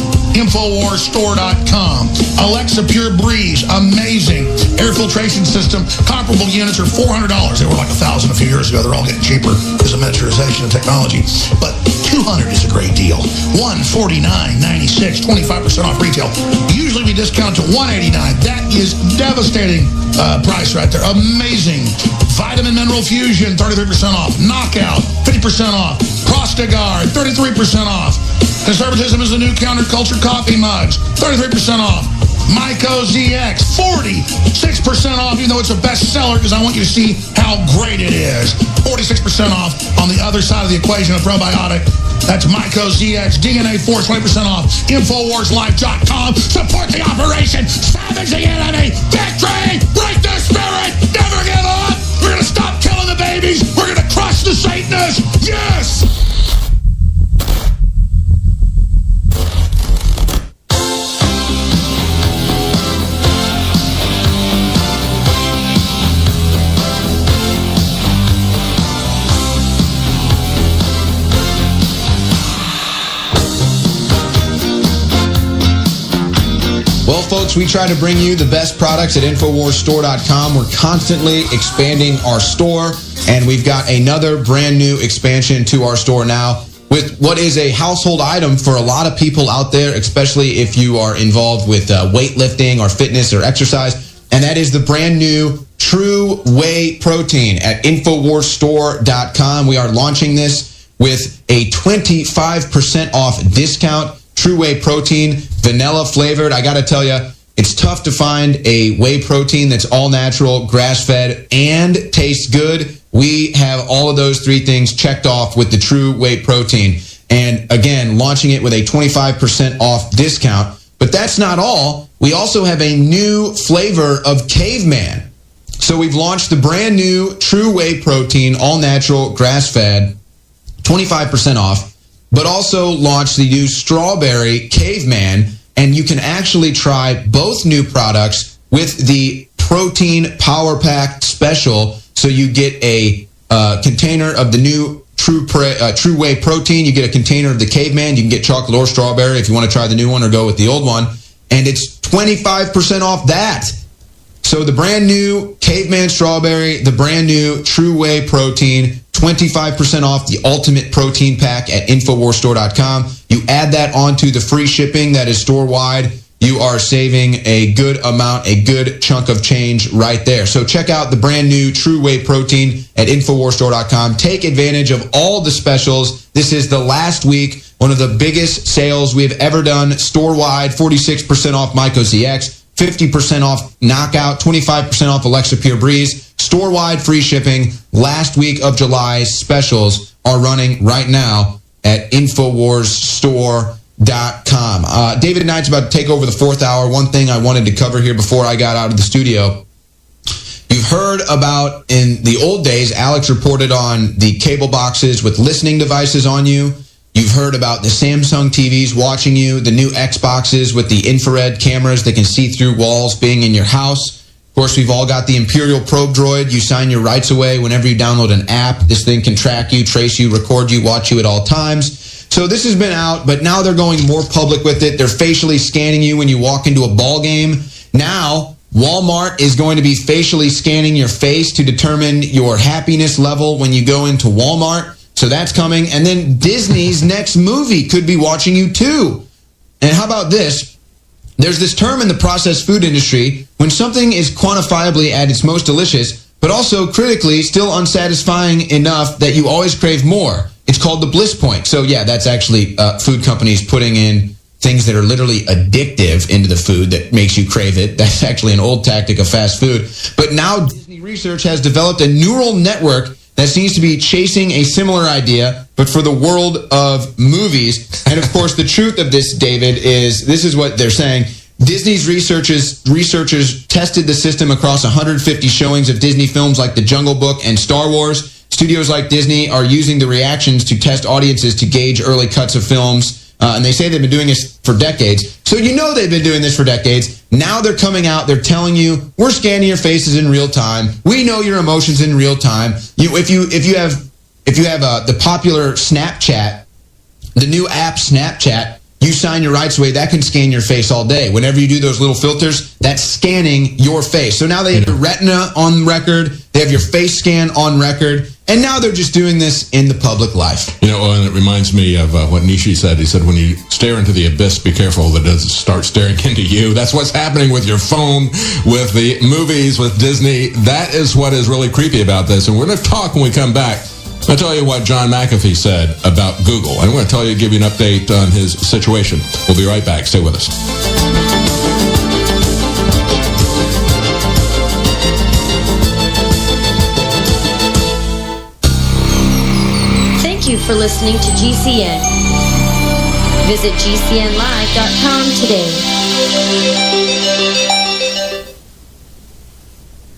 C: InfoWarsStore.com. Alexa Pure Breeze, amazing. Air filtration system. Comparable units are $400. They were like $1,000 a few years ago. They're all getting cheaper because of miniaturization and technology. But $200 is a great deal. $149.96, 25% off retail. Usually we discount to $189. That is devastating price right there. Amazing. Vitamin Mineral Fusion, 33% off. Knockout, 50% off. Prostagard, 33% off. Conservatism is the new counterculture coffee mugs, 33% off. Myco ZX, 46% off, even though it's a bestseller, because I want you to see how great it is. 46% off on the other side of the equation of probiotic. That's Myco ZX, DNA Force, 20% off. InfoWarsLife.com. Support the operation. Savage the enemy. Victory! Break the spirit! Never give up! We're going to stop killing the babies! We're going to crush the Satanists! Yes!
B: Well, folks, we try to bring you the best products at InfoWarsStore.com. We're constantly expanding our store, and we've got another brand new expansion to our store now with what is a household item for a lot of people out there, especially if you are involved with weightlifting or fitness or exercise, and that is the brand new True Whey Protein at InfoWarsStore.com. We are launching this with a 25% off discount. True Whey Protein, vanilla flavored. I got to tell you, it's tough to find a whey protein that's all natural, grass-fed, and tastes good. We have all of those three things checked off with the True Whey Protein. And again, launching it with a 25% off discount. But that's not all. We also have a new flavor of Caveman. So we've launched the brand new True Whey Protein, all natural, grass-fed, 25% off. But also launched the new Strawberry Caveman, and you can actually try both new products with the Protein Power Pack Special. So you get a container of the new True Whey Protein, you get a container of the Caveman, you can get chocolate or strawberry if you want to try the new one or go with the old one, and it's 25% off that. So the brand new Caveman Strawberry, the brand new True Whey Protein, 25% off the Ultimate Protein Pack at InfoWarsStore.com. You add that onto the free shipping that is store-wide. You are saving a good amount, a good chunk of change right there. So check out the brand new True Whey Protein at InfoWarsStore.com. Take advantage of all the specials. This is the last week, one of the biggest sales we've ever done store-wide, 46% off Myco ZX. 50% off Knockout, 25% off Alexa Pure Breeze. Store-wide free shipping. Last week of July's specials are running right now at InfoWarsStore.com. David and I's about to take over the fourth hour. One thing I wanted to cover here before I got out of the studio. You've heard about, in the old days, Alex reported on the cable boxes with listening devices on you. You've heard about the Samsung TVs watching you, the new Xboxes with the infrared cameras that can see through walls being in your house. Of course, we've all got the Imperial Probe Droid. You sign your rights away whenever you download an app. This thing can track you, trace you, record you, watch you at all times. So this has been out, but now they're going more public with it. They're facially scanning you when you walk into a ball game. Now, Walmart is going to be facially scanning your face to determine your happiness level when you go into Walmart. So that's coming. And then Disney's next movie could be watching you too. And how about this? There's this term in the processed food industry when something is quantifiably at its most delicious, but also critically still unsatisfying enough that you always crave more. It's called the bliss point. So yeah, that's actually food companies putting in things that are literally addictive into the food that makes you crave it. That's actually an old tactic of fast food. But now Disney Research has developed a neural network that seems to be chasing a similar idea, but for the world of movies. And of course, the truth of this, David, is this is what they're saying. Disney's researchers tested the system across 150 showings of Disney films like The Jungle Book and Star Wars. Studios like Disney are using the reactions to test audiences to gauge early cuts of films. And they say they've been doing this for decades. So you know they've been doing this for decades. Now they're coming out. They're telling you, we're scanning your faces in real time. We know your emotions in real time. If you have the popular Snapchat, the new app Snapchat, you sign your rights away, that can scan your face all day. Whenever you do those little filters, that's scanning your face. So now they have your retina on record, they have your face scan on record, and now they're just doing this in the public life.
A: You know, and it reminds me of what Nishi said. He said, when you stare into the abyss, be careful that it doesn't start staring into you. That's what's happening with your phone, with the movies, with Disney. That is what is really creepy about this. And we're going to talk when we come back. I'll tell you what John McAfee said about Google. I'm going to give you an update on his situation. We'll be right back. Stay with us.
G: Thank you for listening to GCN. Visit GCNlive.com today.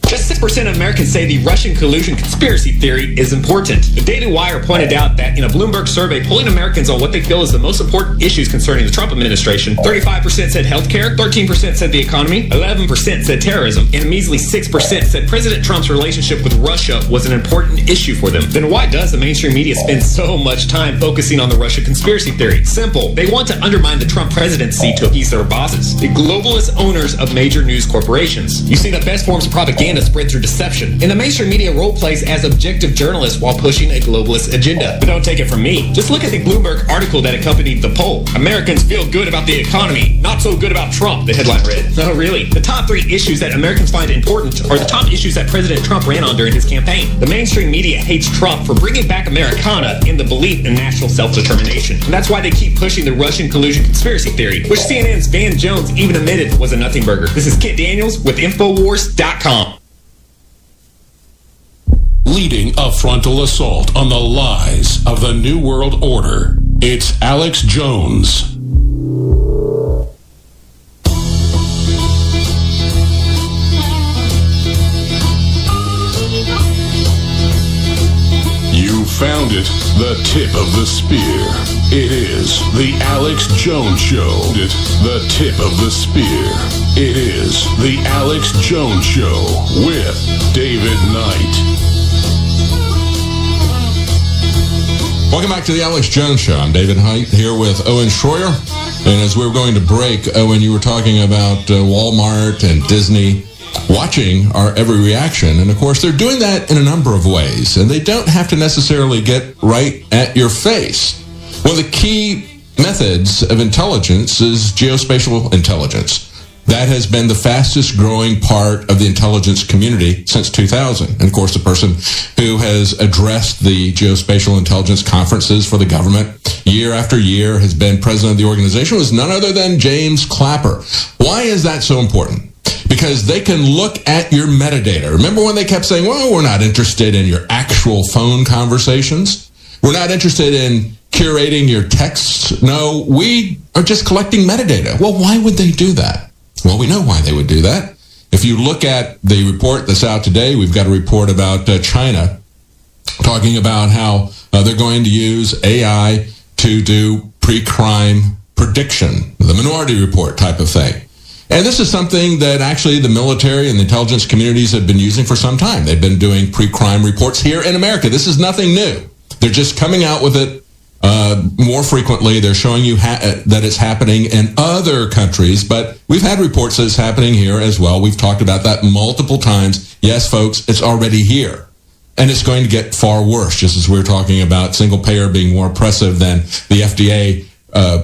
R: Just 6% of Americans say the Russian collusion conspiracy theory is important. The Daily Wire pointed out that in a Bloomberg survey polling Americans on what they feel is the most important issues concerning the Trump administration, 35% said healthcare, 13% said the economy, 11% said terrorism, and a measly 6% said President Trump's relationship with Russia was an important issue for them. Then why does the mainstream media spend so much time focusing on the Russia conspiracy theory? Simple. They want to undermine the Trump presidency to appease their bosses, the globalist owners of major news corporations. You see, the best forms of propaganda spread through deception, and the mainstream media role plays as objective journalists while pushing a globalist agenda. But don't take it from me. Just look at the Bloomberg article that accompanied the poll. Americans feel good about the economy, not so good about Trump, the headline read. No, really. The top 3 issues that Americans find important are the top issues that President Trump ran on during his campaign. The mainstream media hates Trump for bringing back Americana in the belief in national self-determination. And that's why they keep pushing the Russian collusion conspiracy theory, which CNN's Van Jones even admitted was a nothing burger. This is Kit Daniels with Infowars.com.
F: Leading a frontal assault on the lies of the New World Order, it's Alex Jones. You found it, the tip of the spear. It is the Alex Jones Show. The tip of the spear. It is the Alex Jones Show with David Knight.
A: Welcome back to the Alex Jones Show. I'm David Height here with Owen Schroyer. And as we were going to break, Owen, you were talking about Walmart and Disney watching our every reaction. And, of course, they're doing that in a number of ways. And they don't have to necessarily get right at your face. One of the key methods of intelligence is geospatial intelligence. That has been the fastest growing part of the intelligence community since 2000. And, of course, the person who has addressed the geospatial intelligence conferences for the government year after year has been president of the organization was none other than James Clapper. Why is that so important? Because they can look at your metadata. Remember when they kept saying, well, we're not interested in your actual phone conversations. We're not interested in curating your texts. No, we are just collecting metadata. Well, why would they do that? Well, we know why they would do that. If you look at the report that's out today, we've got a report about China talking about how they're going to use AI to do pre-crime prediction, the Minority Report type of thing. And this is something that actually the military and the intelligence communities have been using for some time. They've been doing pre-crime reports here in America. This is nothing new. They're just coming out with it more frequently. They're showing you that it's happening in other countries, but we've had reports that it's happening here as well. We've talked about that multiple times. Yes, folks, it's already here. And it's going to get far worse, just as we were talking about single payer being more oppressive than the FDA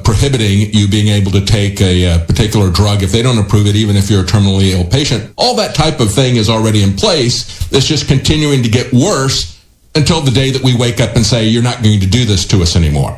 A: prohibiting you being able to take a particular drug if they don't approve it, even if you're a terminally ill patient. All that type of thing is already in place. It's just continuing to get worse until the day that we wake up and say, you're not going to do this to us anymore.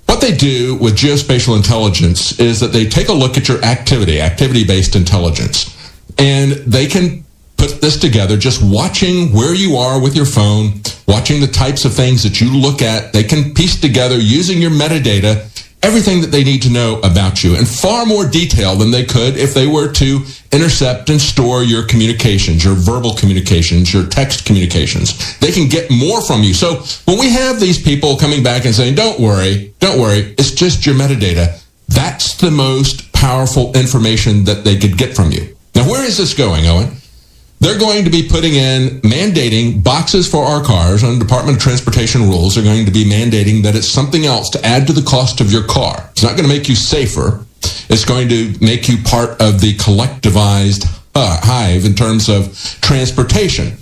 A: What they do with geospatial intelligence is that they take a look at your activity-based intelligence, and they can put this together just watching where you are with your phone, watching the types of things that you look at. They can piece together, using your metadata, everything that they need to know about you in far more detail than they could if they were to intercept and store your communications, your verbal communications, your text communications. They can get more from you. So when we have these people coming back and saying, don't worry, it's just your metadata, that's the most powerful information that they could get from you. Now, where is this going, Owen? they're going to be putting in, mandating boxes for our cars on Department of Transportation rules. They're going to be mandating that it's something else to add to the cost of your car. It's not going to make you safer. It's going to make you part of the collectivized hive in terms of transportation.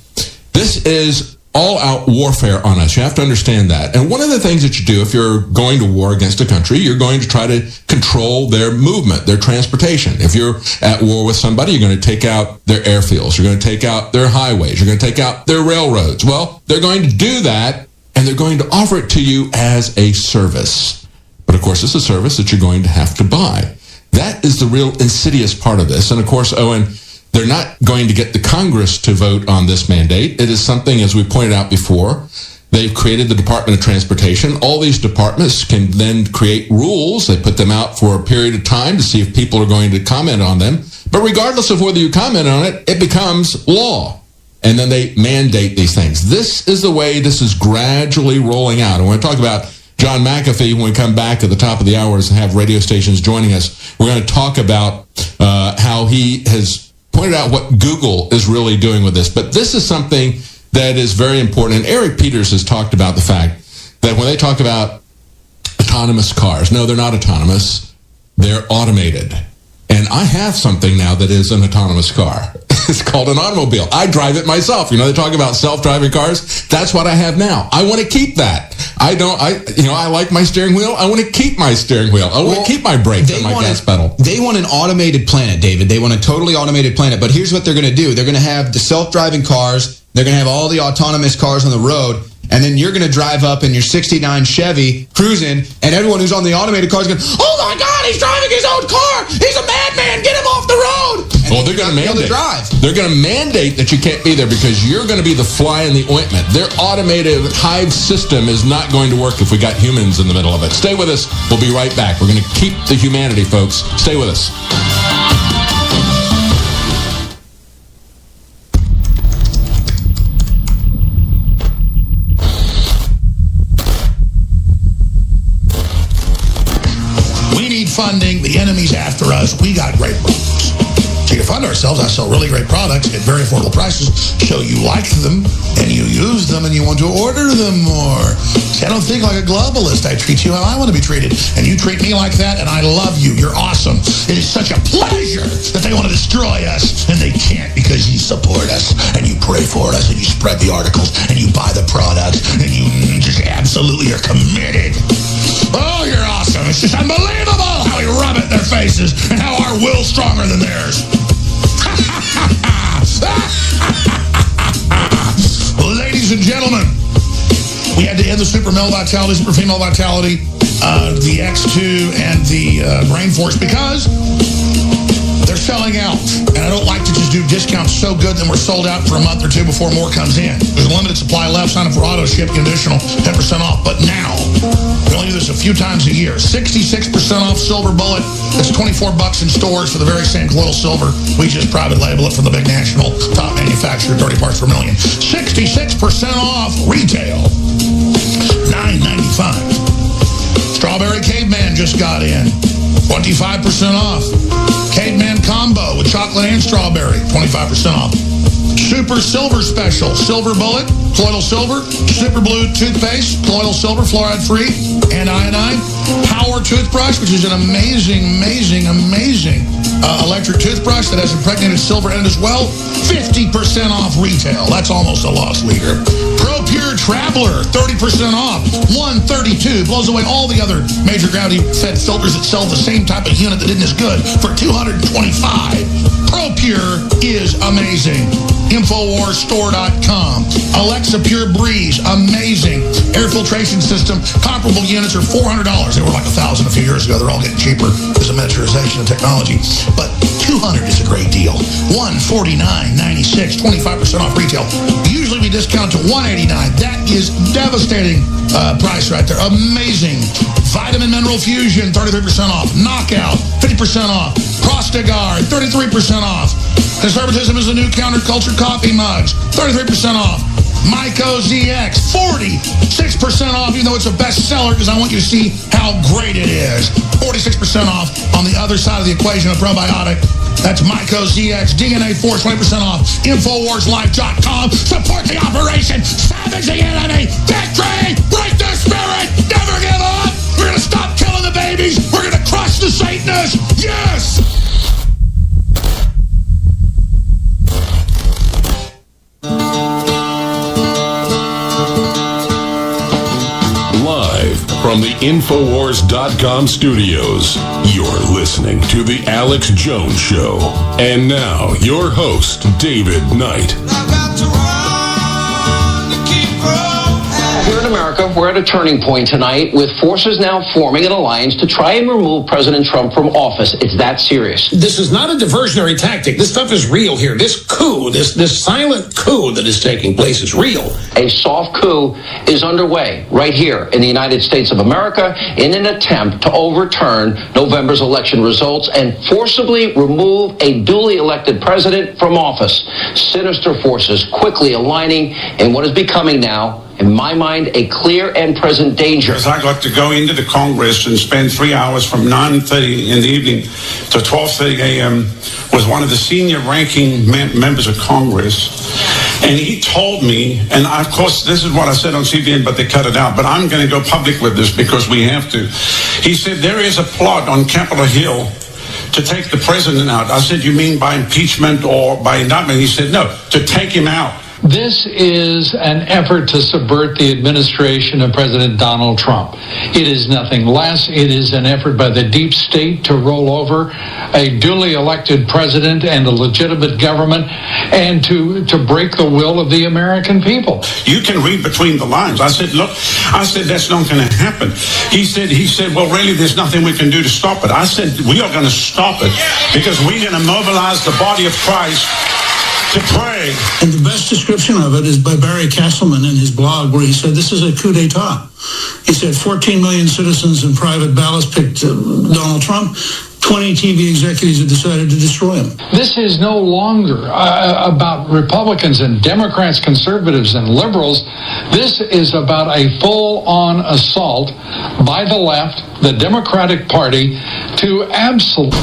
A: This is all-out warfare on us. You have to understand that. And one of the things that you do if you're going to war against a country, you're going to try to control their movement, their transportation. If you're at war with somebody, you're going to take out their airfields. You're going to take out their highways. You're going to take out their railroads. Well, they're going to do that, and they're going to offer it to you as a service. But, of course, it's a service that you're going to have to buy. That is the real insidious part of this. And, of course, Owen, they're not going to get the Congress to vote on this mandate. It is something, as we pointed out before, they've created the Department of Transportation. All these departments can then create rules. They put them out for a period of time to see if people are going to comment on them. But regardless of whether you comment on it, it becomes law. And then they mandate these things. This is the way this is gradually rolling out. And we're going to talk about John McAfee when we come back at the top of the hour and have radio stations joining us. We're going to talk about how he has pointed out what Google is really doing with this. But this is something that is very important. And Eric Peters has talked about the fact that when they talk about autonomous cars, no, they're not autonomous. They're automated. And I have something now that is an autonomous car. It's called an automobile. I drive it myself. You know, they talk about self-driving cars. That's what I have now. I want to keep that. I like my steering wheel. I want to keep my steering wheel. I want to keep my brakes and my gas pedal.
B: They want an automated planet, David. They want a totally automated planet. But here's what they're going to do. They're going to have the self-driving cars. They're going to have all the autonomous cars on the road. And then you're going to drive up in your 69 Chevy cruising, and everyone who's on the automated car is going, oh my God, he's driving his own car. He's a madman. Get him off the road. And
A: well, they're going to mandate. They're going to mandate that you can't be there because you're going to be the fly in the ointment. Their automated hive system is not going to work if we got humans in the middle of it. Stay with us. We'll be right back. We're going to keep the humanity, folks. Stay with us.
C: Funding, the enemy's after us. We got great products. So to fund ourselves, I sell really great products at very affordable prices. Show you like them and you use them and you want to order them more. See, I don't think like a globalist. I treat you how I want to be treated, and you treat me like that, and I love you. You're awesome. It is such a pleasure that they want to destroy us, and they can't because you support us and you pray for us and you spread the articles and you buy the products and you just absolutely are committed. Oh, you're awesome. It's just unbelievable how we rub it in their faces and how our will's stronger than theirs. Ladies and gentlemen, we had to end the super male vitality, super female vitality, the X2 and the Brain Force because they're selling out. And I don't like to just do discounts so good that we're sold out for a month or two before more comes in. There's a limited supply left. Sign up for auto ship, conditional, 10% off. But now, we only do this a few times a year. 66% off Silver Bullet. That's $24 in stores for the very same colloidal silver. We just private label it from the big national top manufacturer, 30 parts per million. 66% off retail. $9.95. Strawberry Caveman just got in. 25% off. Caveman Combo with chocolate and strawberry. 25% off. Super Silver Special. Silver Bullet, colloidal silver. Super Blue Toothpaste, colloidal silver, fluoride free, and iodine. Power Toothbrush, which is an amazing electric toothbrush that has impregnated silver in it as well. 50% off retail. That's almost a loss leader. Pro Pure Traveler, 30% off. 132 blows away all the other major gravity-fed filters that sell the same type of unit that isn't as good for $225. Pro Pure is amazing. Infowarsstore.com. Alexa Pure Breeze, amazing. Air filtration system. Comparable units are $400. They were like $1,000 a few years ago. They're all getting cheaper because of miniaturization and technology. But $200 is a great deal. $149.96, 25% off retail. Usually we discount to $189. That is devastating price right there. Amazing. Vitamin Mineral Fusion, 33% off. Knockout, 50% off. Prostagard, 33% off. Conservatism is the new counterculture coffee mugs, 33% off. Myco ZX, 46% off, even though it's a bestseller, because I want you to see how great it is. 46% off on the other side of the equation of probiotic. That's MycoZX DNA Force, 20% off. InfoWarsLife.com. Support the operation. Savage the enemy. Victory. Break their spirit. Never give up. We're going to stop killing the babies. We're going to crush the Satanists. Yes.
F: Live from the Infowars.com studios, you're listening to The Alex Jones Show. And now, your host, David Knight.
N: Here in America, we're at a turning point tonight with forces now forming an alliance to try and remove President Trump from office. It's that serious.
H: This is not a diversionary tactic. This stuff is real here. This coup, this silent coup that is taking place is real.
N: A soft coup is underway right here in the United States of America in an attempt to overturn November's election results and forcibly remove a duly elected president from office. Sinister forces quickly aligning in what is becoming now, in my mind, a clear and present danger.
I: Because I got to go into the Congress and spend 3 hours from 9:30 in the evening to 12:30 a.m. with one of the senior ranking members of Congress. And he told me, and of course, this is what I said on CBN, but they cut it out, but I'm going to go public with this because we have to. He said, there is a plot on Capitol Hill to take the president out. I said, you mean by impeachment or by indictment? He said, no, to take him out.
S: This is an effort to subvert the administration of President Donald Trump. It is nothing less. It is an effort by the deep state to roll over a duly elected president and a legitimate government and to break the will of the American people.
I: You can read between the lines. I said, look, that's not going to happen. He said, well, really, there's nothing we can do to stop it. I said, we are going to stop it because we're going to mobilize the body of Christ to pray.
X: And the best description of it is by Barry Castleman in his blog, where he said this is a coup d'etat. He said 14 million citizens in private ballots picked Donald Trump. 20 TV executives have decided to destroy him.
S: This is no longer about Republicans and Democrats, conservatives and liberals. This is about a full-on assault by the left, the Democratic Party, to absolutely...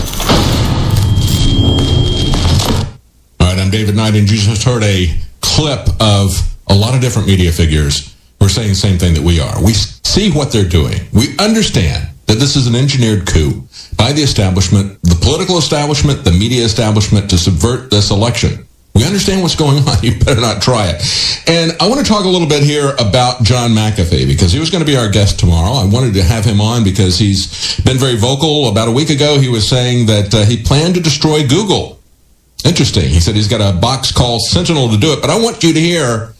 A: I'm David Knight, and you just heard a clip of a lot of different media figures who are saying the same thing that we are. We see what they're doing. We understand that this is an engineered coup by the establishment, the political establishment, the media establishment, to subvert this election. We understand what's going on. You better not try it. And I want to talk a little bit here about John McAfee, because he was going to be our guest tomorrow. I wanted to have him on because he's been very vocal. About a week ago, he was saying that he planned to destroy Google. Interesting. He said he's got a box called Sentinel to do it. But I want you to hear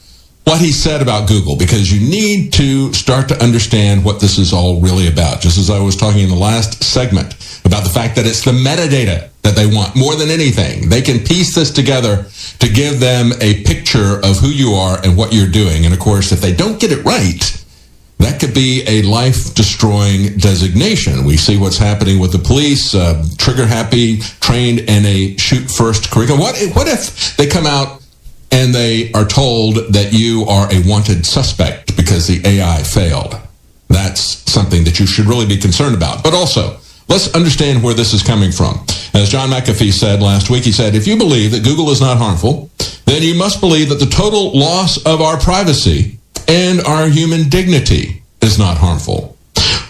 A: what he said about Google, because you need to start to understand what this is all really about. Just as I was talking in the last segment about the fact that it's the metadata that they want more than anything. They can piece this together to give them a picture of who you are and what you're doing. And of course, if they don't get it right, that could be a life-destroying designation. We see what's happening with the police, trigger-happy, trained in a shoot-first curriculum. What if they come out and they are told that you are a wanted suspect because the AI failed? That's something that you should really be concerned about. But also, let's understand where this is coming from. As John McAfee said last week, he said, if you believe that Google is not harmful, then you must believe that the total loss of our privacy and our human dignity is not harmful.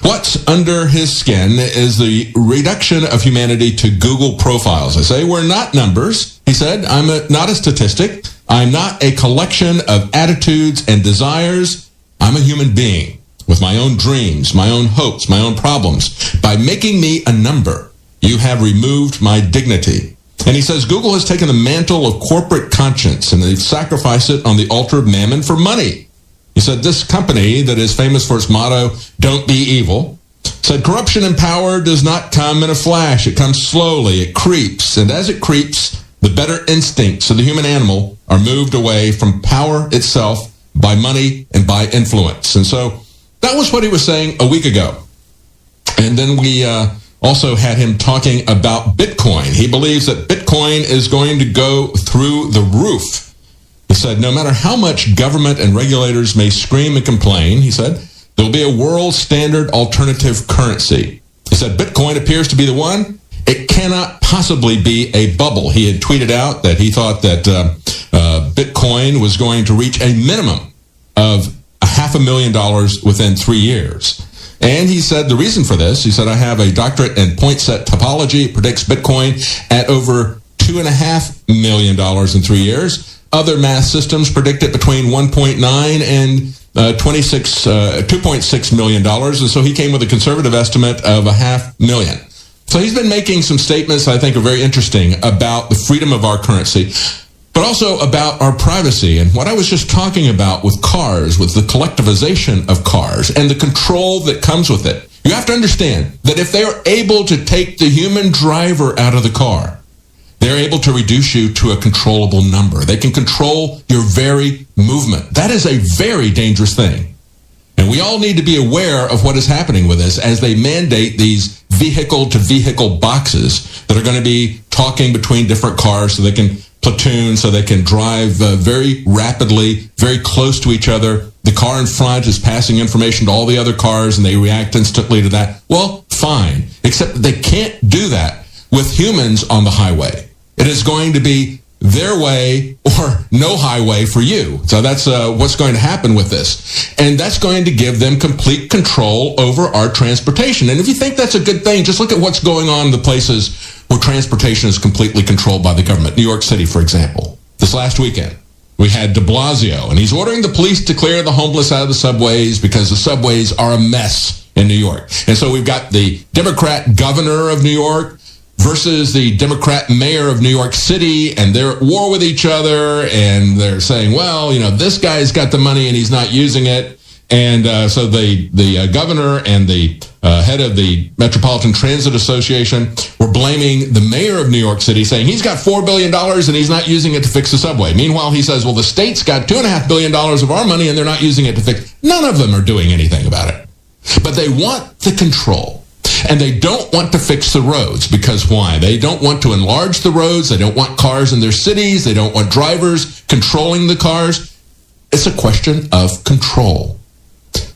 A: What's under his skin is the reduction of humanity to Google profiles. I say we're not numbers. He said, I'm not a statistic. I'm not a collection of attitudes and desires. I'm a human being with my own dreams, my own hopes, my own problems. By making me a number, you have removed my dignity. And he says Google has taken the mantle of corporate conscience and they've sacrificed it on the altar of mammon for money. He said this company that is famous for its motto, don't be evil, said corruption and power does not come in a flash. It comes slowly. It creeps. And as it creeps, the better instincts of the human animal are moved away from power itself by money and by influence. And so that was what he was saying a week ago. And then we also had him talking about Bitcoin. He believes that Bitcoin is going to go through the roof. He said, no matter how much government and regulators may scream and complain, he said, there'll be a world standard alternative currency. He said, Bitcoin appears to be the one. It cannot possibly be a bubble. He had tweeted out that he thought that Bitcoin was going to reach a minimum of $500,000 within 3 years. And he said the reason for this, he said, I have a doctorate in point set topology. It predicts Bitcoin at over $2.5 million in 3 years. Other math systems predict it between 1.9 and $2.6 million. And so he came with a conservative estimate of $500,000. So he's been making some statements I think are very interesting about the freedom of our currency, but also about our privacy and what I was just talking about with cars, with the collectivization of cars and the control that comes with it. You have to understand that if they are able to take the human driver out of the car, they're able to reduce you to a controllable number. They can control your very movement. That is a very dangerous thing. And we all need to be aware of what is happening with this as they mandate these vehicle-to-vehicle boxes that are going to be talking between different cars so they can platoon, so they can drive very rapidly, very close to each other. The car in front is passing information to all the other cars and they react instantly to that. Well, fine. Except that they can't do that with humans on the highway. It is going to be their way or no highway for you. So that's what's going to happen with this. And that's going to give them complete control over our transportation. And if you think that's a good thing, just look at what's going on in the places where transportation is completely controlled by the government. New York City, for example. This last weekend, we had de Blasio, and he's ordering the police to clear the homeless out of the subways because the subways are a mess in New York. And so we've got the Democrat governor of New York versus the Democrat mayor of New York City, and they're at war with each other, and they're saying, well, you know, this guy's got the money and he's not using it. And so the governor and the head of the Metropolitan Transit Association were blaming the mayor of New York City, saying he's got $4 billion and he's not using it to fix the subway. Meanwhile, he says, well, the state's got $2.5 billion of our money and they're not using it to fix. None of them are doing anything about it. But they want the control. And they don't want to fix the roads because why? They don't want to enlarge the roads. They don't want cars in their cities. They don't want drivers controlling the cars. It's a question of control.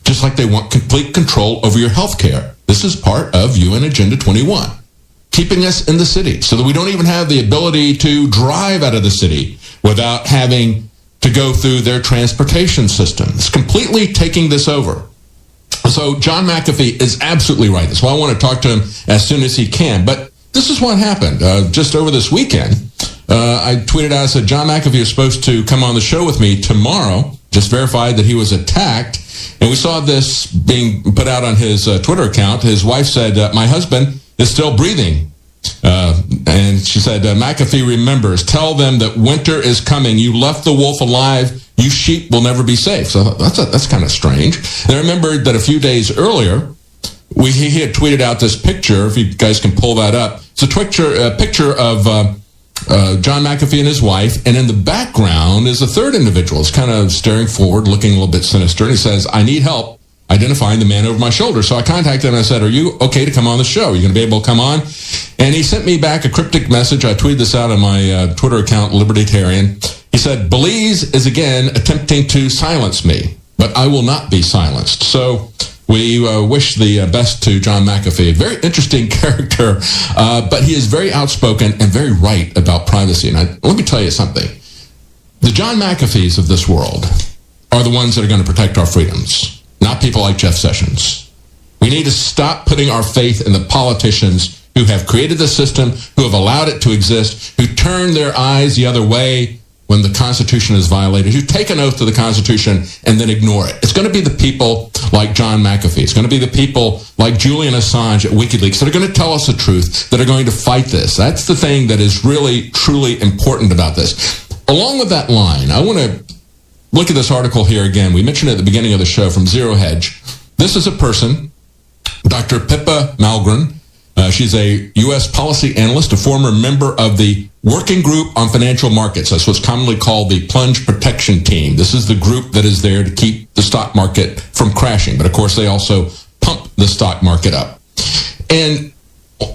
A: Just like they want complete control over your health care. This is part of UN Agenda 21. Keeping us in the city so that we don't even have the ability to drive out of the city without having to go through their transportation system. It's completely taking this over. So John McAfee is absolutely right. That's why I want to talk to him as soon as he can. But this is what happened. Just over this weekend, I tweeted out, I said, John McAfee is supposed to come on the show with me tomorrow. Just verified that he was attacked. And we saw this being put out on his Twitter account. His wife said, my husband is still breathing. And she said, McAfee remembers, tell them that winter is coming. You left the wolf alive. You sheep will never be safe. So that's kind of strange. And I remembered that a few days earlier, he had tweeted out this picture. If you guys can pull that up. It's a picture of John McAfee and his wife. And in the background is a third individual. It's kind of staring forward, looking a little bit sinister. And he says, I need help identifying the man over my shoulder. So I contacted him and I said, are you okay to come on the show? Are you going to be able to come on? And he sent me back a cryptic message. I tweeted this out on my Twitter account, Libertarian. He said, Belize is again attempting to silence me, but I will not be silenced. So we wish the best to John McAfee. A very interesting character, but he is very outspoken and very right about privacy. And let me tell you something. The John McAfees of this world are the ones that are going to protect our freedoms, not people like Jeff Sessions. We need to stop putting our faith in the politicians who have created the system, who have allowed it to exist, who turn their eyes the other way when the Constitution is violated, who take an oath to the Constitution and then ignore it. It's going to be the people like John McAfee. It's going to be the people like Julian Assange at WikiLeaks that are going to tell us the truth, that are going to fight this. That's the thing that is really, truly important about this. Along with that line, I want to look at this article here again. We mentioned it at the beginning of the show from Zero Hedge. This is a person, Dr. Pippa Malmgren. She's a U.S. policy analyst, a former member of the Working Group on Financial Markets. That's what's commonly called the Plunge Protection Team. This is the group that is there to keep the stock market from crashing. But, of course, they also pump the stock market up. And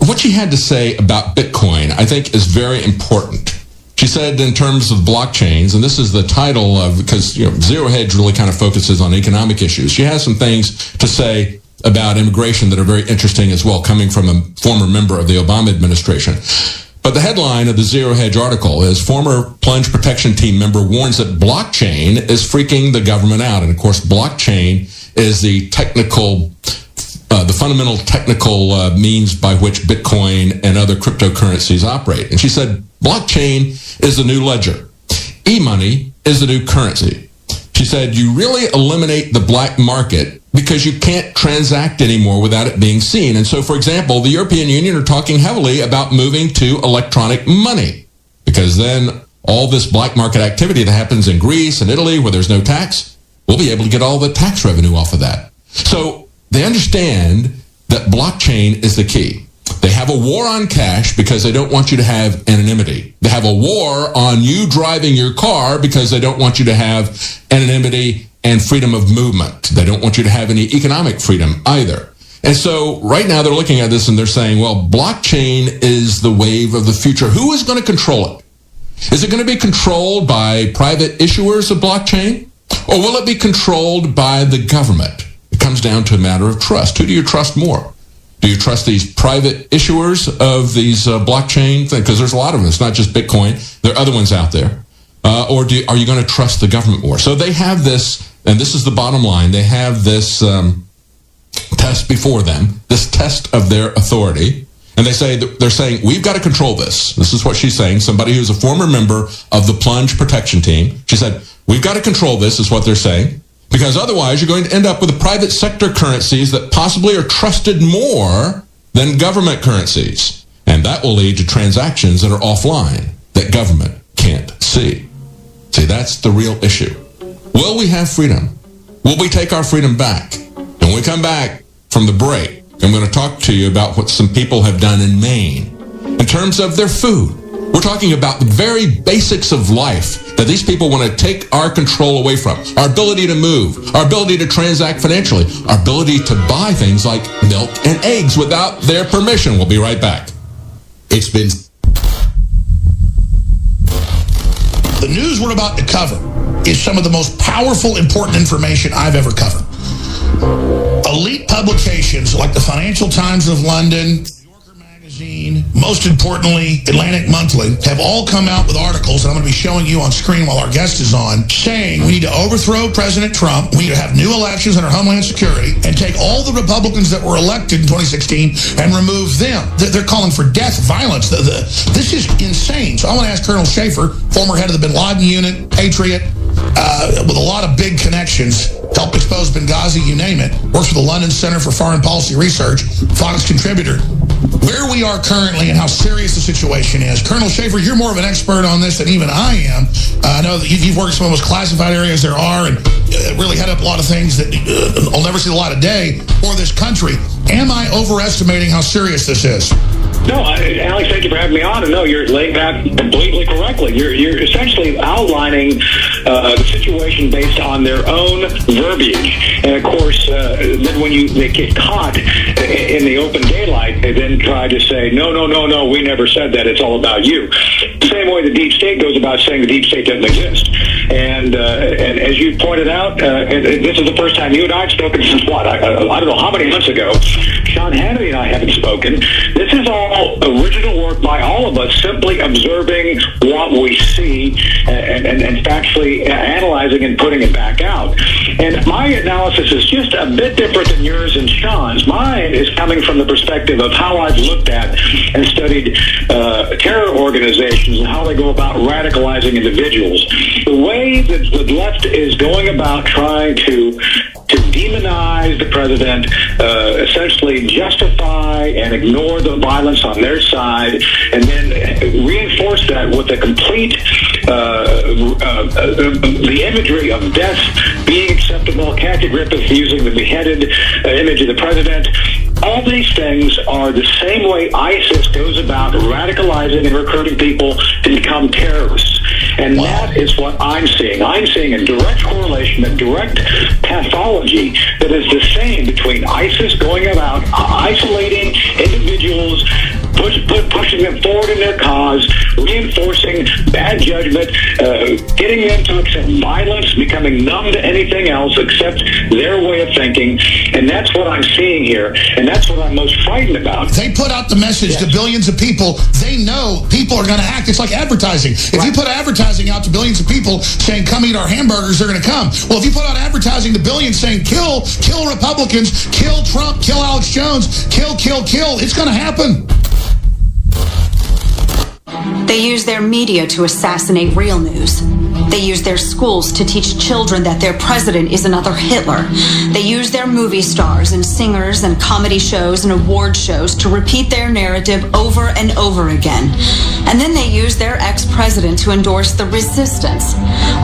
A: what she had to say about Bitcoin, I think, is very important. She said in terms of blockchains, and this is the title of, because Zero Hedge really kind of focuses on economic issues. She has some things to say about immigration that are very interesting as well, coming from a former member of the Obama administration. But the headline of the Zero Hedge article is former Plunge Protection Team member warns that blockchain is freaking the government out. And of course, blockchain is the fundamental technical means by which Bitcoin and other cryptocurrencies operate. And she said, blockchain is the new ledger. E-money is the new currency. She said, you really eliminate the black market because you can't transact anymore without it being seen. And so, for example, the European Union are talking heavily about moving to electronic money, because then all this black market activity that happens in Greece and Italy where there's no tax, we'll be able to get all the tax revenue off of that. So they understand that blockchain is the key. They have a war on cash because they don't want you to have anonymity. They have a war on you driving your car because they don't want you to have anonymity and freedom of movement. They don't want you to have any economic freedom either. And so right now they're looking at this and they're saying, well, blockchain is the wave of the future. Who is going to control it? Is it going to be controlled by private issuers of blockchain? Or will it be controlled by the government? It comes down to a matter of trust. Who do you trust more? Do you trust these private issuers of these blockchain things? Because there's a lot of them. It's not just Bitcoin. There are other ones out there. Or are you going to trust the government more? So they have this, and this is the bottom line, they have this test before them, this test of their authority. And they're saying, we've got to control this. This is what she's saying. Somebody who's a former member of the Plunge Protection Team. She said, we've got to control this, is what they're saying. Because otherwise, you're going to end up with private sector currencies that possibly are trusted more than government currencies. And that will lead to transactions that are offline that government can't see. See, that's the real issue. Will we have freedom? Will we take our freedom back? And when we come back from the break, I'm going to talk to you about what some people have done in Maine in terms of their food. We're talking about the very basics of life that these people want to take our control away from. Our ability to move, our ability to transact financially, our ability to buy things like milk and eggs without their permission. We'll be right back.
B: It's been...
C: The news we're about to cover is some of the most powerful, important information I've ever covered. Elite publications like the Financial Times of London, most importantly, Atlantic Monthly, have all come out with articles that I'm going to be showing you on screen while our guest is on, saying we need to overthrow President Trump, we need to have new elections under Homeland Security, and take all the Republicans that were elected in 2016 and remove them. They're calling for death, violence. This is insane. So I want to ask Colonel Schaefer, former head of the Bin Laden unit, patriot, with a lot of big connections, helped expose Benghazi, you name it, works for the London Center for Foreign Policy Research, Fox contributor, where we are currently and how serious the situation is. Colonel Schaefer, you're more of an expert on this than even I am. I know that you've worked in some of the most classified areas there are and really head up a lot of things that will never see the light of day for this country. Am I overestimating how serious this is?
J: No, Alex, thank you for having me on. And no, you're laying that completely correctly. You're essentially outlining the situation based on their own verbiage. And, of course, then when they get caught in the open daylight, they then try to say, no, we never said that. It's all about you. The same way the deep state goes about saying the deep state doesn't exist. And as you pointed out, and this is the first time you and I have spoken since what? I don't know how many months ago. Sean Hannity and I haven't spoken. This is all original work by all of us, simply observing what we see and factually analyzing and putting it back out. And my analysis is just a bit different than yours and Sean's. Mine is coming from the perspective of how I've looked at and studied terror organizations and how they go about radicalizing individuals. The way that the left is going about trying to demonize the president, essentially justify and ignore the violence on their side, and then reinforce that with the complete the imagery of death being acceptable. Kathy Griffith using the beheaded image of the president. All these things are the same way ISIS goes about radicalizing and recruiting people to become terrorists. And that is what I'm seeing. I'm seeing a direct correlation, a direct pathology that is the same between ISIS going about isolating individuals, pushing them forward in their cause, reinforcing bad bad judgment, getting them to accept violence, becoming numb to anything else except their way of thinking. And that's what I'm seeing here, and that's what I'm most frightened about.
C: They put out the message to billions of people. They know people are going to act. It's like advertising. If you put advertising out to billions of people saying, come eat our hamburgers, they're going to come. Well, if you put out advertising to billions saying, kill Republicans, kill Trump, kill Alex Jones, kill, it's going to happen.
K: They use their media to assassinate real news. They use their schools to teach children that their president is another Hitler. They use their movie stars and singers and comedy shows and award shows to repeat their narrative over and over again. And then they use their ex-president to endorse the resistance,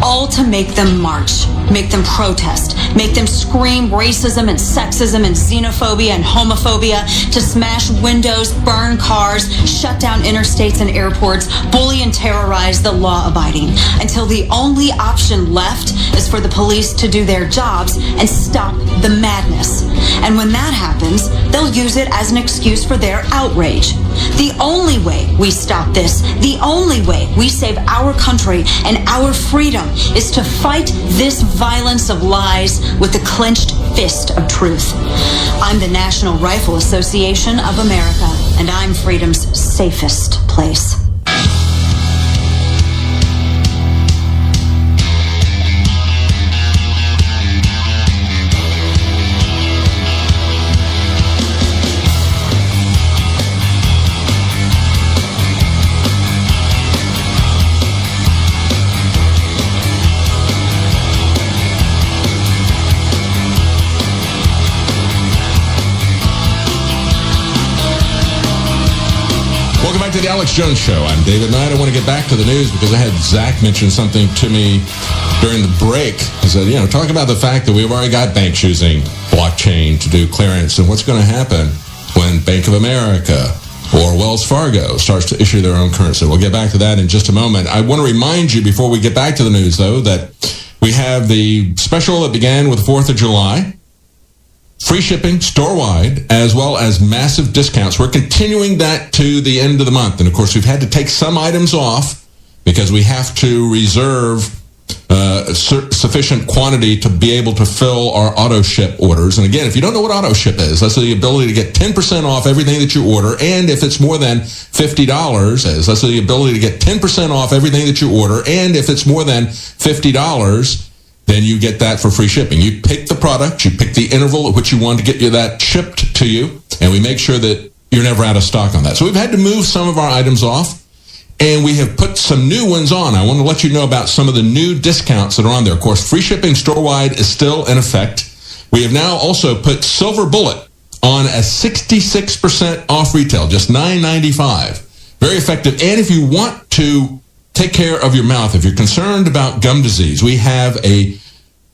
K: all to make them march, make them protest, make them scream racism and sexism and xenophobia and homophobia, to smash windows, burn cars, shut down interstates and airports, bully and terrorize the law-abiding, until the only option left is for the police to do their jobs and stop the madness. And when that happens, they'll use it as an excuse for their outrage. The only way we stop this, the only way we save our country and our freedom, is to fight this violence of lies with the clenched fist of truth. I'm the National Rifle Association of America, and I'm freedom's safest place.
A: To the Alex Jones Show. I'm David Knight. I want to get back to the news because I had Zach mention something to me during the break. He said, talk about the fact that we've already got banks using blockchain to do clearance, and what's going to happen when Bank of America or Wells Fargo starts to issue their own currency. We'll get back to that in just a moment. I want to remind you before we get back to the news, though, that we have the special that began with the 4th of July. Free shipping, store-wide, as well as massive discounts. We're continuing that to the end of the month. And, of course, we've had to take some items off because we have to reserve sufficient quantity to be able to fill our auto-ship orders. And, again, if you don't know what auto-ship is, that's the ability to get 10% off everything that you order. And if it's more than $50, that's the ability to get 10% off everything that you order. And if it's more than $50, then you get that for free shipping. You pick the product, you pick the interval at which you want to get that shipped to you, and we make sure that you're never out of stock on that. So we've had to move some of our items off, and we have put some new ones on. I want to let you know about some of the new discounts that are on there. Of course, free shipping store-wide is still in effect. We have now also put Silver Bullet on a 66% off retail, just $9.95. Very effective. And if you want to take care of your mouth, if you're concerned about gum disease, we have a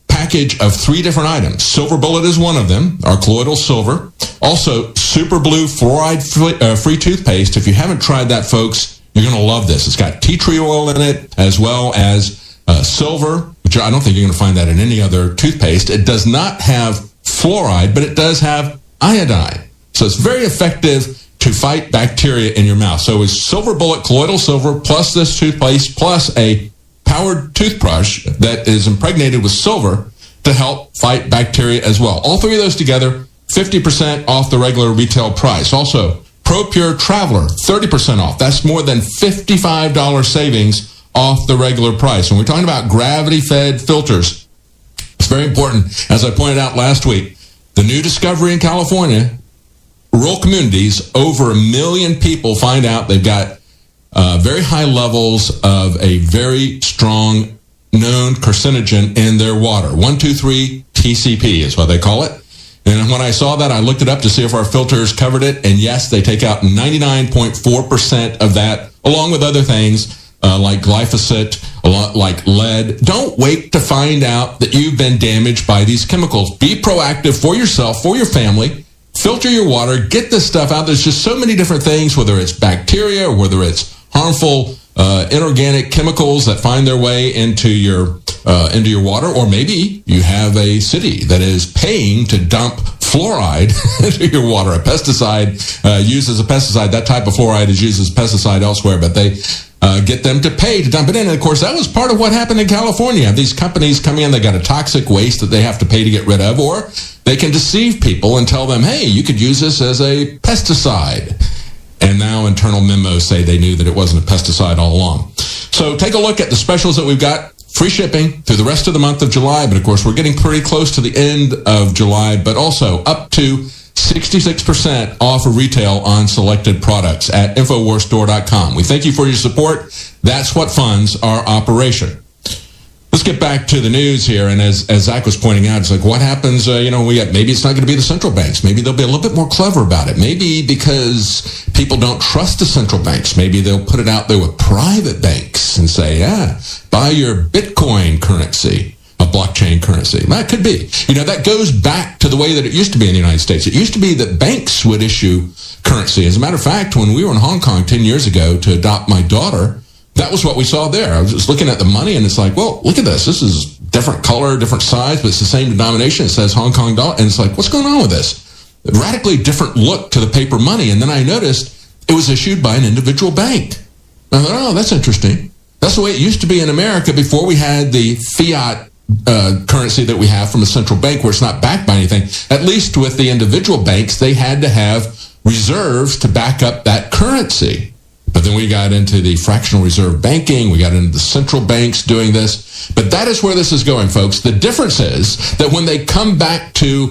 A: package of 3 different items. Silver Bullet is one of them, our colloidal silver. Also, Super Blue fluoride-free toothpaste. If you haven't tried that, folks, you're going to love this. It's got tea tree oil in it, as well as silver, which I don't think you're going to find that in any other toothpaste. It does not have fluoride, but it does have iodine. So it's very effective to fight bacteria in your mouth. So it's Silver Bullet colloidal silver plus this toothpaste plus a powered toothbrush that is impregnated with silver to help fight bacteria as well. All 3 of those together, 50% off the regular retail price. Also, Pro Pure Traveler, 30% off. That's more than $55 savings off the regular price. When we're talking about gravity-fed filters, it's very important. As I pointed out last week, the new discovery in California, rural communities, over 1 million people find out they've got very high levels of a very strong known carcinogen in their water. 1,2,3 TCP is what they call it. And when I saw that, I looked it up to see if our filters covered it. And yes, they take out 99.4% of that, along with other things like glyphosate, like lead. Don't wait to find out that you've been damaged by these chemicals. Be proactive for yourself, for your family. Filter your water, get this stuff out. There's just so many different things, whether it's bacteria or whether it's harmful inorganic chemicals that find their way into your water, or maybe you have a city that is paying to dump fluoride into your water. A pesticide used as a pesticide, that type of fluoride is used as a pesticide elsewhere, but get them to pay to dump it in. And, of course, that was part of what happened in California. You have these companies come in, they got a toxic waste that they have to pay to get rid of, or they can deceive people and tell them, hey, you could use this as a pesticide. And now internal memos say they knew that it wasn't a pesticide all along. So take a look at the specials that we've got. Free shipping through the rest of the month of July. But, of course, we're getting pretty close to the end of July, but also up to 66% off of retail on selected products at InfoWarsStore.com. We thank you for your support. That's what funds our operation. Let's get back to the news here. And as Zach was pointing out, it's like, what happens, maybe it's not going to be the central banks. Maybe they'll be a little bit more clever about it. Maybe because people don't trust the central banks, maybe they'll put it out there with private banks and say, buy your Bitcoin currency, a blockchain currency. That could be. That goes back to the way that it used to be in the United States. It used to be that banks would issue currency. As a matter of fact, when we were in Hong Kong 10 years ago to adopt my daughter, that was what we saw there. I was just looking at the money, and it's like, well, look at this. This is different color, different size, but it's the same denomination. It says Hong Kong dollar. And it's like, what's going on with this? A radically different look to the paper money. And then I noticed it was issued by an individual bank. I thought, oh, that's interesting. That's the way it used to be in America before we had the fiat currency that we have from a central bank where it's not backed by anything. At least with the individual banks, they had to have reserves to back up that currency. But then we got into the fractional reserve banking. We got into the central banks doing this. But that is where this is going, folks. The difference is that when they come back to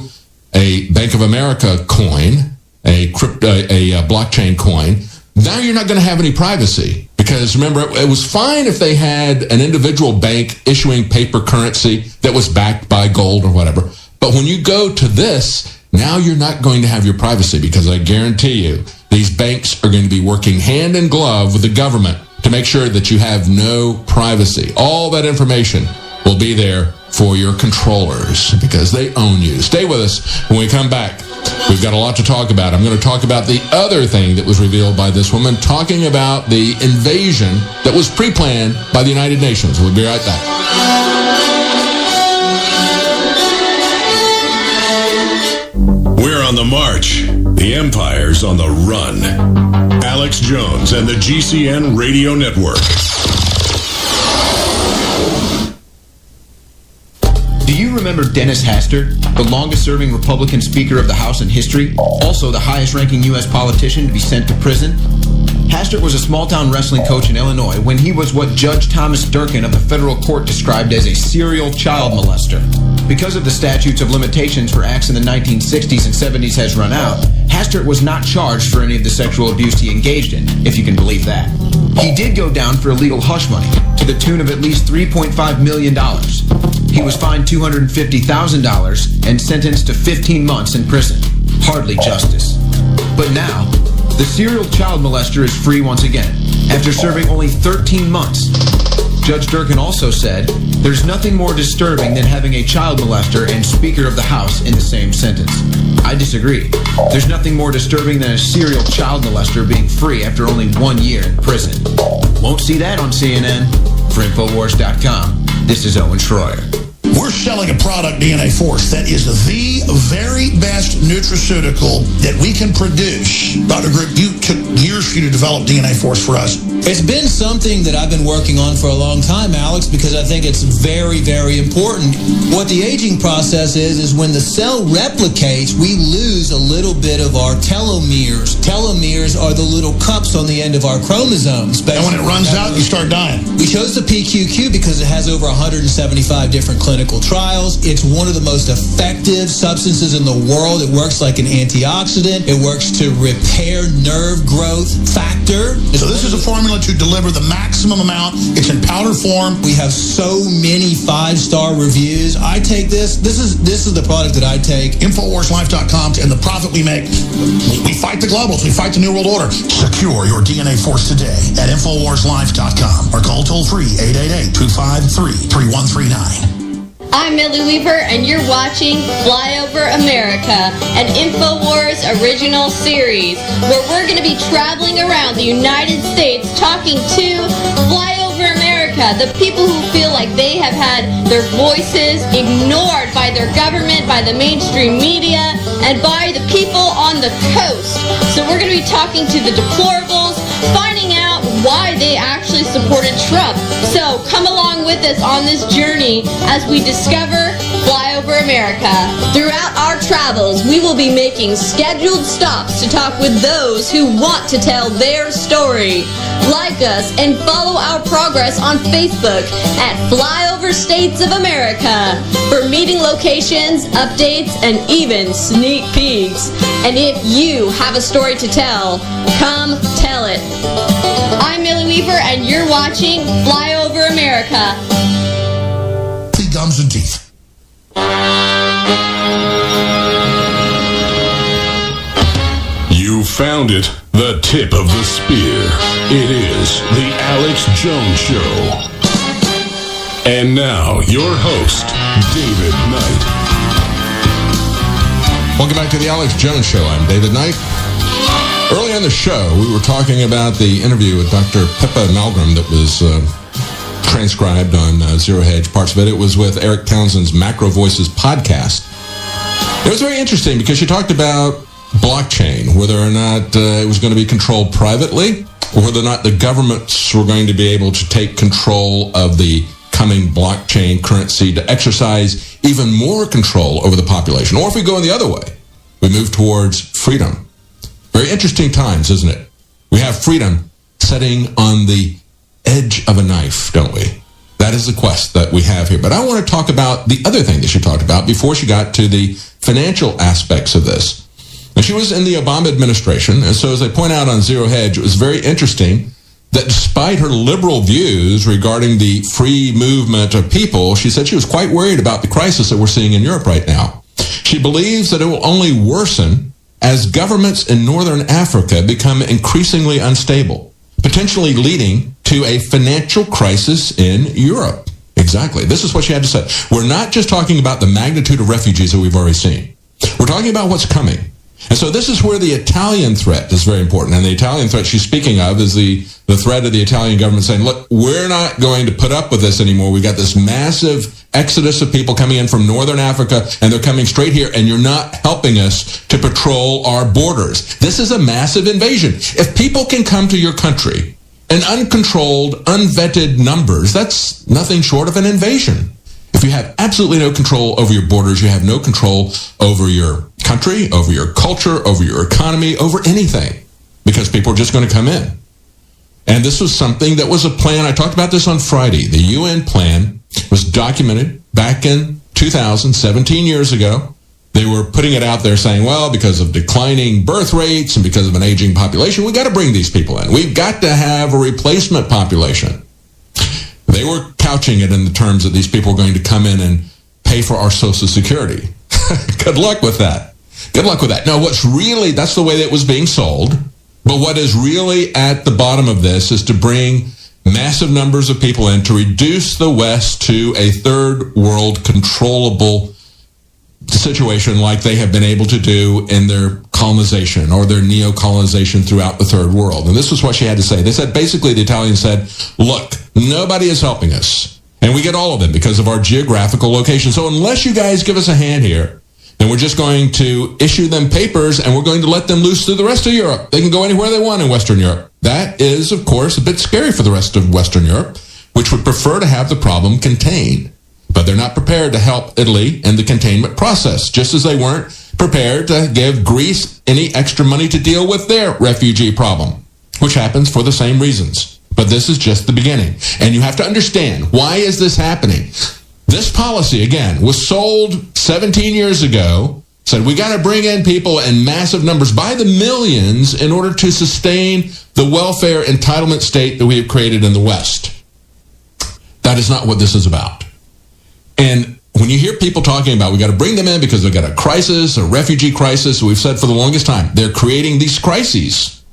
A: a Bank of America coin, a blockchain coin, now you're not going to have any privacy. Because remember, it was fine if they had an individual bank issuing paper currency that was backed by gold or whatever. But when you go to this, now you're not going to have your privacy, because I guarantee you these banks are going to be working hand in glove with the government to make sure that you have no privacy. All that information will be there for your controllers because they own you. Stay with us when we come back. We've got a lot to talk about. I'm going to talk about the other thing that was revealed by this woman, talking about the invasion that was pre-planned by the United Nations. We'll be right back.
F: We're on the march. The Empire's on the run. Alex Jones and the GCN Radio Network.
T: Do you remember Dennis Hastert, the longest-serving Republican Speaker of the House in history, also the highest-ranking U.S. politician to be sent to prison? Hastert was a small-town wrestling coach in Illinois when he was what Judge Thomas Durkin of the federal court described as a serial child molester. Because of the statutes of limitations for acts in the 1960s and 70s has run out, Hastert was not charged for any of the sexual abuse he engaged in, if you can believe that. He did go down for illegal hush money, to the tune of at least $3.5 million. He was fined $250,000 and sentenced to 15 months in prison. Hardly justice. But now, the serial child molester is free once again, after serving only 13 months. Judge Durkin also said, there's nothing more disturbing than having a child molester and Speaker of the House in the same sentence. I disagree. There's nothing more disturbing than a serial child molester being free after only 1 year in prison. Won't see that on CNN. For Infowars.com, this is Owen Schroyer.
C: We're selling a product, DNA Force, that is the very best nutraceutical that we can produce. Dr. Group, you took years for you to develop DNA Force for us.
D: It's been something that I've been working on for a long time, Alex, because I think it's very, very important. What the aging process is when the cell replicates, we lose a little bit of our telomeres. Telomeres are the little cups on the end of our chromosomes.
C: And when it runs out, you start dying.
D: We chose the PQQ because it has over 175 different clinical trials. It's one of the most effective substances in the world. It works like an antioxidant. It works to repair nerve growth factor.
C: So this is a formula to deliver the maximum amount. It's in powder form.
D: We have so many 5-star reviews. I take this. This is the product that I take.
C: InfoWarsLife.com, and the profit we make. We fight the globals. We fight the New World Order. Secure your DNA Force today at InfoWarsLife.com or call toll-free 888-253-3139.
G: I'm Millie Weaver, and you're watching Flyover America, an InfoWars original series, where we're going to be traveling around the United States talking to Flyover America, the people who feel like they have had their voices ignored by their government, by the mainstream media, and by the people on the coast. So we're going to be talking to the deplorables, finding out why they actually supported Trump. So come along with us on this journey as we discover Flyover America. Throughout our travels, we will be making scheduled stops to talk with those who want to tell their story. Like us and follow our progress on Facebook at Flyover States of America for meeting locations, updates, and even sneak peeks. And if you have a story to tell, come tell it. I'm Millie Weaver, and you're watching Flyover America.
C: Gums and teeth.
F: You found it, the tip of the spear. It is the Alex Jones Show. And now, your host, David Knight.
A: Welcome back to the Alex Jones Show. I'm David Knight. Early on the show, we were talking about the interview with Dr. Pippa Malmgren that was transcribed on Zero Hedge. Parts of it was with Eric Townsend's Macro Voices podcast. It was very interesting because she talked about blockchain, whether or not it was going to be controlled privately, or whether or not the governments were going to be able to take control of the coming blockchain currency to exercise even more control over the population. Or if we go in the other way, we move towards freedom. Very interesting times, isn't it? We have freedom sitting on the edge of a knife, don't we? That is the quest that we have here. But I want to talk about the other thing that she talked about before she got to the financial aspects of this. And she was in the Obama administration, and so as I point out on Zero Hedge, it was very interesting that despite her liberal views regarding the free movement of people, she said she was quite worried about the crisis that we're seeing in Europe right now. She believes that it will only worsen as governments in northern Africa become increasingly unstable, potentially leading to a financial crisis in Europe. Exactly. This is what she had to say. We're not just talking about the magnitude of refugees that we've already seen. We're talking about what's coming. And so this is where the Italian threat is very important. And the Italian threat she's speaking of is the threat of the Italian government saying, look, we're not going to put up with this anymore. We've got this massive exodus of people coming in from northern Africa, and they're coming straight here, and you're not helping us to patrol our borders. This is a massive invasion. If people can come to your country in uncontrolled, unvetted numbers, that's nothing short of an invasion. If you have absolutely no control over your borders, you have no control over your country, over your culture, over your economy, over anything, because people are just going to come in. And this was something that was a plan. I talked about this on Friday. The UN plan was documented back in 2000, 17 years ago. They were putting it out there saying, well, because of declining birth rates and because of an aging population, we got to bring these people in. We've got to have a replacement population. They were couching it in the terms that these people are going to come in and pay for our Social Security. Good luck with that. Good luck with that. Now, what's really, that's the way that it was being sold. But what is really at the bottom of this is to bring massive numbers of people in to reduce the West to a third world controllable situation like they have been able to do in their colonization or their neo-colonization throughout the third world. And this was what she had to say. They said, basically, the Italians said, look, nobody is helping us. And we get all of them because of our geographical location. So unless you guys give us a hand here, then we're just going to issue them papers and we're going to let them loose through the rest of Europe. They can go anywhere they want in Western Europe. That is, of course, a bit scary for the rest of Western Europe, which would prefer to have the problem contained. But they're not prepared to help Italy in the containment process, just as they weren't prepared to give Greece any extra money to deal with their refugee problem, which happens for the same reasons. But this is just the beginning. And you have to understand, why is this happening? This policy, again, was sold 17 years ago, said we got to bring in people in massive numbers by the millions in order to sustain the welfare entitlement state that we have created in the West. That is not what this is about. And when you hear people talking about we got to bring them in because we've got a crisis, a refugee crisis, we've said for the longest time, they're creating these crises.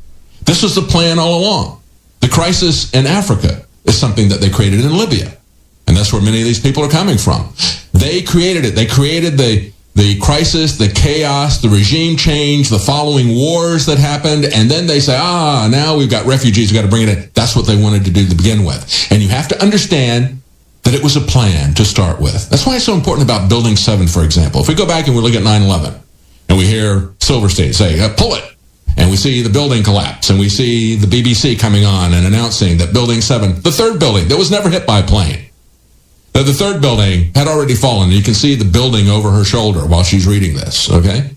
A: This was the plan all along. The crisis in Africa is something that they created in Libya. And that's where many of these people are coming from. They created it. They created the crisis, the chaos, the regime change, the following wars that happened. And then they say, now we've got refugees, we've got to bring it in. That's what they wanted to do to begin with. And you have to understand that it was a plan to start with. That's why it's so important about Building 7, for example. If we go back and we look at 9/11, and we hear Silverstein say, pull it. And we see the building collapse, and we see the BBC coming on and announcing that Building 7, the third building that was never hit by a plane, that the third building had already fallen. You can see the building over her shoulder while she's reading this, okay?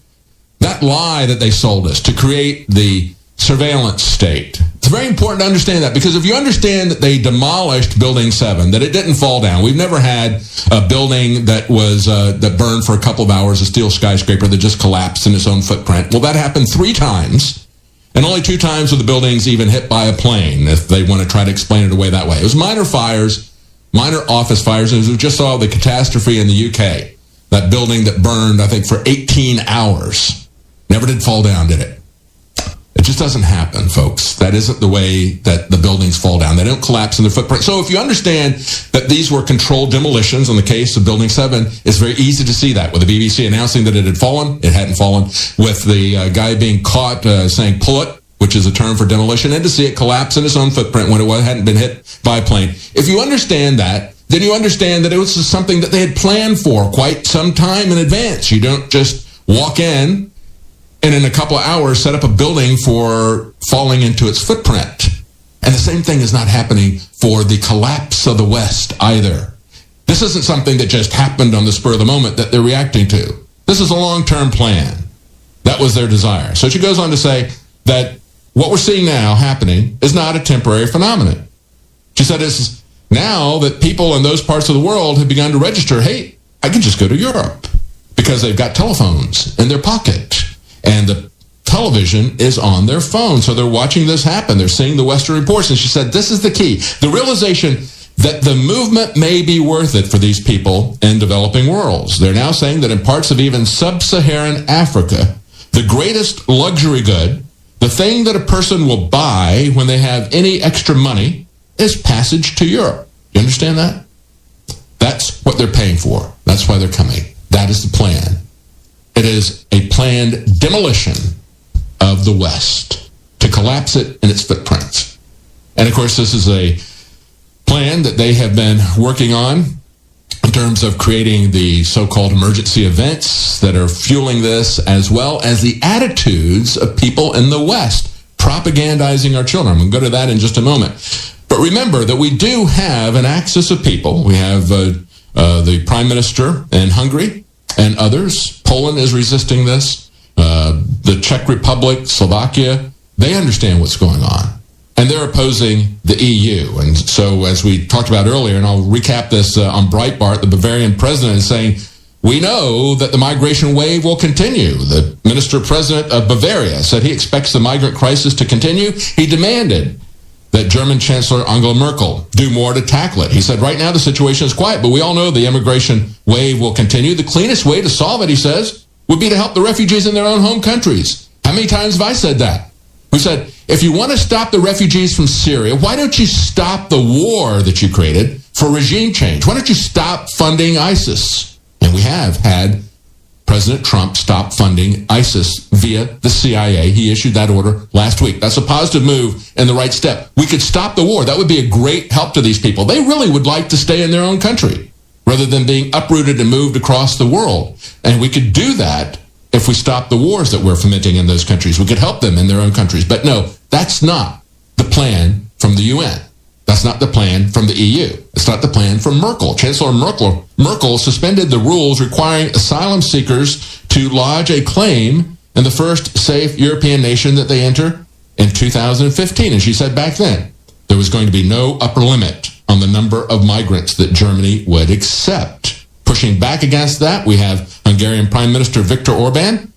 A: That lie that they sold us to create the surveillance state. It's very important to understand that, because if you understand that they demolished Building 7, that it didn't fall down. We've never had a building that was that burned for a couple of hours, a steel skyscraper that just collapsed in its own footprint. Well, that happened 3 times, and only 2 times were the buildings even hit by a plane, if they want to try to explain it away that way. It was minor fires, minor office fires, and as we just saw the catastrophe in the UK, that building that burned, I think, for 18 hours. Never did fall down, did it? It just doesn't happen, folks. That isn't the way that the buildings fall down. They don't collapse in their footprint. So if you understand that these were controlled demolitions in the case of Building 7, it's very easy to see that. With the BBC announcing that it had fallen, it hadn't fallen. With the guy being caught saying pull it, which is a term for demolition, and to see it collapse in its own footprint when it hadn't been hit by a plane. If you understand that, then you understand that it was something that they had planned for quite some time in advance. You don't just walk in and in a couple of hours set up a building for falling into its footprint. And the same thing is not happening for the collapse of the West either. This isn't something that just happened on the spur of the moment that they're reacting to. This is a long-term plan. That was their desire. So she goes on to say that what we're seeing now happening is not a temporary phenomenon. She said it's now that people in those parts of the world have begun to register, hey, I can just go to Europe because they've got telephones in their pocket. And the television is on their phone. So they're watching this happen. They're seeing the Western reports. And she said, this is the key. The realization that the movement may be worth it for these people in developing worlds. They're now saying that in parts of even sub-Saharan Africa, the greatest luxury good, the thing that a person will buy when they have any extra money, is passage to Europe. You understand that? That's what they're paying for. That's why they're coming. That is the plan. It is a planned demolition of the West to collapse it in its footprints. And of course, this is a plan that they have been working on in terms of creating the so-called emergency events that are fueling this, as well as the attitudes of people in the West propagandizing our children. I'm going to go to that in just a moment. But remember that we do have an axis of people. We have the Prime Minister in Hungary and others. Poland is resisting this. The Czech Republic, Slovakia, they understand what's going on. And they're opposing the EU. And so, as we talked about earlier, and I'll recap this on Breitbart, the Bavarian president is saying, we know that the migration wave will continue. The minister-president of Bavaria said he expects the migrant crisis to continue. He demanded that German Chancellor Angela Merkel do more to tackle it. He said, right now the situation is quiet, but we all know the immigration wave will continue. The cleanest way to solve it, he says, would be to help the refugees in their own home countries. How many times have I said that? We said, if you want to stop the refugees from Syria, why don't you stop the war that you created for regime change? Why don't you stop funding ISIS? And we have had President Trump stop funding ISIS via the CIA. He issued that order last week. That's a positive move and the right step. We could stop the war. That would be a great help to these people. They really would like to stay in their own country rather than being uprooted and moved across the world. And we could do that if we stop the wars that we're fomenting in those countries. We could help them in their own countries. But no, that's not the plan from the UN. That's not the plan from the EU. It's not the plan from Merkel. Chancellor Merkel suspended the rules requiring asylum seekers to lodge a claim in the first safe European nation that they enter in 2015. And she said back then there was going to be no upper limit on the number of migrants that Germany would accept. Pushing back against that, we have Hungarian Prime Minister Viktor Orban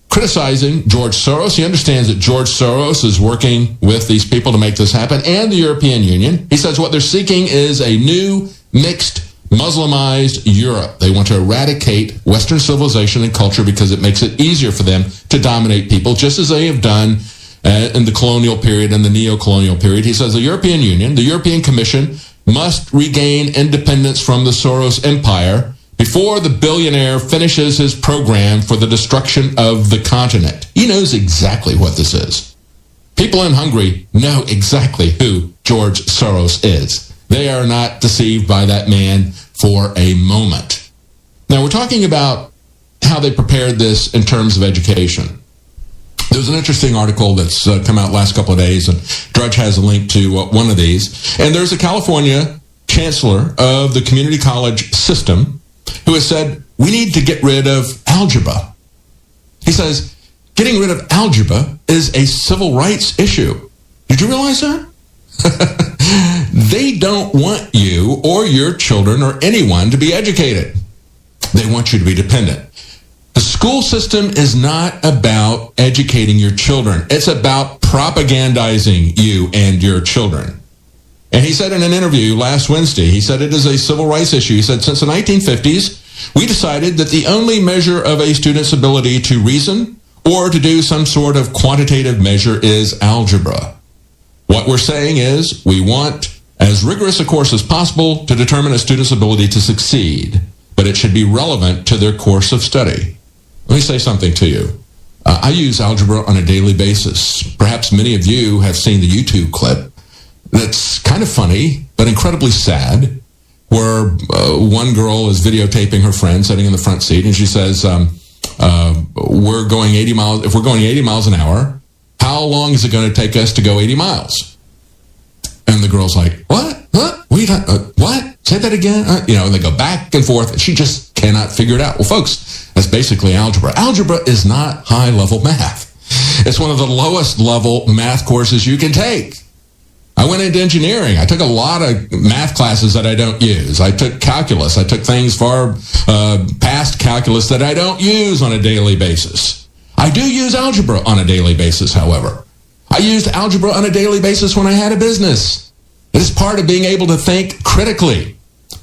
A: criticizing George Soros. He understands that George Soros is working with these people to make this happen, and the European Union. He says what they're seeking is a new, mixed, Muslimized Europe. They want to eradicate Western civilization and culture because it makes it easier for them to dominate people, just as they have done in the colonial period and the neo-colonial period. He says the European Union, the European Commission, must regain independence from the Soros empire before the billionaire finishes his program for the destruction of the continent. He knows exactly what this is. People in Hungary know exactly who George Soros is. They are not deceived by that man for a moment. Now, we're talking about how they prepared this in terms of education. There was an interesting article that's come out last couple of days, and Drudge has a link to one of these. And there's a California chancellor of the community college system who has said, we need to get rid of algebra. He says, getting rid of algebra is a civil rights issue. Did you realize that? They don't want you or your children or anyone to be educated. They want you to be dependent. The school system is not about educating your children. It's about propagandizing you and your children. And he said in an interview last Wednesday, he said it is a civil rights issue. He said since the 1950s, we decided that the only measure of a student's ability to reason or to do some sort of quantitative measure is algebra. What we're saying is we want as rigorous a course as possible to determine a student's ability to succeed, but it should be relevant to their course of study. Let me say something to you. I use algebra on a daily basis. Perhaps many of you have seen the YouTube clip that's kind of funny, but incredibly sad, where one girl is videotaping her friend sitting in the front seat, and she says, we're going 80 miles. If we're going 80 miles an hour, how long is it going to take us to go 80 miles? And the girl's like, what? Huh? What? Say that again? And they go back and forth. She just cannot figure it out. Well, folks, that's basically algebra. Algebra is not high-level math. It's one of the lowest-level math courses you can take. I went into engineering. I took a lot of math classes that I don't use. I took calculus. I took things far past calculus that I don't use on a daily basis. I do use algebra on a daily basis, however. I used algebra on a daily basis when I had a business. It is part of being able to think critically.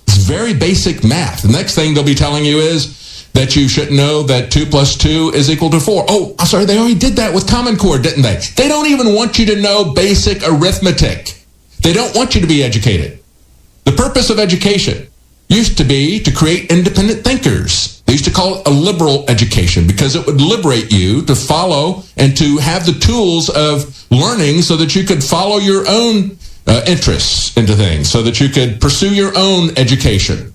A: It's very basic math. The next thing they'll be telling you is that you should know that 2 plus 2 is equal to 4. Oh, I'm sorry, they already did that with Common Core, didn't they? They don't even want you to know basic arithmetic. They don't want you to be educated. The purpose of education used to be to create independent thinkers. They used to call it a liberal education because it would liberate you to follow and to have the tools of learning so that you could follow your own interests into things, so that you could pursue your own education.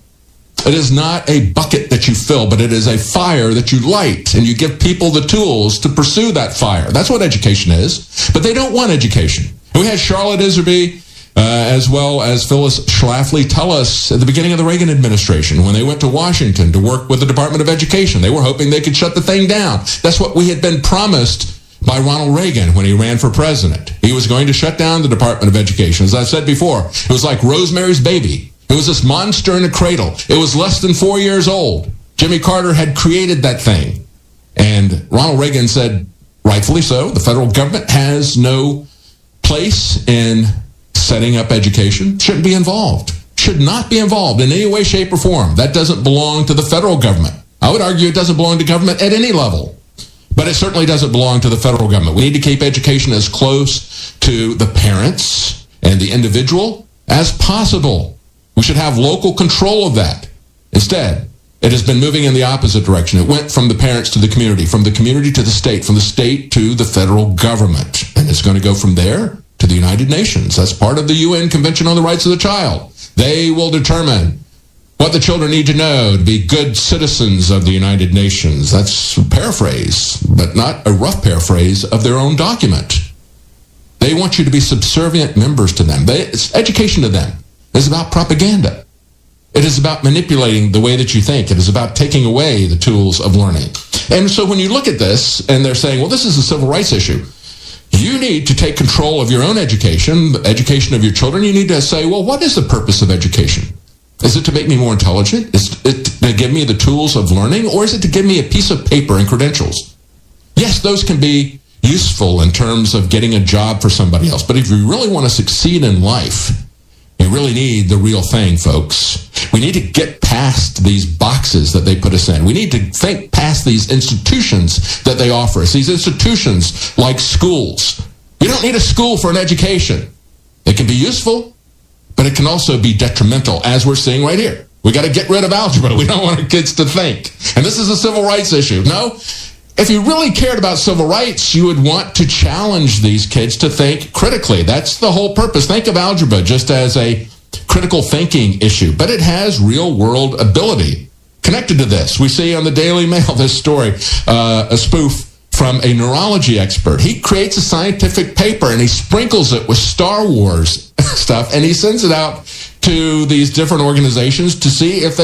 A: It is not a bucket that you fill, but it is a fire that you light, and you give people the tools to pursue that fire. That's what education is. But they don't want education. And we had Charlotte Iserby as well as Phyllis Schlafly tell us at the beginning of the Reagan administration, when they went to Washington to work with the Department of Education, they were hoping they could shut the thing down. That's what we had been promised by Ronald Reagan when he ran for president. He was going to shut down the Department of Education. As I said before, it was like Rosemary's Baby. It was this monster in a cradle. It was less than 4 years old. Jimmy Carter had created that thing. And Ronald Reagan said, rightfully so, the federal government has no place in setting up education, shouldn't be involved, should not be involved in any way, shape, or form. That doesn't belong to the federal government. I would argue it doesn't belong to government at any level. But it certainly doesn't belong to the federal government. We need to keep education as close to the parents and the individual as possible. We should have local control of that. Instead, it has been moving in the opposite direction. It went from the parents to the community to the state, from the state to the federal government. And it's going to go from there to the United Nations. That's part of the UN Convention on the Rights of the Child. They will determine what the children need to know to be good citizens of the United Nations. That's a paraphrase, but not a rough paraphrase of their own document. They want you to be subservient members to them. It's education to them. It's about propaganda. It is about manipulating the way that you think. It is about taking away the tools of learning. And so when you look at this, and they're saying, well, this is a civil rights issue, you need to take control of your own education, the education of your children. You need to say, well, what is the purpose of education? Is it to make me more intelligent? Is it to give me the tools of learning? Or is it to give me a piece of paper and credentials? Yes, those can be useful in terms of getting a job for somebody else. But if you really want to succeed in life, you really need the real thing, folks. We need to get past these boxes that they put us in. We need to think past these institutions that they offer us. These institutions like schools. You don't need a school for an education. It can be useful, but it can also be detrimental, as we're seeing right here. We got to get rid of algebra. We don't want our kids to think. And this is a civil rights issue. No, if you really cared about civil rights, you would want to challenge these kids to think critically. That's the whole purpose. Think of algebra just as a critical thinking issue, but it has real-world ability. Connected to this, we see on the Daily Mail this story, a spoof from a neurology expert. He creates a scientific paper and he sprinkles it with Star Wars stuff, and he sends it out to these different organizations to see if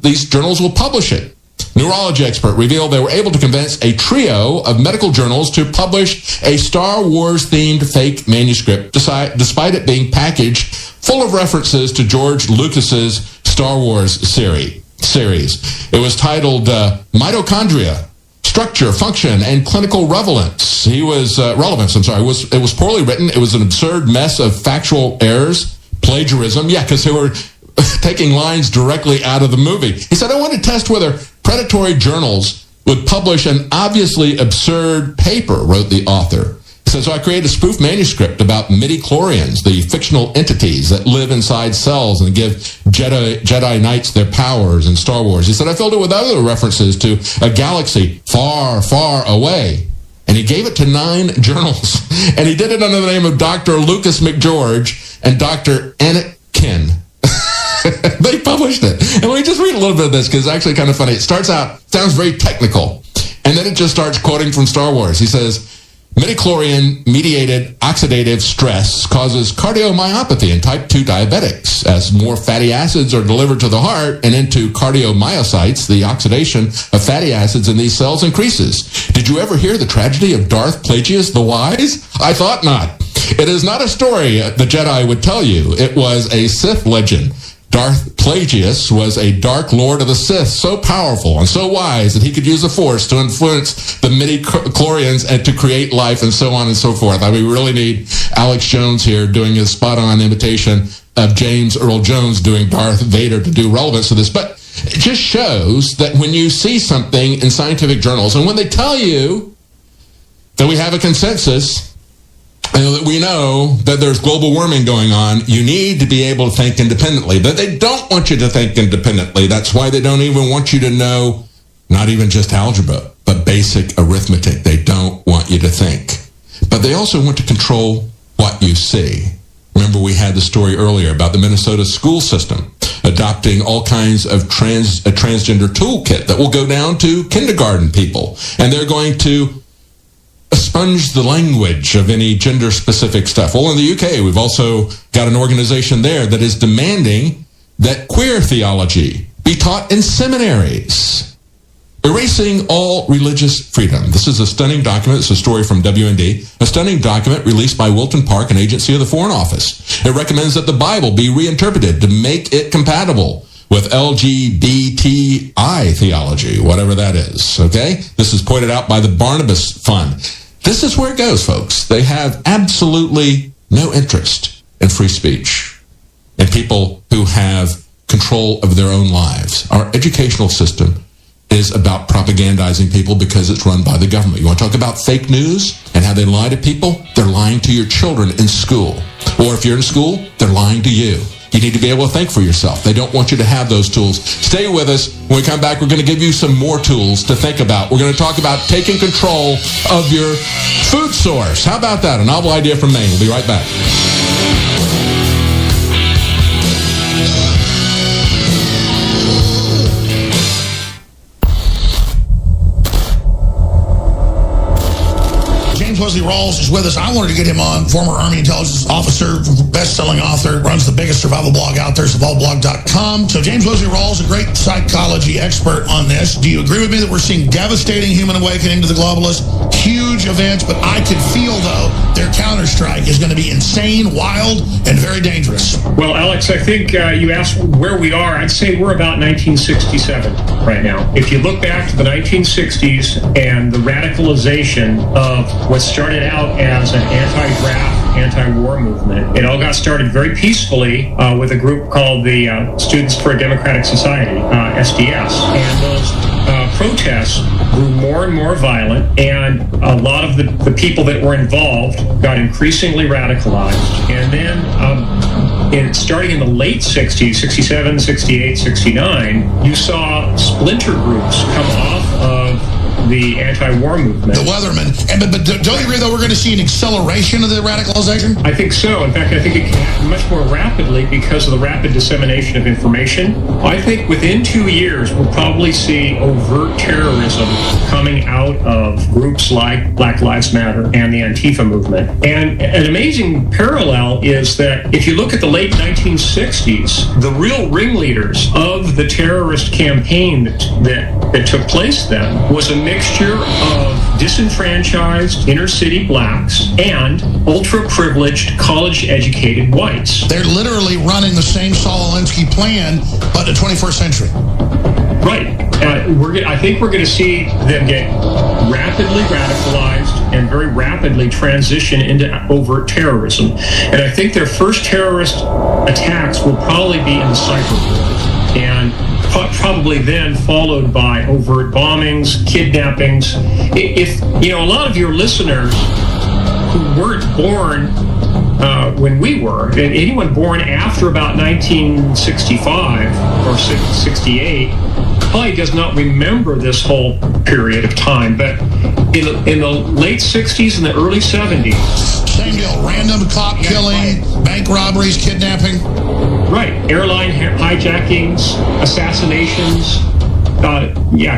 A: these journals will publish it. Neurology expert revealed they were able to convince a trio of medical journals to publish a Star Wars-themed fake manuscript, despite it being packaged full of references to George Lucas's Star Wars series. It was titled Mitochondria, Structure, Function, and Clinical Relevance. It was poorly written. It was an absurd mess of factual errors, plagiarism. Yeah, because they were taking lines directly out of the movie. He said, I want to test whether predatory journals would publish an obviously absurd paper, wrote the author. He said, so I created a spoof manuscript about midi-chlorians, the fictional entities that live inside cells and give Jedi Knights their powers in Star Wars. He said, I filled it with other references to a galaxy far, far away. And he gave it to 9 journals. And he did it under the name of Dr. Lucas McGeorge and Dr. Anakin. They published it. And let me just read a little bit of this because it's actually kind of funny. It starts out, sounds very technical, and then it just starts quoting from Star Wars. He says, midichlorian-mediated oxidative stress causes cardiomyopathy in type 2 diabetics. As more fatty acids are delivered to the heart and into cardiomyocytes, the oxidation of fatty acids in these cells increases. Did you ever hear the tragedy of Darth Plagueis the Wise? I thought not. It is not a story the Jedi would tell you. It was a Sith legend. Darth Plagueis was a dark lord of the Sith, so powerful and so wise that he could use the Force to influence the midi-chlorians and to create life and so on and so forth. I mean, we really need Alex Jones here doing his spot-on imitation of James Earl Jones doing Darth Vader to do relevance to this. But it just shows that when you see something in scientific journals, and when they tell you that we have a consensus, and that we know that there's global warming going on, you need to be able to think independently. But they don't want you to think independently. That's why they don't even want you to know, not even just algebra, but basic arithmetic. They don't want you to think. But they also want to control what you see. Remember, we had the story earlier about the Minnesota school system adopting all kinds of a transgender toolkit that will go down to kindergarten people. And they're going to expunge the language of any gender-specific stuff. Well, in the UK, we've also got an organization there that is demanding that queer theology be taught in seminaries, erasing all religious freedom. This is a stunning document. It's a story from WND, a stunning document released by Wilton Park, an agency of the Foreign Office. It recommends that the Bible be reinterpreted to make it compatible with LGBTI theology, whatever that is, okay? This is pointed out by the Barnabas Fund. This is where it goes, folks. They have absolutely no interest in free speech and people who have control of their own lives. Our educational system is about propagandizing people because it's run by the government. You want to talk about fake news and how they lie to people? They're lying to your children in school. Or if you're in school, they're lying to you. You need to be able to think for yourself. They don't want you to have those tools. Stay with us. When we come back, we're going to give you some more tools to think about. We're going to talk about taking control of your food source. How about that? A novel idea from Maine. We'll be right back.
C: Wesley Rawls is with us. I wanted to get him on, former Army intelligence officer, best-selling author, runs the biggest survival blog out there, survivalblog.com. So James Wesley Rawls, a great psychology expert on this. Do you agree with me that we're seeing devastating human awakening to the globalists? Huge events, but I could feel, though, their counterstrike is going to be insane, wild, and very dangerous.
L: Well, Alex, I think you asked where we are. I'd say we're about 1967 right now. If you look back to the 1960s and the radicalization of what started out as an anti-draft, anti-war movement. It all got started very peacefully with a group called the Students for a Democratic Society, SDS. And those protests grew more and more violent, and a lot of the people that were involved got increasingly radicalized. And then starting in the late 60s, 67, 68, 69, you saw splinter groups come off of the anti-war movement.
C: The Weathermen. But don't you agree, though, we're going to see an acceleration of the radicalization?
L: I think so. In fact, I think it can happen much more rapidly because of the rapid dissemination of information. I think within 2 years, we'll probably see overt terrorism coming out of groups like Black Lives Matter and the Antifa movement. And an amazing parallel is that if you look at the late 1960s, the real ringleaders of the terrorist campaign that took place then was a mixture of disenfranchised inner-city blacks and ultra-privileged, college-educated whites.
C: They're literally running the same Saul Alinsky plan, but in the 21st century.
L: Right. I think we're going to see them get rapidly radicalized and very rapidly transition into overt terrorism. And I think their first terrorist attacks will probably be in the cyber world, and probably then followed by overt bombings, kidnappings. If a lot of your listeners who weren't born when we were, and anyone born after about 1965 or 68 probably does not remember this whole period of time. But in the late 60s and the early 70s,
C: same deal. Random cop killing, bank robberies, kidnapping.
L: Right. Airline hijackings, assassinations,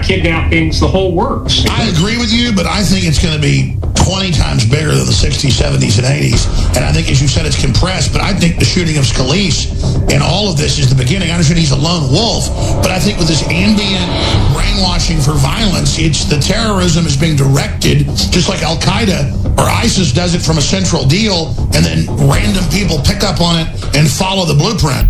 L: kidnappings, the whole works.
C: I agree with you, but I think it's going to be 20 times bigger than the 60s, 70s, and 80s. And I think, as you said, it's compressed. But I think the shooting of Scalise and all of this is the beginning. I understand he's a lone wolf, but I think with this ambient brainwashing for violence, the terrorism is being directed, just like Al-Qaeda or ISIS does it from a central deal, and then random people pick up on it and follow the blueprint.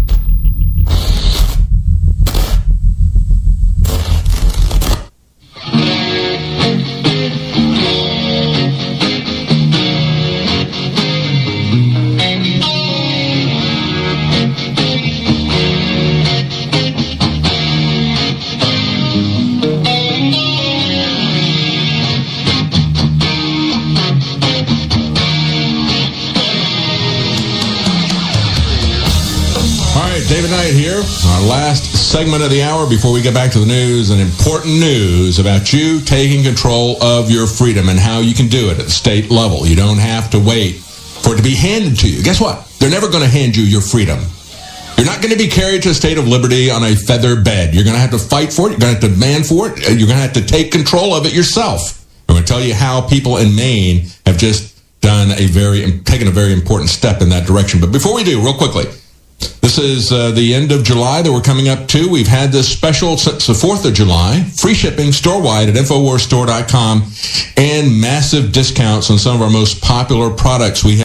A: David Knight here, our last segment of the hour before we get back to the news, and important news about you taking control of your freedom and how you can do it at the state level. You don't have to wait for it to be handed to you. Guess what? They're never going to hand you your freedom. You're not going to be carried to a state of liberty on a feather bed. You're going to have to fight for it. You're going to have to demand for it. You're going to have to take control of it yourself. I'm going to tell you how people in Maine have just taken a very important step in that direction. But before we do, real quickly, this is the end of July that we're coming up to. We've had this special since the 4th of July. Free shipping store-wide at InfoWarsStore.com and massive discounts on some of our most popular products. We have